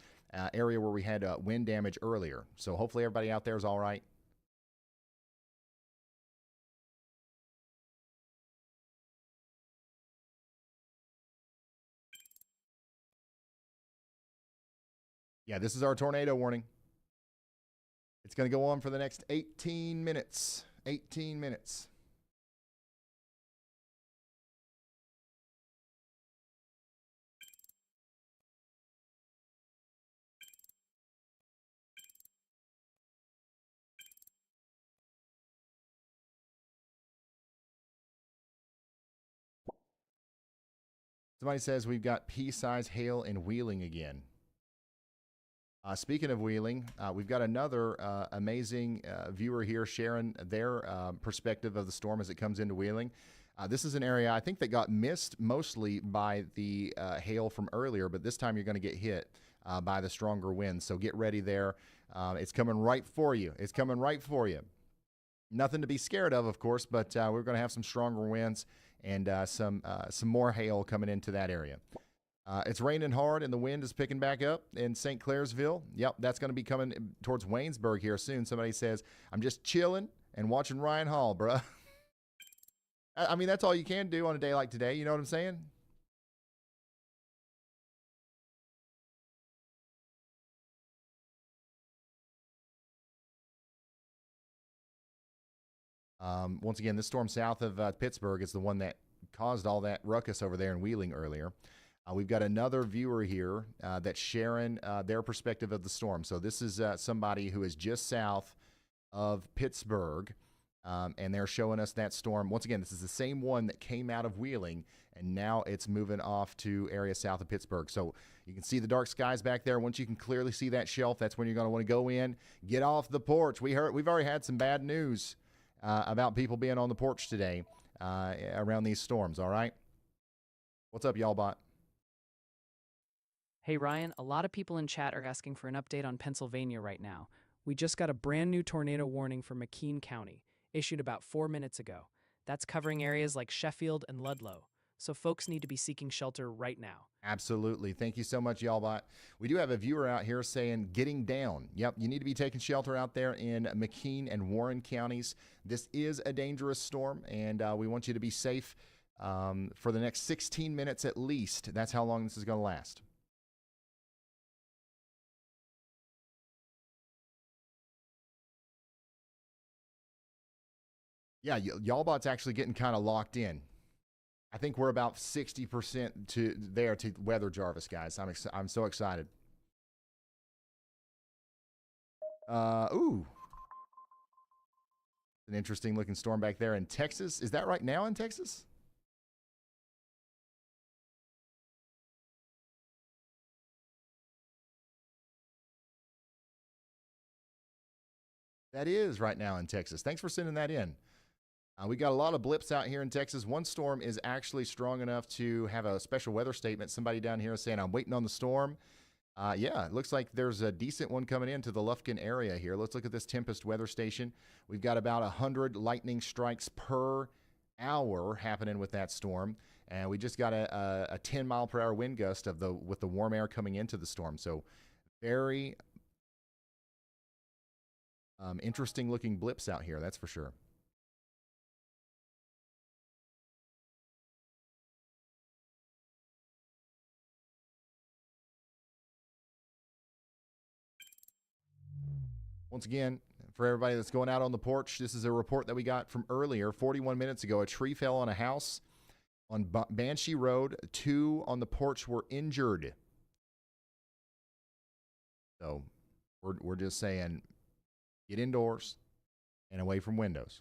area where we had wind damage earlier. So hopefully everybody out there is all right. Yeah, this is our tornado warning. It's going to go on for the next 18 minutes. 18 minutes. Somebody says we've got pea-size hail in Wheeling again. Speaking of Wheeling, we've got another amazing viewer here sharing their perspective of the storm as it comes into Wheeling. This is an area I think that got missed mostly by the hail from earlier, but this time you're going to get hit by the stronger winds. So get ready there. It's coming right for you. It's coming right for you. Nothing to be scared of course, but we're going to have some stronger winds and some more hail coming into that area. It's raining hard and the wind is picking back up in St. Clairsville. Yep, that's going to be coming towards Waynesburg here soon. Somebody says, I'm just chilling and watching Ryan Hall, bruh. I mean, that's all you can do on a day like today. You know what I'm saying? Once again, this storm south of Pittsburgh is the one that caused all that ruckus over there in Wheeling earlier. We've got another viewer here that's sharing their perspective of the storm. So this is somebody who is just south of Pittsburgh, and they're showing us that storm. Once again, this is the same one that came out of Wheeling, and now it's moving off to area south of Pittsburgh. So you can see the dark skies back there. Once you can clearly see that shelf, that's when you're going to want to go in, get off the porch. We've already had some bad news about people being on the porch today around these storms, all right? What's up, y'all bot? Hey Ryan, a lot of people in chat are asking for an update on Pennsylvania right now. We just got a brand new tornado warning for McKean County, issued about 4 minutes ago. That's covering areas like Sheffield and Ludlow. So folks need to be seeking shelter right now. Absolutely. Thank you so much, y'all bot. We do have a viewer out here saying getting down. Yep, you need to be taking shelter out there in McKean and Warren counties. This is a dangerous storm, and we want you to be safe for the next 16 minutes at least. That's how long this is going to last. Yeah, y'all bot's actually getting kind of locked in. I think we're about 60% to weather Jarvis, guys. I'm so excited. Ooh. An interesting looking storm back there in Texas. Is that right now in Texas? That is right now in Texas. Thanks for sending that in. We got a lot of blips out here in Texas. One storm is actually strong enough to have a special weather statement. Somebody down here is saying, I'm waiting on the storm. Yeah, it looks like there's a decent one coming into the Lufkin area here. Let's look at this Tempest weather station. We've got about 100 lightning strikes per hour happening with that storm. And we just got a 10 mile per hour wind gust with the warm air coming into the storm. So very interesting looking blips out here, that's for sure. Once again, for everybody that's going out on the porch, this is a report that we got from earlier, 41 minutes ago. A tree fell on a house on Banshee Road. 2 on the porch were injured. So we're just saying, get indoors and away from windows.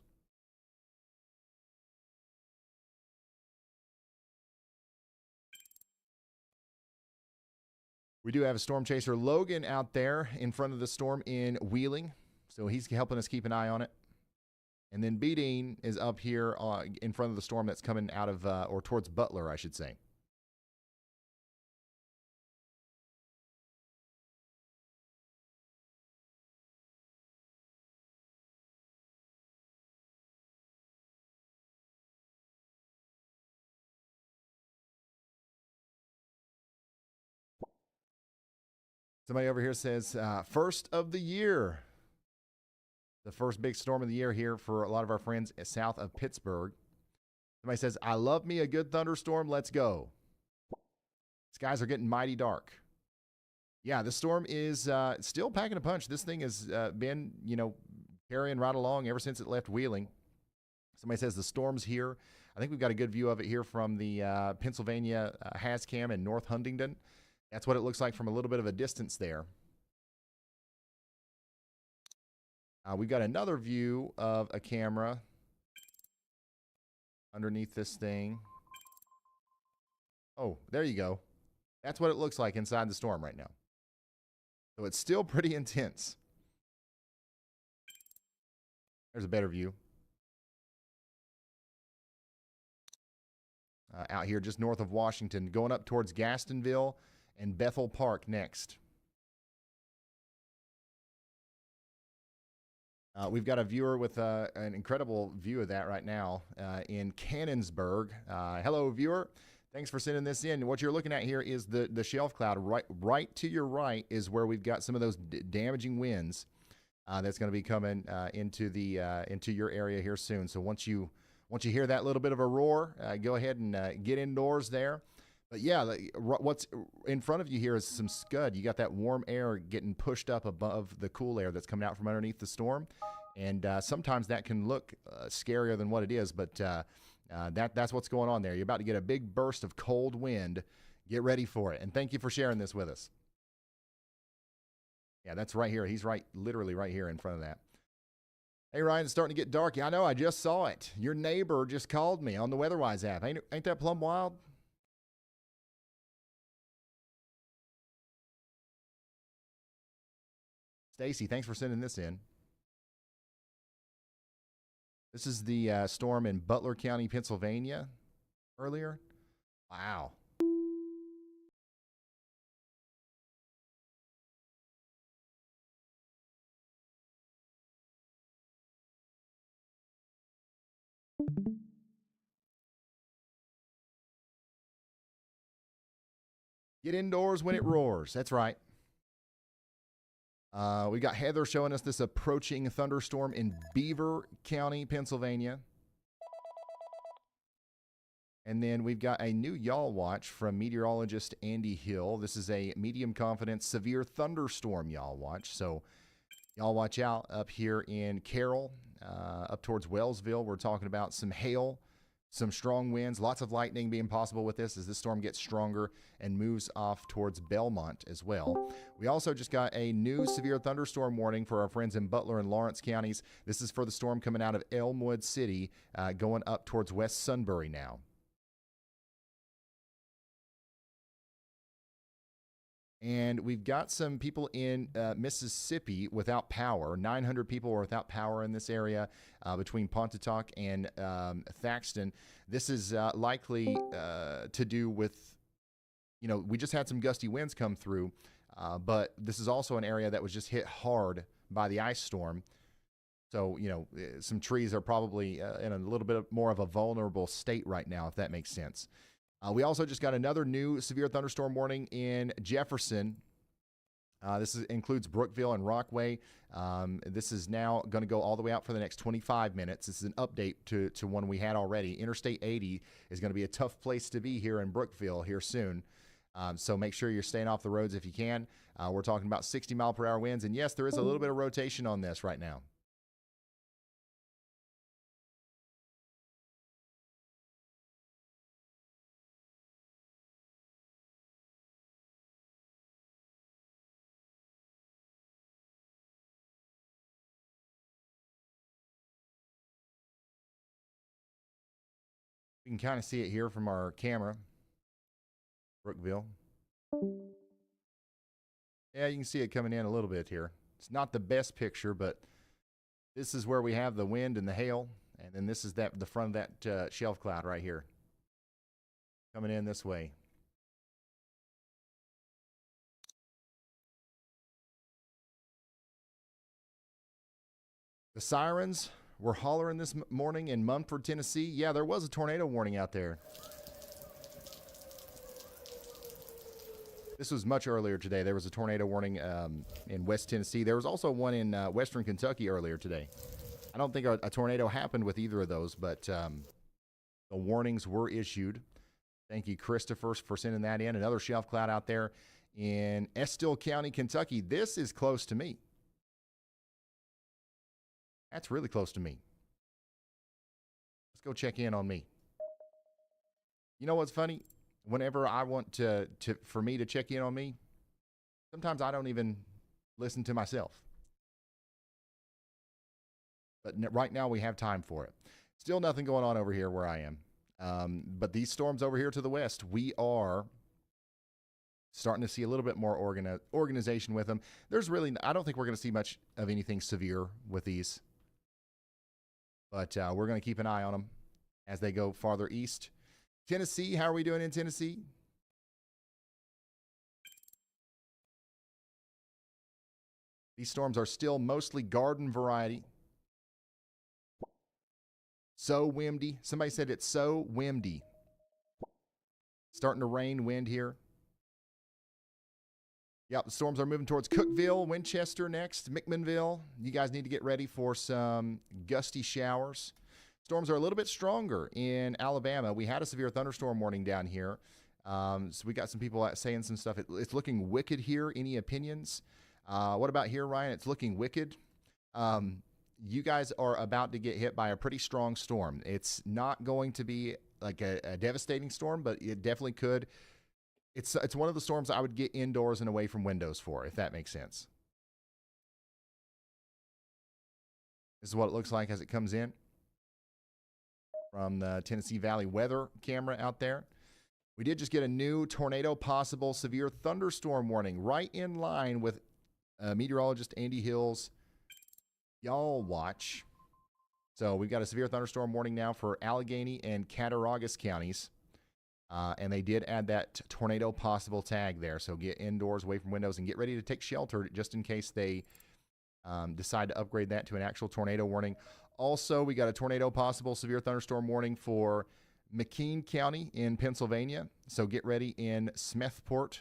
We do have a storm chaser, Logan, out there in front of the storm in Wheeling. So he's helping us keep an eye on it. And then B-Dean is up here in front of the storm that's coming out of, or towards Butler, I should say. Somebody over here says, first of the year. The first big storm of the year here for a lot of our friends south of Pittsburgh. Somebody says, I love me a good thunderstorm. Let's go. Skies are getting mighty dark. Yeah, the storm is still packing a punch. This thing has been, carrying right along ever since it left Wheeling. Somebody says the storm's here. I think we've got a good view of it here from the Pennsylvania Hascam in North Huntingdon. That's what it looks like from a little bit of a distance there. We've got another view of a camera underneath this thing. Oh, there you go. That's what it looks like inside the storm right now. So it's still pretty intense. There's a better view. Out here just north of Washington, going up towards Gastonville and Bethel Park next. We've got a viewer with an incredible view of that right now in Cannonsburg. Hello, viewer. Thanks for sending this in. What you're looking at here is the shelf cloud. Right to your right is where we've got some of those damaging winds that's going to be coming into your area here soon. So once you hear that little bit of a roar, go ahead and get indoors there. But yeah, what's in front of you here is some scud. You got that warm air getting pushed up above the cool air that's coming out from underneath the storm. And sometimes that can look scarier than what it is, but that's what's going on there. You're about to get a big burst of cold wind. Get ready for it. And thank you for sharing this with us. Yeah, that's right here. He's literally right here in front of that. Hey, Ryan, it's starting to get dark. Yeah, I know. I just saw it. Your neighbor just called me on the WeatherWise app. Ain't that plumb wild? Stacy, thanks for sending this in. This is the storm in Butler County, Pennsylvania earlier. Wow. Get indoors when it roars. That's right. We got Heather showing us this approaching thunderstorm in Beaver County, Pennsylvania. And then we've got a new Y'all Watch from meteorologist Andy Hill. This is a medium confidence severe thunderstorm Y'all Watch. So y'all watch out up here in Carroll, up towards Wellsville. We're talking about some hail, some strong winds, lots of lightning being possible with this as this storm gets stronger and moves off towards Belmont as well. We also just got a new severe thunderstorm warning for our friends in Butler and Lawrence counties. This is for the storm coming out of Elmwood City, going up towards West Sunbury now. And we've got some people in Mississippi without power. 900 people are without power in this area between Pontotoc and Thaxton. This is likely to do with, we just had some gusty winds come through, but this is also an area that was just hit hard by the ice storm. So, some trees are probably in a little bit more of a vulnerable state right now, if that makes sense. We also just got another new severe thunderstorm warning in Jefferson. Includes Brookville and Rockaway. This is now going to go all the way out for the next 25 minutes. This is an update to one we had already. Interstate 80 is going to be a tough place to be here in Brookville here soon. So make sure you're staying off the roads if you can. We're talking about 60-mile-per-hour winds. And yes, there is a little bit of rotation on this right now. You can kind of see it here from our camera. Brookville. Yeah, you can see it coming in a little bit here. It's not the best picture, but this is where we have the wind and the hail. And then this is the front of that shelf cloud right here. Coming in this way. The sirens were hollering this morning in Munford, Tennessee. Yeah, there was a tornado warning out there. This was much earlier today. There was a tornado warning in West Tennessee. There was also one in Western Kentucky earlier today. I don't think a tornado happened with either of those, but the warnings were issued. Thank you, Christopher, for sending that in. Another shelf cloud out there in Estill County, Kentucky. This is close to me. That's really close to me. Let's go check in on me. You know what's funny? Whenever I want for me to check in on me, sometimes I don't even listen to myself. But right now we have time for it. Still nothing going on over here where I am. But these storms over here to the west, we are starting to see a little bit more organization with them. I don't think we're going to see much of anything severe with these. But we're going to keep an eye on them as they go farther east. Tennessee, how are we doing in Tennessee? These storms are still mostly garden variety. So windy. Somebody said it's so windy. Starting to rain, wind here. Yep, the storms are moving towards Cookeville, Winchester next, McMinnville. You guys need to get ready for some gusty showers. Storms are a little bit stronger in Alabama. We had a severe thunderstorm warning down here. So we got some people saying some stuff. It's looking wicked here. Any opinions? What about here, Ryan? It's looking wicked. You guys are about to get hit by a pretty strong storm. It's not going to be like a devastating storm, but it definitely could. It's one of the storms I would get indoors and away from windows for, if that makes sense. This is what it looks like as it comes in from the Tennessee Valley weather camera out there. We did just get a new tornado possible severe thunderstorm warning right in line with meteorologist Andy Hill's Y'all Watch. So we've got a severe thunderstorm warning now for Allegheny and Cattaraugus counties. And they did add that tornado possible tag there. So get indoors, away from windows, and get ready to take shelter just in case they decide to upgrade that to an actual tornado warning. Also, we got a tornado possible severe thunderstorm warning for McKean County in Pennsylvania. So get ready in Smethport,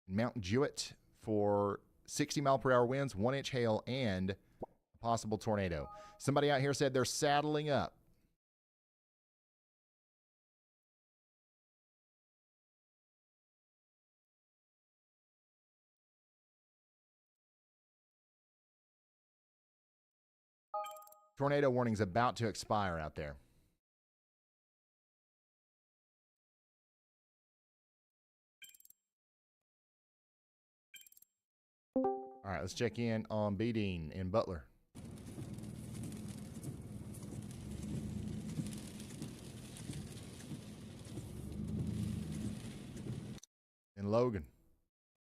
Mount Jewett for 60-mile-per-hour winds, 1-inch hail, and a possible tornado. Somebody out here said they're saddling up. Tornado warning's about to expire out there. All right, let's check in on B-Dean in Butler. And Logan.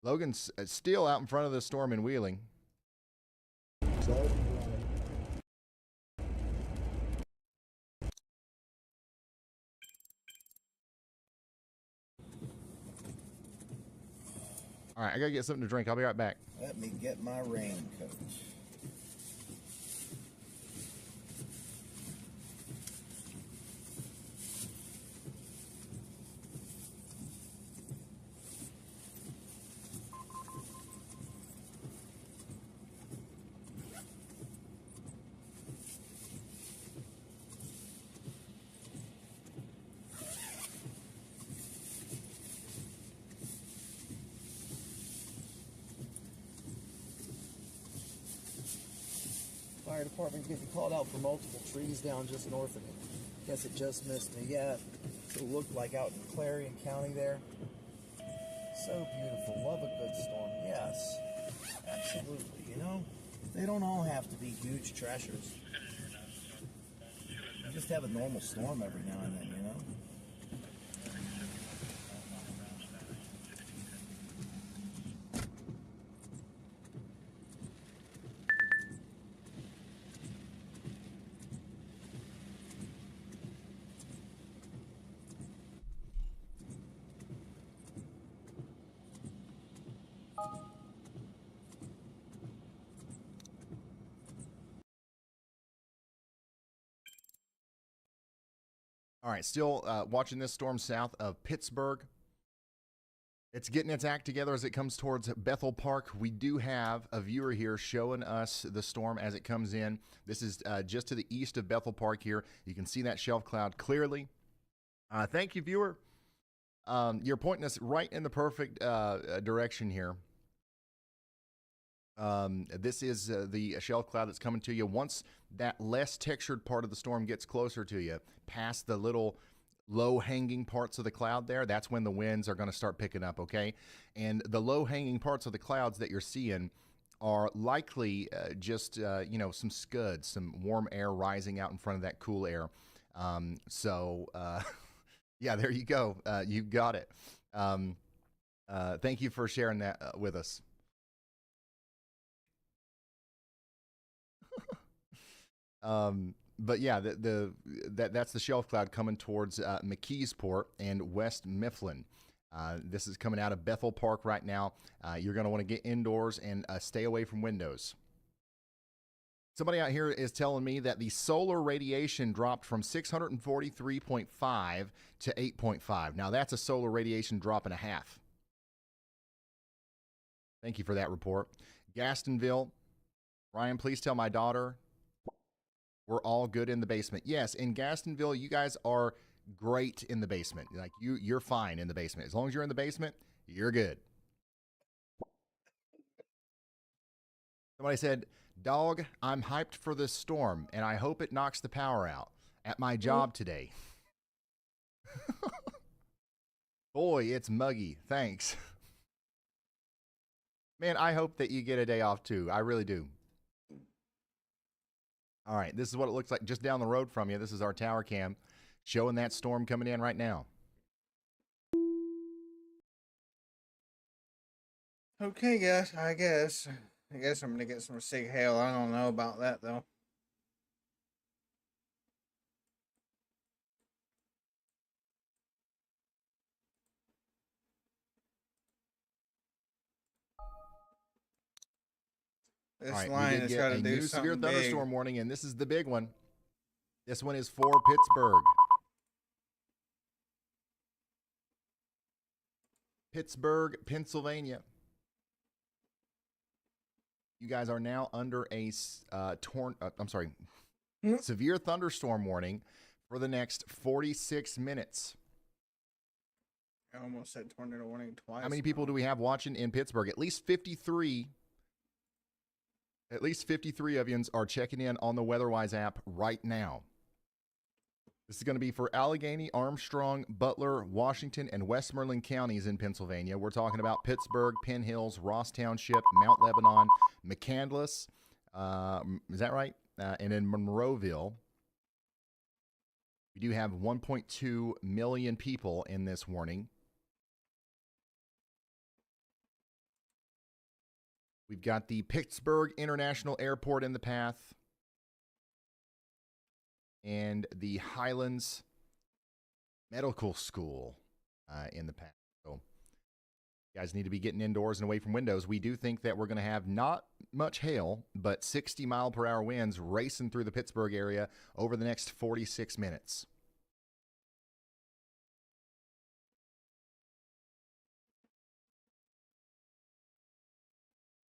Logan's still out in front of the storm in Wheeling. All right, I gotta get something to drink. I'll be right back. Let me get my raincoat. fire department getting called out for multiple trees down just north of me. Guess it just missed me. Yeah, it looked like out in Clarion County there. So beautiful. Love a good storm. Yes, absolutely. You know, they don't all have to be huge trashers. You just have a normal storm every now and then, you know? All right, still watching this storm south of Pittsburgh. It's getting its act together as it comes towards Bethel Park. We do have a viewer here showing us the storm as it comes in. This is just to the east of Bethel Park here. You can see that shelf cloud clearly. Thank you, viewer. You're pointing us right in the perfect direction here. This is the shelf cloud that's coming to you. Once that less textured part of the storm gets closer to you, past the little low-hanging parts of the cloud there, that's when the winds are going to start picking up, okay? And the low-hanging parts of the clouds that you're seeing are likely just, some scuds, some warm air rising out in front of that cool air. Yeah, there you go. You got it. Thank you for sharing that with us. But yeah, that's the shelf cloud coming towards McKeesport and West Mifflin. This is coming out of Bethel Park right now. You're going to want to get indoors and stay away from windows. Somebody out here is telling me that the solar radiation dropped from 643.5 to 8.5. Now that's a solar radiation drop and a half. Thank you for that report. Gastonville, Ryan, please tell my daughter we're all good in the basement. Yes, in Gastonville, you guys are great in the basement. Like you're fine in the basement. As long as you're in the basement, you're good. Somebody said, "Dog, I'm hyped for this storm, and I hope it knocks the power out at my job today." Boy, it's muggy. Thanks. Man, I hope that you get a day off too. I really do. All right, this is what it looks like just down the road from you. This is our tower cam showing that storm coming in right now. Okay, guys. I guess I'm gonna get some sick hail. I don't know about that though. This all right, line we did has get got to a do new severe something big. thunderstorm warning, and this is the big one. This one is for Pittsburgh. Pittsburgh, Pennsylvania. You guys are now under a severe thunderstorm warning for the next 46 minutes. I almost said tornado warning twice. How many people do we have watching in Pittsburgh? At least 53. At least 53 of you are checking in on the WeatherWise app right now. This is going to be for Allegheny, Armstrong, Butler, Washington, and Westmoreland counties in Pennsylvania. We're talking about Pittsburgh, Penn Hills, Ross Township, Mount Lebanon, McCandless. Is that right? And in Monroeville. We do have 1.2 million people in this warning. We've got the Pittsburgh International Airport in the path and the Highlands Medical School in the path. So you guys need to be getting indoors and away from windows. We do think that we're going to have not much hail, but 60-mile-per-hour winds racing through the Pittsburgh area over the next 46 minutes.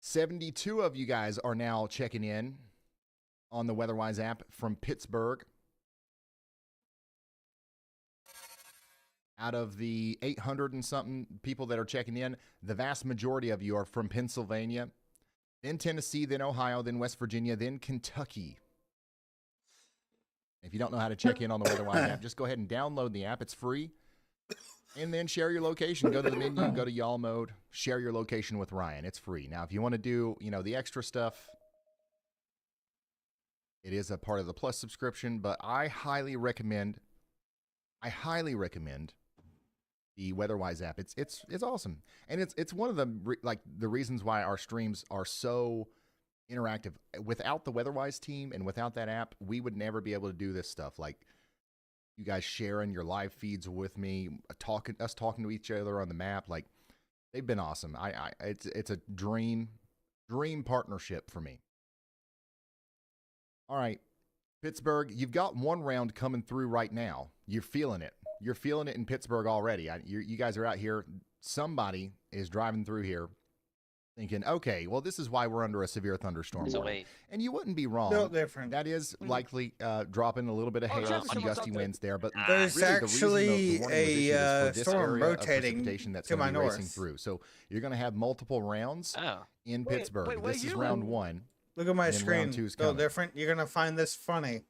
$72 of you guys are now checking in on the WeatherWise app from Pittsburgh. Out of the 800 and something people that are checking in, the vast majority of you are from Pennsylvania. then Tennessee, then Ohio, then West Virginia, then Kentucky. If you don't know how to check in on the WeatherWise app, just go ahead and download the app. It's free. And then share your location. Go to the menu, go to y'all mode, share your location with Ryan. It's free. Now, if you want to do, the extra stuff, it is a part of the Plus subscription, but I highly recommend the WeatherWise app. It's awesome. And it's one of the reasons why our streams are so interactive. Without the WeatherWise team and without that app, we would never be able to do this stuff. Like you guys sharing your live feeds with me, talking to each other on the map. Like they've been awesome. It's a dream partnership for me. All right, Pittsburgh, you've got one round coming through right now. You're feeling it. You're feeling it in Pittsburgh already. You guys are out here. Somebody is driving through here thinking, okay, well, this is why we're under a severe thunderstorm warning. And you wouldn't be wrong. No different. That is likely dropping a little bit of hail, some gusty winds there. But there's really, actually the warning was issued is for this storm area of rotating precipitation that's to going my to be racing north. through. So you're going to have multiple rounds in Pittsburgh. wait, This is round one. Look at my and then screen. round two is Still coming. different. You're gonna find this funny.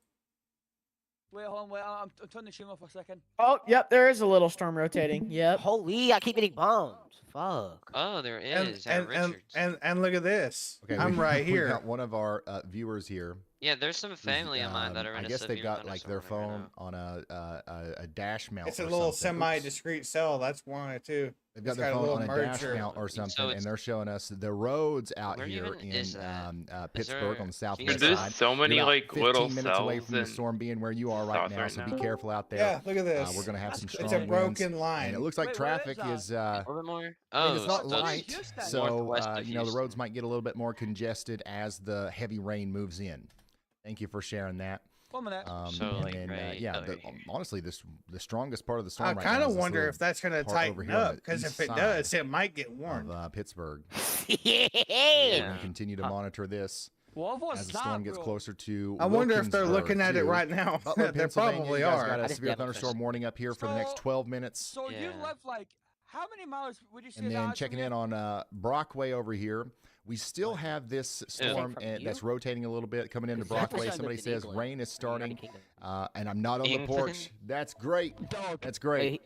Wait, hold on, wait. I'm turning the stream off for a second. Oh, yep, there is a little storm rotating. Yep. Holy, I keep getting bombed. Fuck. Oh, there is at And Richards. and look at this. Okay, I'm right we here. got one of our viewers here. Yeah, there's some family of mine that are in I a guess they've severe got like their thunderstorm phone on a dash mount. It's a or little something. semi-discreet cell. That's one too. They've got It's their got a phone little on a dash merger. mount or something, So and they're showing us the roads out Where here even in is that? Pittsburgh there- on the Dude, southwest there's side. so many, You're about like, 15 little minutes away cells from the in storm being where you are right south now, right so now. be careful out there. Yeah, look at this. We're going to have some strong It's a winds, broken line. and it looks like Wait, where traffic is is. A little bit more? I mean, Oh, it's not so that's light, Houston. so northwest of the roads Houston. might get a little bit more congested as the heavy rain moves in. Thank you for sharing that. 1 minute. So, And like, then, right yeah, over here. honestly, the strongest part of the storm I right kind now of is this wonder little if that's gonna part over tighten here on up the because east if it side does, it might get warm. of Pittsburgh. Yeah. We're going to continue to monitor this What was as the that, storm gets bro? closer to. I wonder if they're Wilkinsburg, looking at it too. right now. Butler, They Pennsylvania, probably you guys are. got I a just severe damaged thunderstorm warning up here for the next So- 12 minutes. So you Yeah. live like how many miles would you say And that then is checking from in you? on Brockway over here. We still have this storm from that's you? rotating a little bit coming into Because I Brockway. lived Somebody in says England, rain is United starting, Kingdom. and I'm not on the England? porch. That's great. That's great. Wait,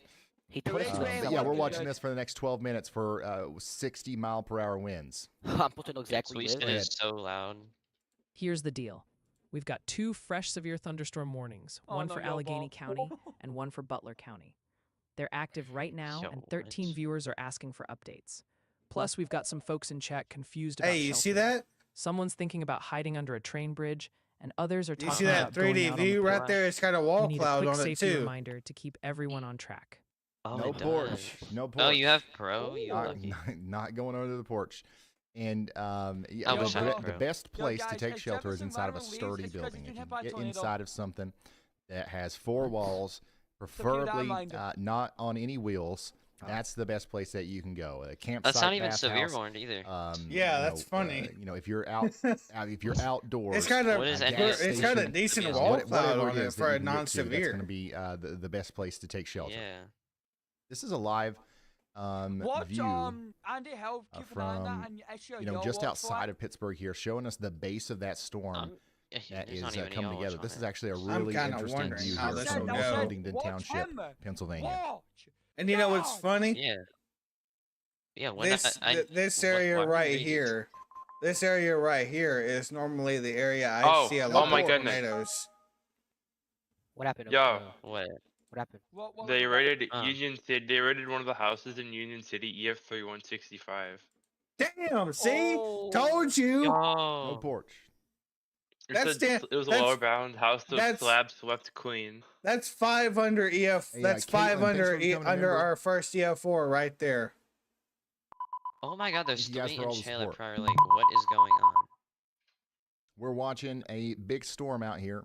he twisted England. himself But yeah, up we're to watching the- this for the next 12 minutes for 60 mile per hour winds. I'm supposed to know exactly where Sweet you live. is so loud. Here's the deal. We've got 2 fresh severe thunderstorm warnings, Oh, one no, for yo, Allegheny ball. County and one for Butler County. They're active right now, Yo, and 13 what? viewers are asking for updates. Plus, we've got some folks in chat confused about Hey, you see sheltering. that? Someone's thinking about hiding under a train bridge, and others are You talking see that about going 3D out on the view right porch. there? It's got a We wall need a cloud quick on it safety too. reminder to keep everyone on track. Oh, No it porch. does. No porch. Oh, you have pro? You Not, lucky. not going under the porch. And yeah, I wish I had the pro. best place guys, to take has shelter is Jefferson inside of a Viral leaves? sturdy It's 'cause building. he's If been you hit by a get tornado. inside of something that has 4 walls, you preferably downlined. not on any wheels, that's the best place that you can go. A campsite, That's not even bathhouse, severe warned either. Yeah, that's funny. If you're if you're outdoors, It's got a What is a any gas it's got a station, decent Yeah. wall whatever cloud on it it is for that a you can get to, that's non-severe. going to be the best place to take shelter. Yeah. This is a live Watch view Andy Help, keep an eye on from that, and issue just watch outside for of Pittsburgh here, showing us the base of that storm Yeah, that there's is not even any coming y'all together. watch This on is it. actually a I'm really kinda interesting wondering view how here this from will North go. Huntington Watch Township, him. Pennsylvania. Watch. And you know what's funny? Yeah. Yeah, when This I, this what- area why would right you read it? here, this area right here is normally the area I Oh, see a oh lot my of goodness. tornadoes. What happened? Yo. What? What happened? What They was raided Uh. Union City. They raided one of the houses in Union City, EF 3165. Damn, see? Oh. Told you. No Yo. porch. That's It was a that's- lower bound house of that's- slab swept clean. That's 5 under EF. Hey, That's Caitlin, 5 thanks under for becoming a under member. our first EF4 right there. Oh my god, there's Thank you guys 3 for in all the Taylor support. Prior Lake. What is going on? We're watching a big storm out here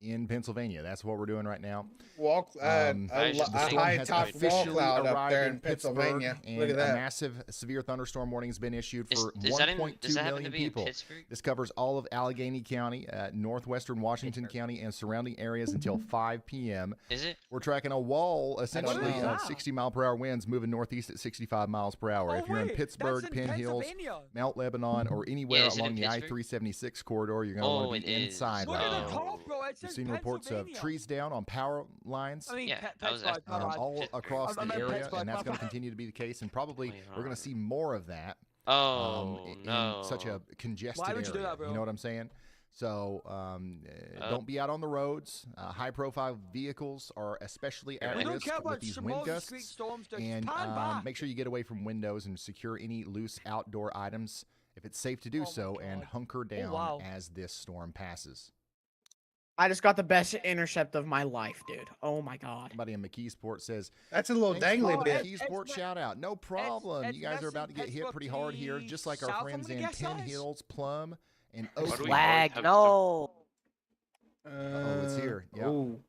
in Pennsylvania. That's what we're doing right now. Walk a storm high has top wall officially cloud up arrived there in in Pennsylvania. Pittsburgh, Look at and that. a massive severe thunderstorm warning has been issued for Does that happen 1.2 to million be in people. Pittsburgh? This covers all of Allegheny County, northwestern Washington County, and surrounding areas until 5 p.m. Is it? We're tracking a wall, essentially, know. of 60-mile-per-hour winds moving northeast at 65 miles per hour. If you're in wait, Pittsburgh, that's in Penn Hills, Pennsylvania. Mount Lebanon, or anywhere is it in along the Pittsburgh? I-376 corridor, you're going to want to be inside Look right at the now. top, bro. It's We've in seen reports of Pennsylvania. trees down on power lines. I mean, Yeah, I was Pittsburgh, my bad. all across I the meant area, Pittsburgh, and that's my going to bad. continue to be the case. And probably Wait, we're going to see more of that. Oh, In no. such a congested Why would you do area. that, bro? You know what I'm saying? So don't be out on the roads. High-profile vehicles are especially at We don't risk care with about these small wind street gusts. storms. Just And pan back. make sure you get away from windows and secure any loose outdoor items if it's safe to do Oh my so, and God. hunker down wow. as this storm passes. I just got the best intercept of my life, dude. Oh my god. Somebody in McKeesport says, That's a little "Thanks dangly for the bit. McKeesport shout out. No problem. it's You guys are about to get hit pretty hard here, just like our south, friends I'm in gonna guess, Penn guys? Hills, Plum, and Why do we Oakland. Flag, have no. Oh, it's here. Yeah. Ooh.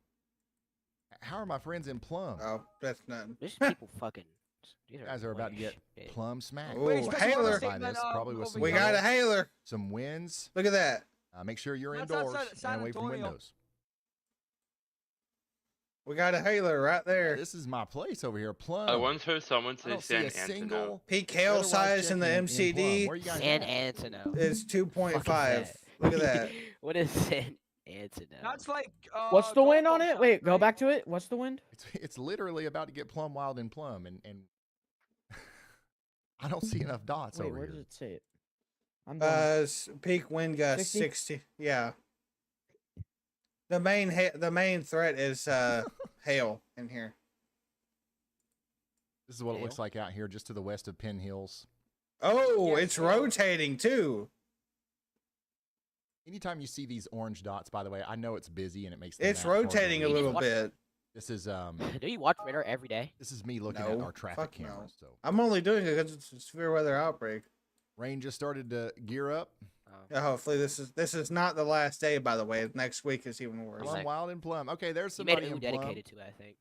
How are my friends in Plum? Oh, that's nothing. There's people fucking. These You guys are about to get shit. plum smacked. Ooh, Wait, especially when hailer. I say By this, that, probably with some We over got here. a hailer. some winds. Look at that. Make sure you're That's indoors outside San and away from Antonio. windows. We got a hailer right there. This is my place over here, Plum. I once heard someone I say don't see San a Antonio. single Peak hail weather-wise size in the check in Plum. MCD Where you guys San at? Antonio. is Fuck 2.5. is Look at that. What is San Antonio? That's like. What's the wind on Gulf it? Coast, Wait, go right? back to it. What's the wind? It's literally about to get plum wild in Plum, and I don't see enough dots Wait, over where here. does it say it? I'm done. Peak wind gust 60? 60. Yeah. The main threat is hail in here. This is what it looks Hail? like out here, just to the west of Penn Hills. Oh, Yes, it's sir. rotating too. Anytime you see these orange dots, by the way, I know it's busy and it makes the It's map harder to rotating a read. little watch- bit. This is Do you watch radar every day? this is me looking at No, our traffic fuck no. cameras. So I'm only doing it because it's a severe weather outbreak. rain just started to gear up. Yeah, hopefully this is not the last day. By the way, next week is even worse. Plum wild and Plum. Okay, there's You made somebody it in Plum. dedicated to it, I think.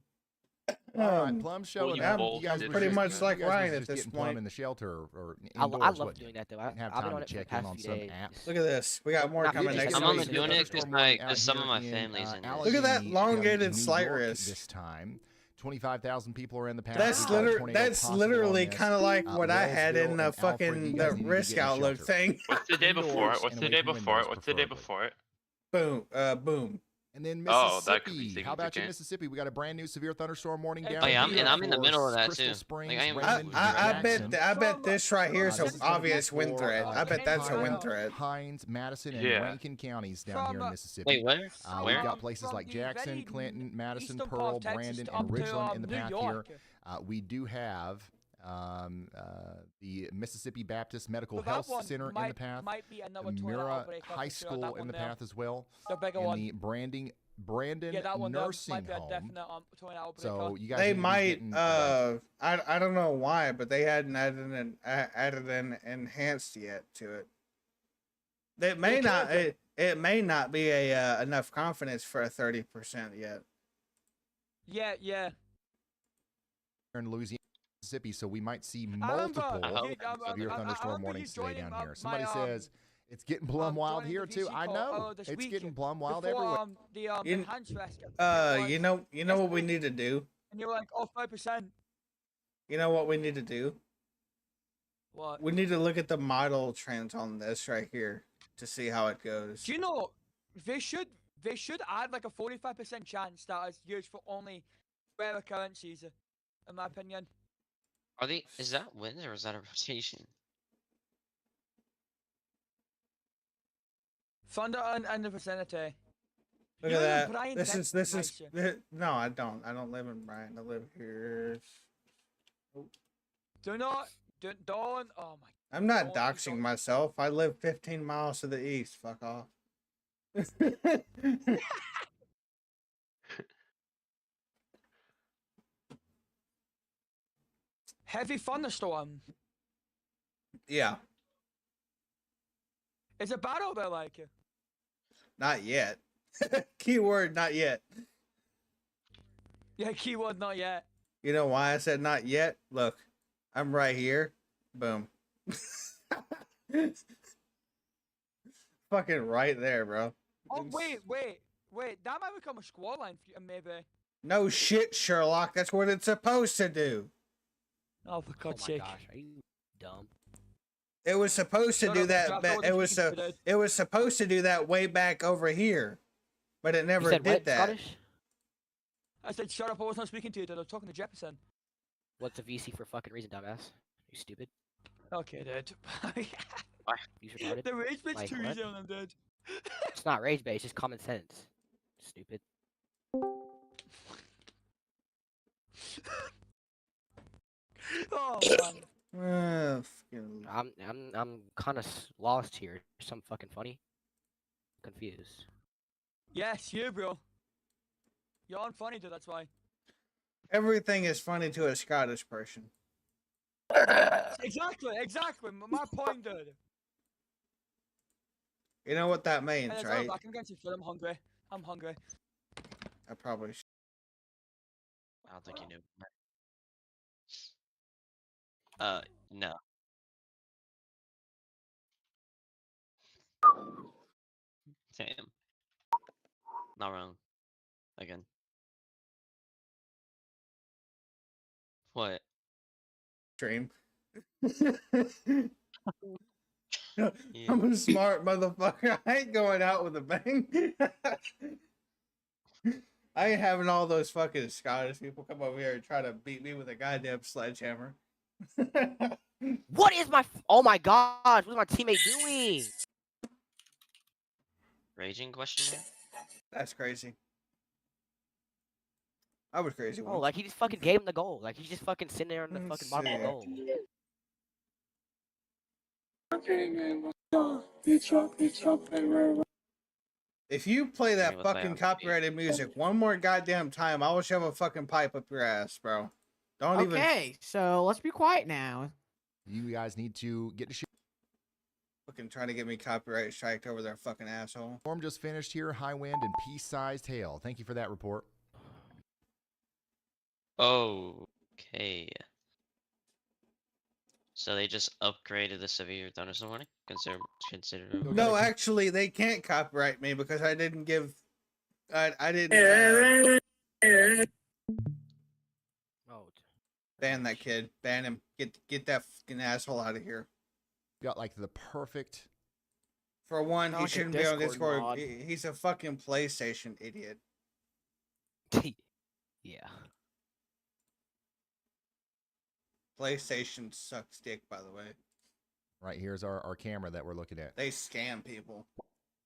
All right, Um, Plum showing you up. both You guys did were pretty just- much you like guys were Ryan just at this getting Plum point. in the shelter or I indoors, love wasn't you? doing that though. Didn't have I've been time on to it for the check in past on few some days. apps. Look at this. We got more Not coming busy, next just I'm only week. doing it because Thunderstorm warning out some here of my in, family's in Allegheny this. Look at that County, elongated New slight York wrist. This time, 25,000 people are in the path. That's We've got a literally tornado that's possible literally on this. kind of like what I had Wellsville in the and Alfred, you fucking guys the need to risk get in outlook shelter. thing. What's the day before Indoors it? What's and the away day from before it? windows, What's the day preferably. before it? Boom. And then Oh, that could be Mississippi. How about you, significant. Mississippi? We got a brand new severe thunderstorm warning Hey, down Oh, yeah, here I'm in the for middle of that, Crystal too. Springs, Like, I am- Raymond, I Jackson. bet this right here is This an is gonna be obvious wind for, threat. I bet that's a wind threat. Hines, Madison, and Yeah. Rankin counties down here in From, Mississippi. Wait, where? We've Where? got places From like the Jackson, very Clinton, Madison, eastern part Pearl, of Texas Brandon, up and to, Richland in the New path York. here. We do have the Mississippi Baptist Medical But that Health one Center in might- the path, might be another the tornado Mira outbreak, I'm High sure, School that in one the there. path as well, The bigger and one. the Brandon Yeah, that one there Nursing might be a Home. definite tornado outbreak. So you guys They need to be might getting, I don't know why, but they hadn't added an enhanced yet to it. It may not it may not be a enough confidence for a 30% yet. Yeah. in Louisiana, Mississippi, so we might see I remember- multiple dude, I severe remember thunderstorm you warnings today joining down here. my, Somebody says it's getting plum wild joining here the too. VC I call, know this it's week getting plum wild before, everywhere. The You- enhanced rescue. You know what we need to do? And you're like, oh, 5%. You know what we need to do? What? We need to look at the model trends on this right here to see how it goes. Do you know they should add like a 45% chance that is used for only rare occurrences, in my opinion. Are they? Is that wind or is that a rotation? Thunder and the vicinity. Look You at live in that. Bryan, This Texas, is don't no, I don't. I don't live in Bryan. I live here. Do not, don't. Oh my. I'm not Don't- doxing myself. I live 15 miles to the east. Fuck off. Heavy thunderstorm. Yeah, Is it bad out there, like? not yet. Keyword not yet. Yeah, keyword not yet. You know why I said not yet? Look, I'm right here. Boom. Fucking right there, bro. Oh, wait. That might become a squad line, maybe. No shit, Sherlock. That's what it's supposed to do. Oh, for God's sake. Gosh, are you dumb? It was supposed to Shut do up, that. Jack, I wasn't speaking to It was supposed to do that way back over here, but it never did that. Scottish? I said, shut up, I was not speaking to you, dude. I was talking to Jefferson. What's a VC for fucking reason, dumbass? You stupid? Okay, dude. You retarded? The rage bit's Like, too what? easy on them, dude. It's not rage bait, it's just common sense. Stupid. Oh, man. I'm kind of lost here. Something fucking funny. Confused. Yes, you, bro. You're unfunny, dude, that's why. Everything is funny to a Scottish person. Exactly. My point, dude. You know what that means, Hey, right? I'm getting some food. I'm hungry. I probably should. I don't think you knew. No. Damn. Not wrong. Again. What? Stream. I'm a smart motherfucker. I ain't going out with a bang. I ain't having all those fucking Scottish people come over here and try to beat me with a goddamn sledgehammer. What is my? Oh my gosh! What's my teammate doing? Raging question mark? That's crazy. I was crazy Oh, once. like he just fucking gave him the goal. Like he's just fucking sitting there on the fucking bottom of the goal. If you play that fucking copyrighted music one more goddamn time, I will shove a fucking pipe up your ass, bro. Don't even. Okay, so let's be quiet now. You guys need to get to shoot. Fucking trying to get me copyright striked over their fucking asshole. Storm just finished here. High wind and pea-sized hail. Thank you for that report. Okay. So they just upgraded the severe thunderstorm warning? Consider. No, actually, they can't copyright me because I didn't give. I didn't. Ban that kid. Ban him. Get that fucking asshole out of here. Got like the perfect. For one, Not he like a shouldn't be on Discord Discord. mod. He's a fucking PlayStation idiot. Yeah. PlayStation sucks dick, by the way. Right here's our camera that we're looking at. They scam people.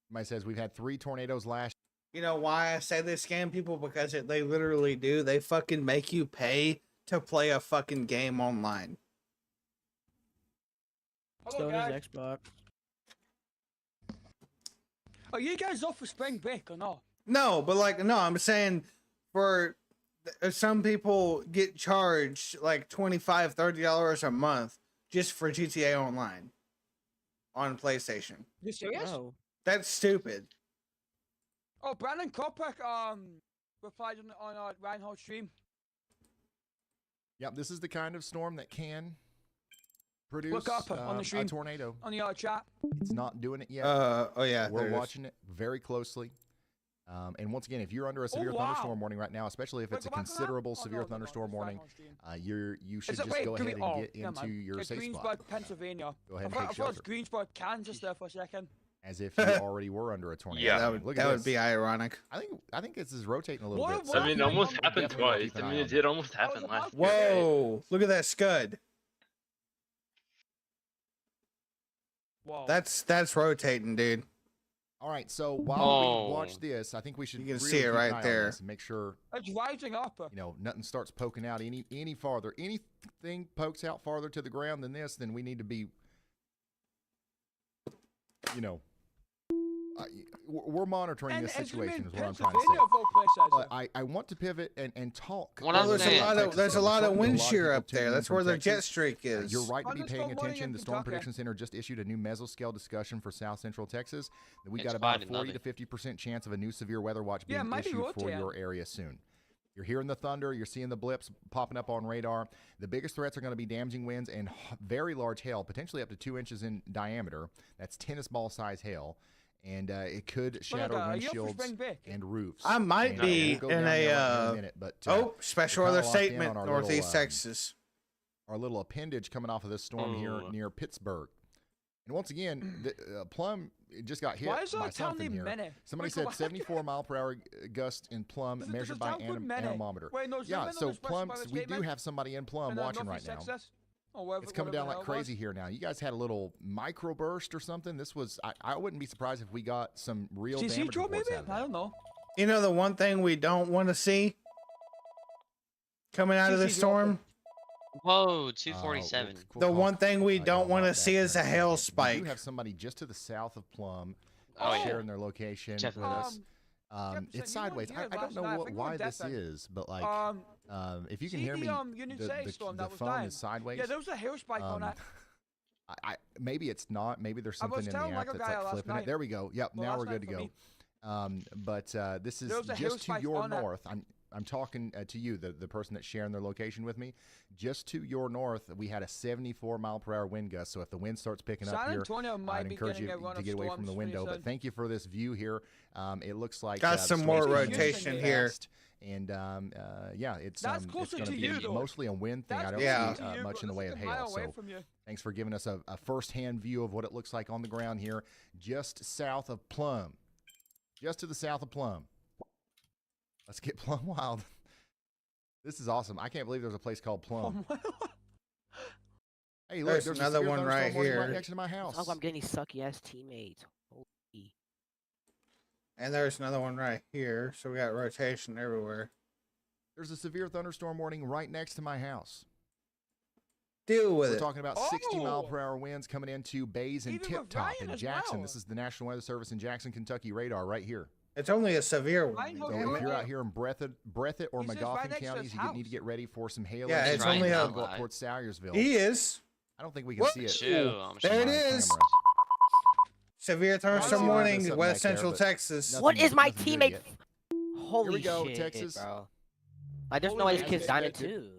Somebody says we've had 3 tornadoes last. You know why I say they scam people? Because they literally do. They fucking make you pay to play a fucking game online. So does Xbox. Are you guys off for spring break or not? No, but like, no, I'm saying for some people get charged like $25, $30 a month just for GTA Online on PlayStation. You serious? Oh. That's stupid. Oh, Brandon Kopic replied on Reinhardt's stream. Yep, this is the kind of storm that can produce Look up on the stream. a tornado. On the chat. It's not doing it yet. Oh yeah, we're watching it very closely. And once again, if you're under a severe thunderstorm warning right now, especially if it's a considerable severe thunderstorm warning, you should just go ahead and get into your safe Greensburg, spot. Pennsylvania. Go ahead and I take thought it shelter. was Greensburg, Kansas there for a second. As if you already were under a tornado. Yeah, I mean, look at that would this. be ironic. I think this is rotating a little bit. I mean, it almost so happened definitely twice. keep an I eye mean, on it did almost happen last year. Whoa! Look at that scud. Whoa. That's rotating, dude. All right, so while we watch this, I think we should You can really see it keep an right eye on there. this and make sure It's rising up. nothing starts poking out any farther. Anything pokes out farther to the ground than this, then we need to be we're monitoring this situation is what I'm trying to Pennsylvania say. of all places. But I want to pivot and talk. What Well, I'm there's a saying- lot of there's a lot of wind shear up there. tuning in That's from where the Texas. jet streak is. You're right to be paying Thunderstorm warning attention. in The Storm Kentucky. Prediction Center just issued a new mesoscale discussion for South Central Texas. That we It's got about a quite 40 another. to 50% chance of a new severe weather watch Yeah, it being might be issued for rotating. your area soon. You're hearing the thunder. You're seeing the blips popping up on radar. The biggest threats are going to be damaging winds and very large hail, potentially up to 2 inches in diameter. That's tennis ball size hail. And it could shatter are you up for windshields spring break? and roofs. I might And, be we'll go in down there a in a minute, but, special we're weather kinda locked in statement, on our Northeast little, Texas. our little appendage coming off of this storm here near Pittsburgh. And once again, the Plum just got hit Why is by our town something named here. Mene? Somebody Wait, said why- 74 mile per hour gust in Plum There's a measured by town called Mene. anemometer. Wait, no, is Yeah, there so no special Plum, weather we do statement? have somebody in Plum In, watching right Northeast now. Texas? Or wherever, It's coming whatever down the like hell it was? crazy here now. You guys had a little microburst or something. This was, I wouldn't be surprised if we got some real CC damage drove reports maybe? out of I that. don't know. You know the one thing we don't want to see coming out of the CC drove storm? Whoa, 247. The one thing we don't want to see is a hail We spike. do have somebody just to the south of Plum Oh, yeah. sharing their location with Jefferson. us. Jefferson, It's you weren't sideways. here I don't last know night. I what, think you were why this deafened. is, but like, if you can see hear the, me, Union the, City the, storm the that was phone dying? is sideways. Yeah, there was a hail spike on that. Maybe it's not. Maybe there's I was something in the telling app like a that's guy like last flipping night. it. There we go. Yep, Well, now last we're night good to for go. me. But this is There was a hail just to spike your on that. north. I'm talking to you, the person that's sharing their location with me. Just to your north, we had a 74 mile per hour wind gust. So if the wind starts picking up San here, Antonio might I'd be encourage getting you a run to of get away from storms the pretty window. But soon. thank you for this view here. It looks like Got the some storm's more gonna be rotation moving here. fast. And yeah, it's That's it's closer going to to be you, though. mostly a wind thing. I That's don't Yeah. see closer to you, much but in the way of that's a mile hail. away So from you. thanks for giving us a first-hand view of what it looks like on the ground here, just south of Plum. Just to the south of Plum. Let's get Plum Wild. This is awesome. I can't believe there's a place called Plum. Hey, look, There's there's another a severe one right thunderstorm warning here. right next to my house. Oh, I'm getting these sucky ass teammates. Holy. And there's another one right here. So we got rotation everywhere. There's a severe thunderstorm warning right next to my house. Deal with We're it. talking about 60 mile Oh! per hour winds coming into Bays and Even Tip with Top Ryan in as Jackson. well. This is the National Weather Service in Jackson, Kentucky radar right here. It's only a severe one. Ryan, So Okay, if right you're there. out here in Breathitt or He says right Magoffin next to counties, his you need to house. get ready for some hail. Yeah, and it's some only rain. a- Don't go up towards Sayersville. He is. I don't think we can What? see it. Chill. I'm There it on is. camera. Severe thunderstorm Oh, warning, something West back there, Central but Texas. nothing- What is my nothing good teammate? yet. Holy we go, shit, Texas. bro. Like, there's Holy no way this shit. kid's dying Expected. too.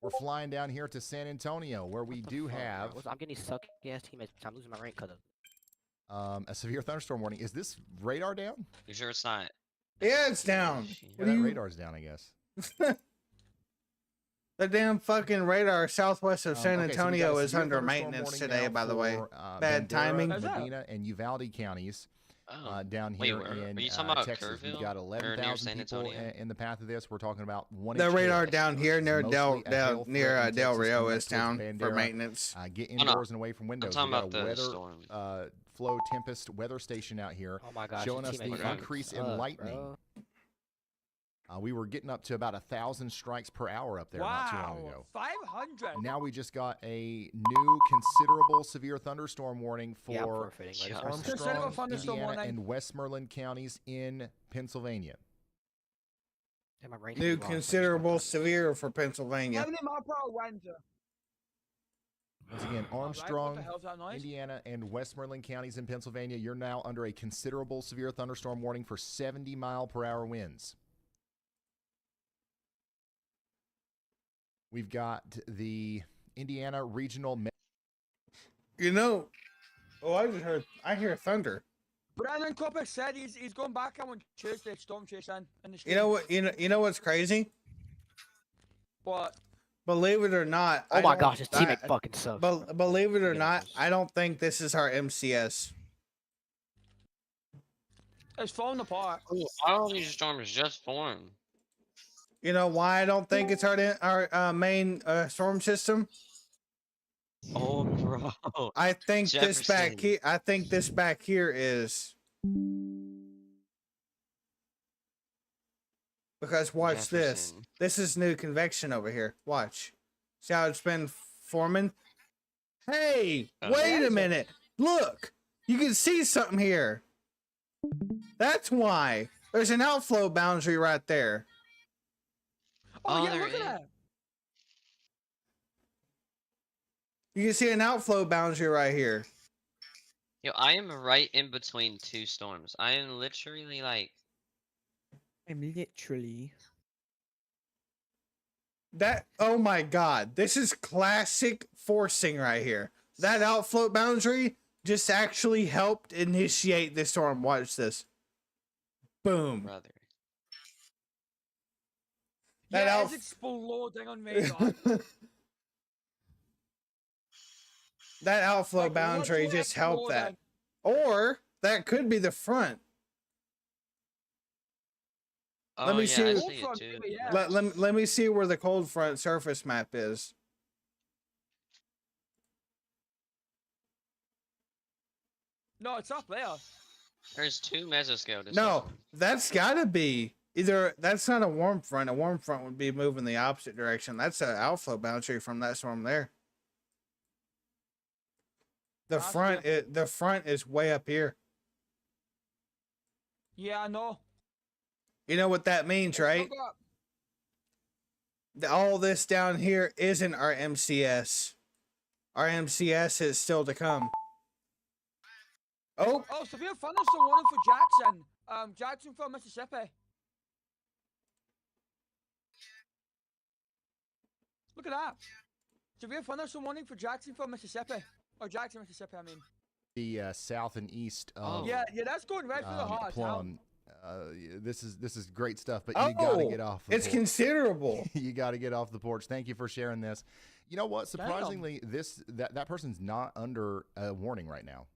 We're flying down here to San Antonio, where we What the do fuck, bro? have I'm getting these sucky ass teammates. I'm losing my rank because of. a severe thunderstorm warning. Is this radar down? You sure it's not? Yeah, it's down. Yeah, What do that you- radar's down, I guess. The damn fucking radar southwest of San Okay, so we got Antonio a is severe under thunderstorm maintenance warning today, now by the way. for, Bad Bandera, timing. Medina, and Uvalde counties. Oh. Down Wait, here where- in are you talking about Texas, we've Kerrville? got Or near 11,000 San people Antonio? in the path of this. We're talking about 1 The inch radar hail. down here near Mostly Del, a Del hail near threat in Del Texas Rio coming is up down towards for Bandera. maintenance. Get Oh, no. indoors and away from windows. talking We've got about a the weather storm. flow tempest weather station out here Oh my gosh, showing your us the teammate fucking increase in suck, lightning. bro. We were getting up to about 1,000 strikes per hour up there not too long Wow, ago. 500. Now we just got a new considerable severe thunderstorm warning Yeah, I'm for forfeiting. Like, Yeah. it's Considerable Armstrong, thunderstorm Indiana, warning. and Westmoreland counties in Pennsylvania. Damn, my rank New is wrong. considerable severe for Pennsylvania. 70 mile per hour winds. Once again, Alright, what Armstrong, the hell's that noise? Indiana, and Westmoreland counties in Pennsylvania, you're now under a considerable severe thunderstorm warning for 70 mile per hour winds. We've got the Indiana Regional. You know, I hear thunder. Brandon Copper said he's going back out on Tuesday, storm chasing in the street. You know what? You know what's crazy? What? Believe it or not. Oh I my don't- gosh, his teammate fucking sucks. Believe it or not, I don't think this is our MCS. It's falling apart. All these storms just formed. You know why I don't think it's our main storm system? Oh, bro. I think this back Jefferson. here. I think this back here is because watch this. Jefferson. This is new convection over here. Watch. See how it's been forming? Hey, Oh. wait a minute. Look, you can see something here. That's why. There's an outflow boundary right there. Oh, yeah, there look at is. that. You can see an outflow boundary right here. Yo, I am right in between two storms. I am literally like. I'm literally. That, oh my god, this is classic forcing right here. That outflow boundary just actually helped initiate the storm. Watch this. Boom. Brother. That Yeah, out- it's exploding on me, dog. That outflow Like, boundary literally just helped that. exploding. Or that could be the front. Oh, Let me yeah, see. I see it too. Let me see where the cold front surface map is. No, it's up there. There's two mesoscale. No, that's gotta be either. That's not a warm front. A warm front would be moving the opposite direction. That's an outflow boundary from that storm there. The front is way up here. Yeah, I know. You know what that means, right? Look up. All this down here isn't our MCS. Our MCS is still to come. Oh, Oh, severe thunderstorm warning for Jackson. Jackson from Mississippi. Look at that. Severe thunderstorm warning for Jackson from Mississippi. Or Jackson, Mississippi, I mean. The south and east of Yeah, that's going right through the heart. Plum. This is great stuff, but you gotta get off. The it's porch. considerable. You got to get off the porch. Thank you for sharing this. You know what? Surprisingly, that person's not under a warning right now.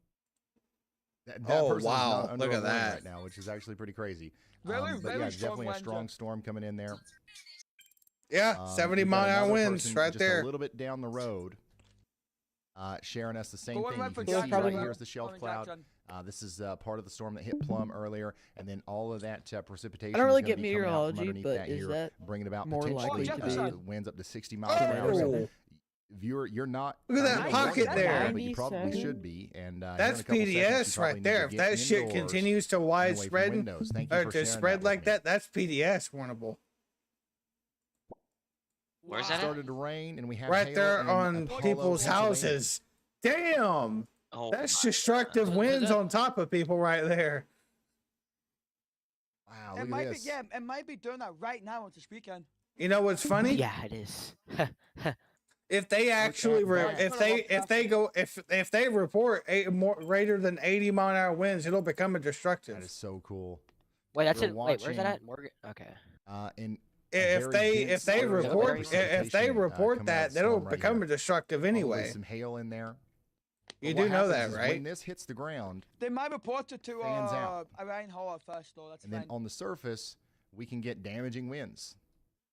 That person's not under look a at warning that right now, which is actually pretty crazy. Very, but very yeah, strong definitely a winds, strong yeah. storm coming in there. Yeah, 70 we've got mile an hour another winds person right just there. A little bit down the road, sharing us the same Go on thing. right You for can see Jackson, right right? here is the shelf On cloud. Jackson. This is part of the storm that hit Plum earlier, and then all of that precipitation. I don't really is gonna get be coming out from meteorology, underneath but that is here, that bringing about more potentially likely to be? winds up to 60 miles per hour. So viewer, you're not. Look at that under pocket warning right there. now, but you probably should be. And here in That's a couple seconds, you PDS probably right need to there. If get that shit indoors continues to and away from widespread windows. Thank you or for to sharing spread that like with me. that, that's PDS warnable. Where's It that? started to rain, and we have Right hail there in on Apollo, people's Pennsylvania. houses. Damn. Oh, That's my destructive God. winds on top of people right there. Wow, It look might at be, this. yeah, it might be doing that right now as we speaking. You know what's funny? Yeah, it is. If they actually that. if they report greater than 80 mile an hour winds, it'll become a destructive. That is so cool. Wait, that's We're it. Wait, where's that watching- at? Morgan. Okay. In If they report coming out that, of the that'll storm right become here. a destructive Probably anyway. some hail in there. You But do what know that, happens is right? When this hits the ground, They might report it to Fans out. Iran Hall first, though. That's and fine. then on the surface, we can get damaging winds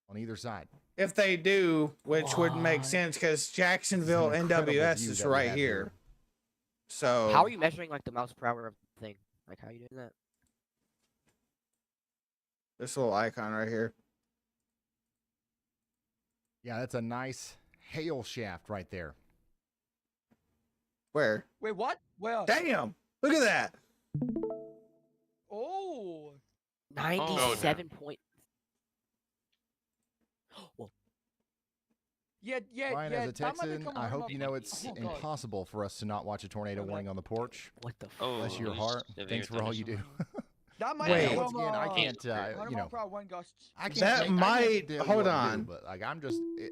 on either side. If they do, which wouldn't make sense because Jacksonville It's an incredible NWS view is that we right have here. So How are you measuring like the miles per hour of the thing? Like, how are you doing that? this little icon right here. Yeah, that's a nice hail shaft right there. Where? Wait, what? Where? Damn! Look at that. Oh. 97 point. Whoa. Yeah, yeah, Ryan, yeah. as a that might Texan, become I one of hope you my- know it's Oh, God. impossible for us to not watch a tornado warning on the porch. What the Oh, Bless your it's heart. severe Thanks for all you do. That might Wait. become, Once again, I can't, 100 you mile know, per hour wind gusts. I can't. That I can't might- tell you hold what to do, on. but like,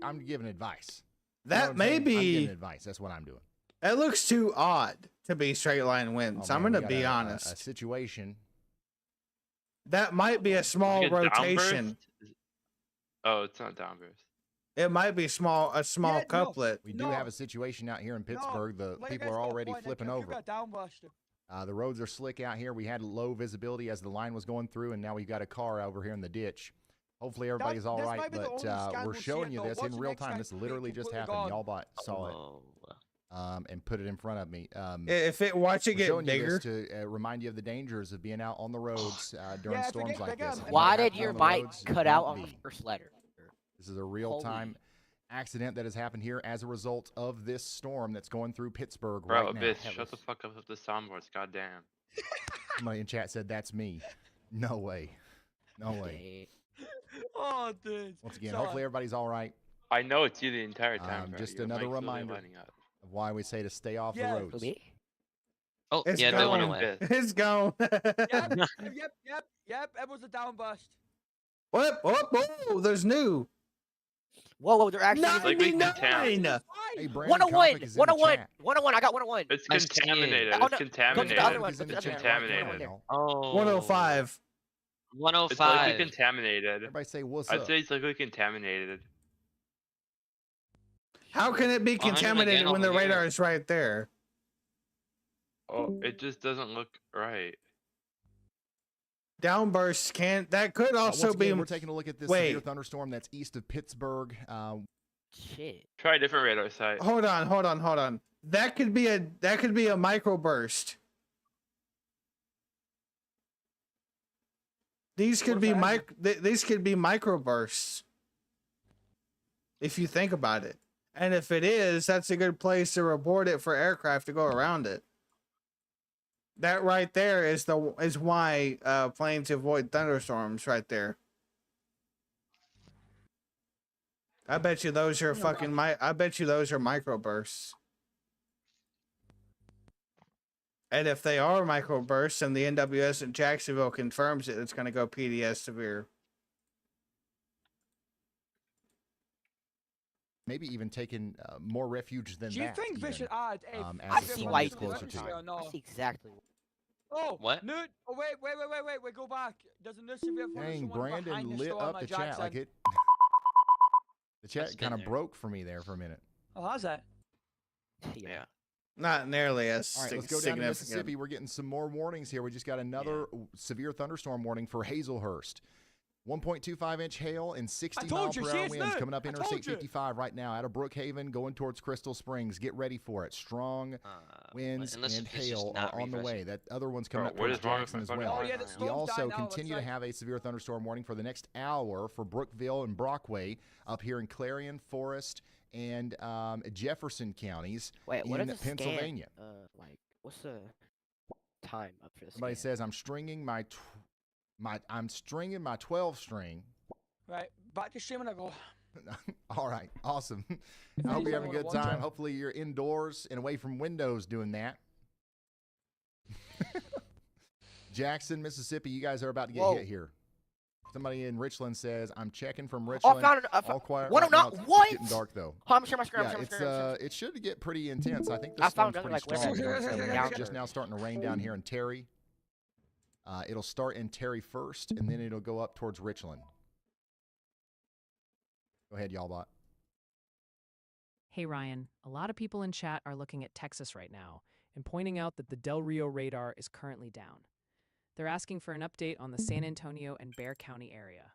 I'm giving advice. You know That what I'm may saying? I'm giving be. advice. That's what I'm doing. That looks too odd to be straight line Oh, winds. man, I'm we gonna got be a honest. situation. That might be a small Like a rotation. downburst? Oh, it's not downburst. It might be a small Yeah, no. couplet. We do have a situation out here in Pittsburgh. The Like, you people guys are got a already point, it flipping could over. be a downburst. The roads are slick out here. We had low visibility as the line was going through, and now we've got a car over here in the ditch. Hopefully everybody's all this right, might be the but only scan we're we'll see showing it, you though. this Watch in the real next time. time This it's literally just completely happened. gone. Y'all saw it Oh. and put it in front of me. If it watch it We're get showing you bigger, this to remind you of the dangers of being out on the roads during Yeah, if it storms gets like bigger, this. it And Why what did happens your on the mic roads cut don't out on the be. first letter? This is a real-time accident that has happened here as a result of this storm that's going through Pittsburgh Bro, right now. bitch, shut the fuck up with the soundboards, goddamn. Somebody in chat said that's me. No way. No way. Oh, dude. Once again, Sorry. hopefully everybody's all right. I know it's you the entire time, bro. Just Your another mic's literally reminder lighting up. of why we say to stay off the Yeah. roads. Oh, It's yeah, that went gone. away. It's gone. Yep. It was a downburst. What? Oh, there's new. Whoa, they're actually. It's like we 99. Hey, Brandon 101, Kopic is in the 101, chat. 101. I got 101. It's I see it. contaminated. Oh, It's no. contaminated. Go to the other one. He's in Go the to the chat other one. right Contaminated. now. Oh. 105. It's likely 105. contaminated. Everybody say what's I'd up. say it's likely contaminated. How can it be 100 contaminated again when the over here. radar is right there? Oh, it just doesn't look right. Downbursts can't. That could also Once again, be. we're taking a look at this Wait. severe thunderstorm that's east of Pittsburgh. Shit. Try a different radar site. Hold on. That could be a microburst. These could be these could be microbursts. If you think about it. And if it is, that's a good place to report it for aircraft to go around it. That right there is why planes avoid thunderstorms right there. I bet you those are I bet you those are microbursts. And if they are microbursts and the NWS in Jacksonville confirms it, it's going to go PDS severe. Maybe even taking more refuge than Do you that. think we should add a I see why you closer to I it. see exactly. Oh, What? No, oh, wait, go back. There's a new severe Dang, thunderstorm behind Brandon the lit storm up at the chat like Jackson. it. The chat kind of broke for me there for a minute. Oh, how's that? Yeah. Not nearly as All right, let's go down to significant. Mississippi. We're getting some more warnings here. We just got another severe thunderstorm warning for Hazelhurst. 1.25 inch hail and 60 mile per hour winds coming up Interstate 55 right now out of Brookhaven going towards Crystal Springs. Get ready for it. Strong winds unless and if it's just hail not are on the way. refreshing. That other one's coming up What towards is wrong with Jackson my as fucking well. Oh, yeah, the Wi-Fi? We storm's also dying now, continue looks to have a severe thunderstorm warning for the next hour for Brookville and Brockway up here in Clarion, Forest, and Jefferson counties Wait, what in is the Pennsylvania. Like, what's the time up for this? Somebody says I'm stringing my 12 string. Right, back to streaming I go. All right, awesome. I hope you're having a good time. Hopefully you're indoors and away from windows doing that. Jackson, Mississippi, you guys are about to get hit here. Somebody in Richland says, I'm checking from Richland. Oh, I found it. All quiet What? right now. It's What? getting dark, though. Oh, I'm sure my screen. Yeah, it should get pretty intense. I think the I storm's found pretty another, strong. like, It's down just now starting to rain down here in Terry. It'll start in Terry first, and then it'll go up towards Richland. Go ahead, y'all bot. Hey Ryan, a lot of people in chat are looking at Texas right now and pointing out that the Del Rio radar is currently down. They're asking for an update on the San Antonio and Bexar County area.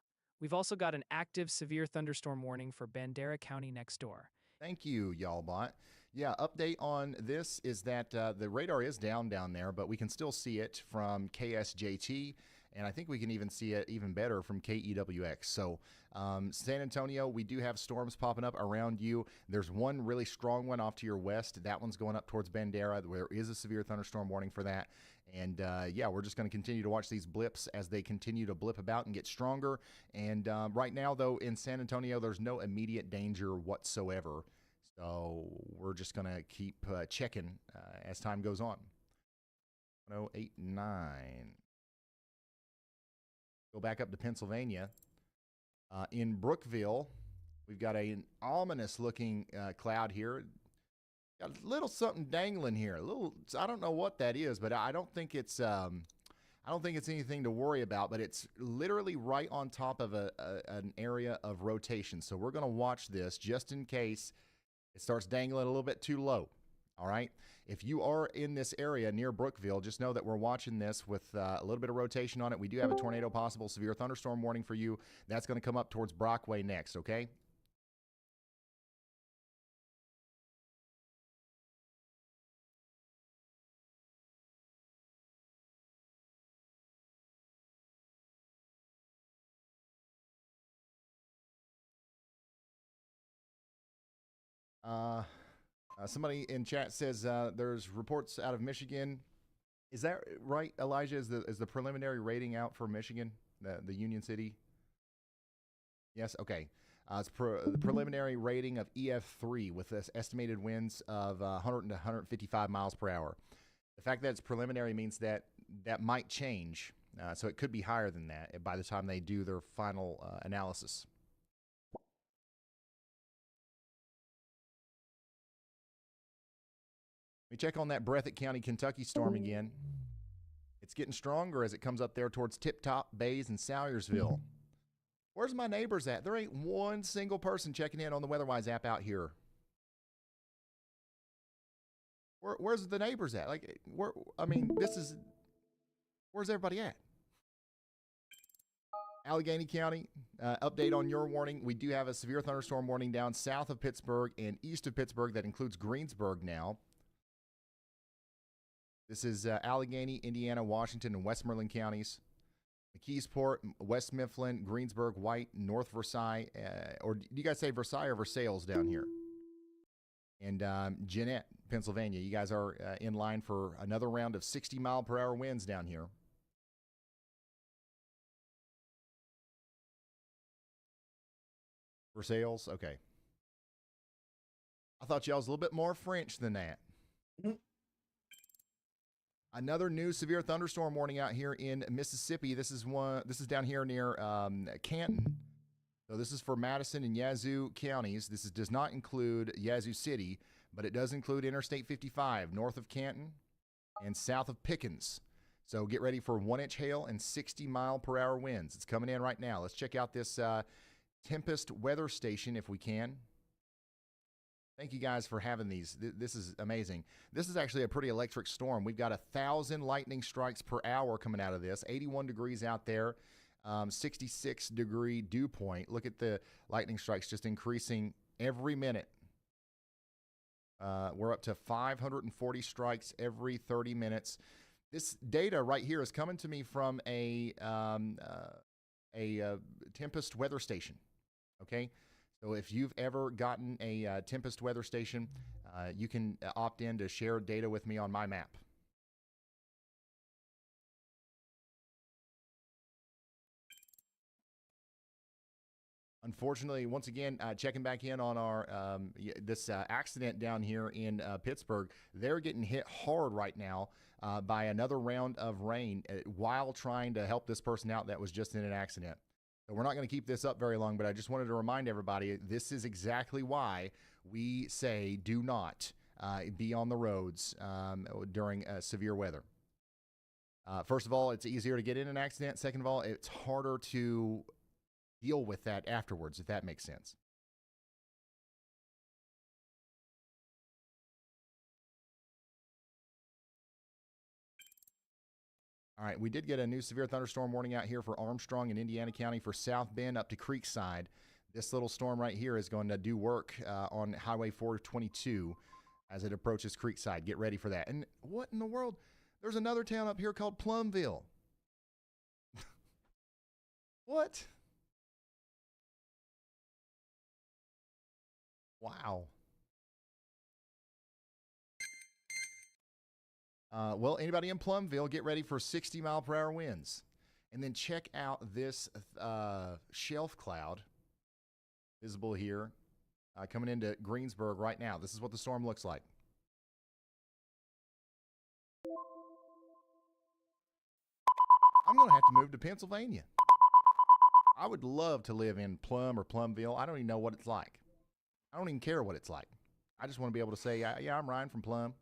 We've also got an active severe thunderstorm warning for Bandera County next door. Thank you, y'all bot. Yeah, update on this is that the radar is down there, but we can still see it from KSJT, and I think we can even see it even better from KEWX. So San Antonio, we do have storms popping up around you. There's one really strong one off to your west. That one's going up towards Bandera. There is a severe thunderstorm warning for that. And yeah, we're just going to continue to watch these blips as they continue to blip about and get stronger. And right now, though, in San Antonio, there's no immediate danger whatsoever. So we're just going to keep checking as time goes on. 1089. Go back up to Pennsylvania. In Brookville, we've got an ominous looking cloud here. Got a little something dangling here. A little, I don't know what that is, but I don't think it's anything to worry about, but it's literally right on top of an area of rotation. So we're going to watch this just in case it starts dangling a little bit too low. All right. If you are in this area near Brookville, just know that we're watching this with a little bit of rotation on it. We do have a tornado possible severe thunderstorm warning for you. That's going to come up towards Brockway next. Okay. Somebody in chat says there's reports out of Michigan Is that right, Elijah? Is the preliminary rating out for Michigan, the Union City? Yes. Okay. It's the preliminary rating of EF3 with this estimated winds of 100 to 155 miles per hour. The fact that it's preliminary means that that might change, so it could be higher than that by the time they do their final analysis. Let me check on that Breathitt County, Kentucky storm again. It's getting stronger as it comes up there towards Tip Top, Bays, and Salyersville. Where's my neighbors at? There ain't one single person checking in on the WeatherWise app out here. Where's the neighbors at? Like, where's everybody at? Allegheny County, update on your warning. We do have a severe thunderstorm warning down south of Pittsburgh and east of Pittsburgh that includes Greensburg now. This is Allegheny, Indiana, Washington, and Westmoreland counties. McKeesport, West Mifflin, Greensburg, White, North Versailles, or do you guys say Versailles or Versailles down here? And Jeanette, Pennsylvania. You guys are in line for another round of 60-mile-per-hour winds down here. Versailles? Okay. I thought y'all was a little bit more French than that. Another new severe thunderstorm warning out here in Mississippi. This is down here near Canton. So this is for Madison and Yazoo counties. This does not include Yazoo City, but it does include Interstate 55 north of Canton and south of Pickens. So get ready for 1-inch hail and 60-mile-per-hour winds. It's coming in right now. Let's check out this Tempest weather station if we can. Thank you guys for having these. This is amazing. This is actually a pretty electric storm. We've got 1,000 lightning strikes per hour coming out of this. 81 degrees out there, 66-degree dew point. Look at the lightning strikes just increasing every minute. We're up to 540 strikes every 30 minutes. This data right here is coming to me from a Tempest weather station. Okay. So if you've ever gotten a Tempest weather station, you can opt in to share data with me on my map. Unfortunately, once again, checking back in on our this accident down here in Pittsburgh, they're getting hit hard right now by another round of rain while trying to help this person out that was just in an accident. So we're not going to keep this up very long, but I just wanted to remind everybody, this is exactly why we say do not be on the roads during severe weather. First of all, it's easier to get in an accident. Second of all, it's harder to deal with that afterwards, if that makes sense. All right, we did get a new severe thunderstorm warning out here for Armstrong and Indiana County for South Bend up to Creekside. This little storm right here is going to do work on Highway 422 as it approaches Creekside. Get ready for that. And what in the world? There's another town up here called Plumville. What? Wow. Well, anybody in Plumville, get ready for 60-mile-per-hour winds. And then check out this shelf cloud visible here coming into Greensburg right now. This is what the storm looks like. I'm going to have to move to Pennsylvania. I would love to live in Plum or Plumville. I don't even know what it's like. I don't even care what it's like. I just want to be able to say, yeah, I'm Ryan from Plum.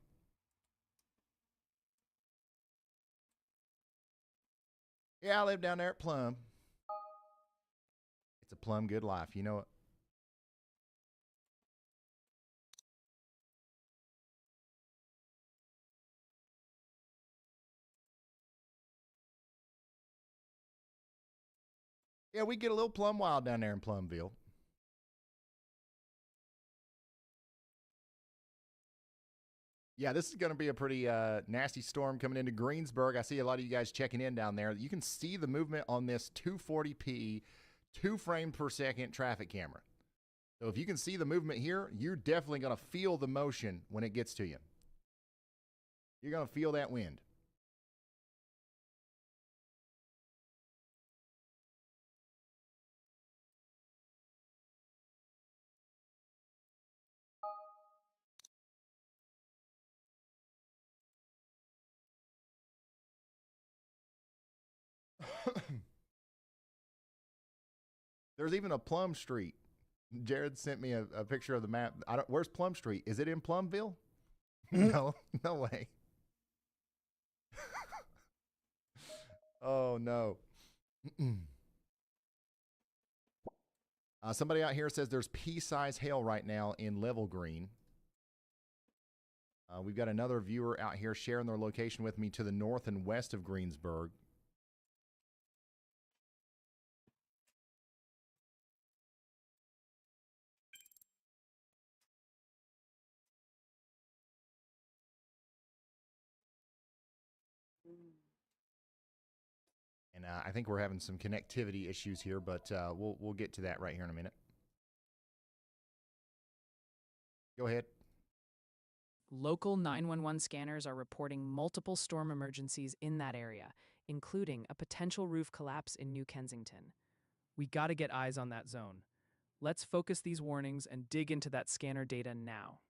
Yeah, I live down there at Plum. It's a plum good life, you know it. Yeah, we get a little plum wild down there in Plumville. Yeah, this is going to be a pretty nasty storm coming into Greensburg. I see a lot of you guys checking in down there. You can see the movement on this 240p, 2 frame per second traffic camera. So if you can see the movement here, you're definitely going to feel the motion when it gets to you. You're going to feel that wind. There's even a Plum Street. Jared sent me a picture of the map. Where's Plum Street? Is it in Plumville? No, no way. Oh no. Somebody out here says there's pea-size hail right now in Level Green. We've got another viewer out here sharing their location with me to the north and west of Greensburg. And I think we're having some connectivity issues here, but we'll get to that right here in a minute. Go ahead. Local 911 scanners are reporting multiple storm emergencies in that area, including a potential roof collapse in New Kensington. We gotta get eyes on that zone. Let's focus these warnings and dig into that scanner data now.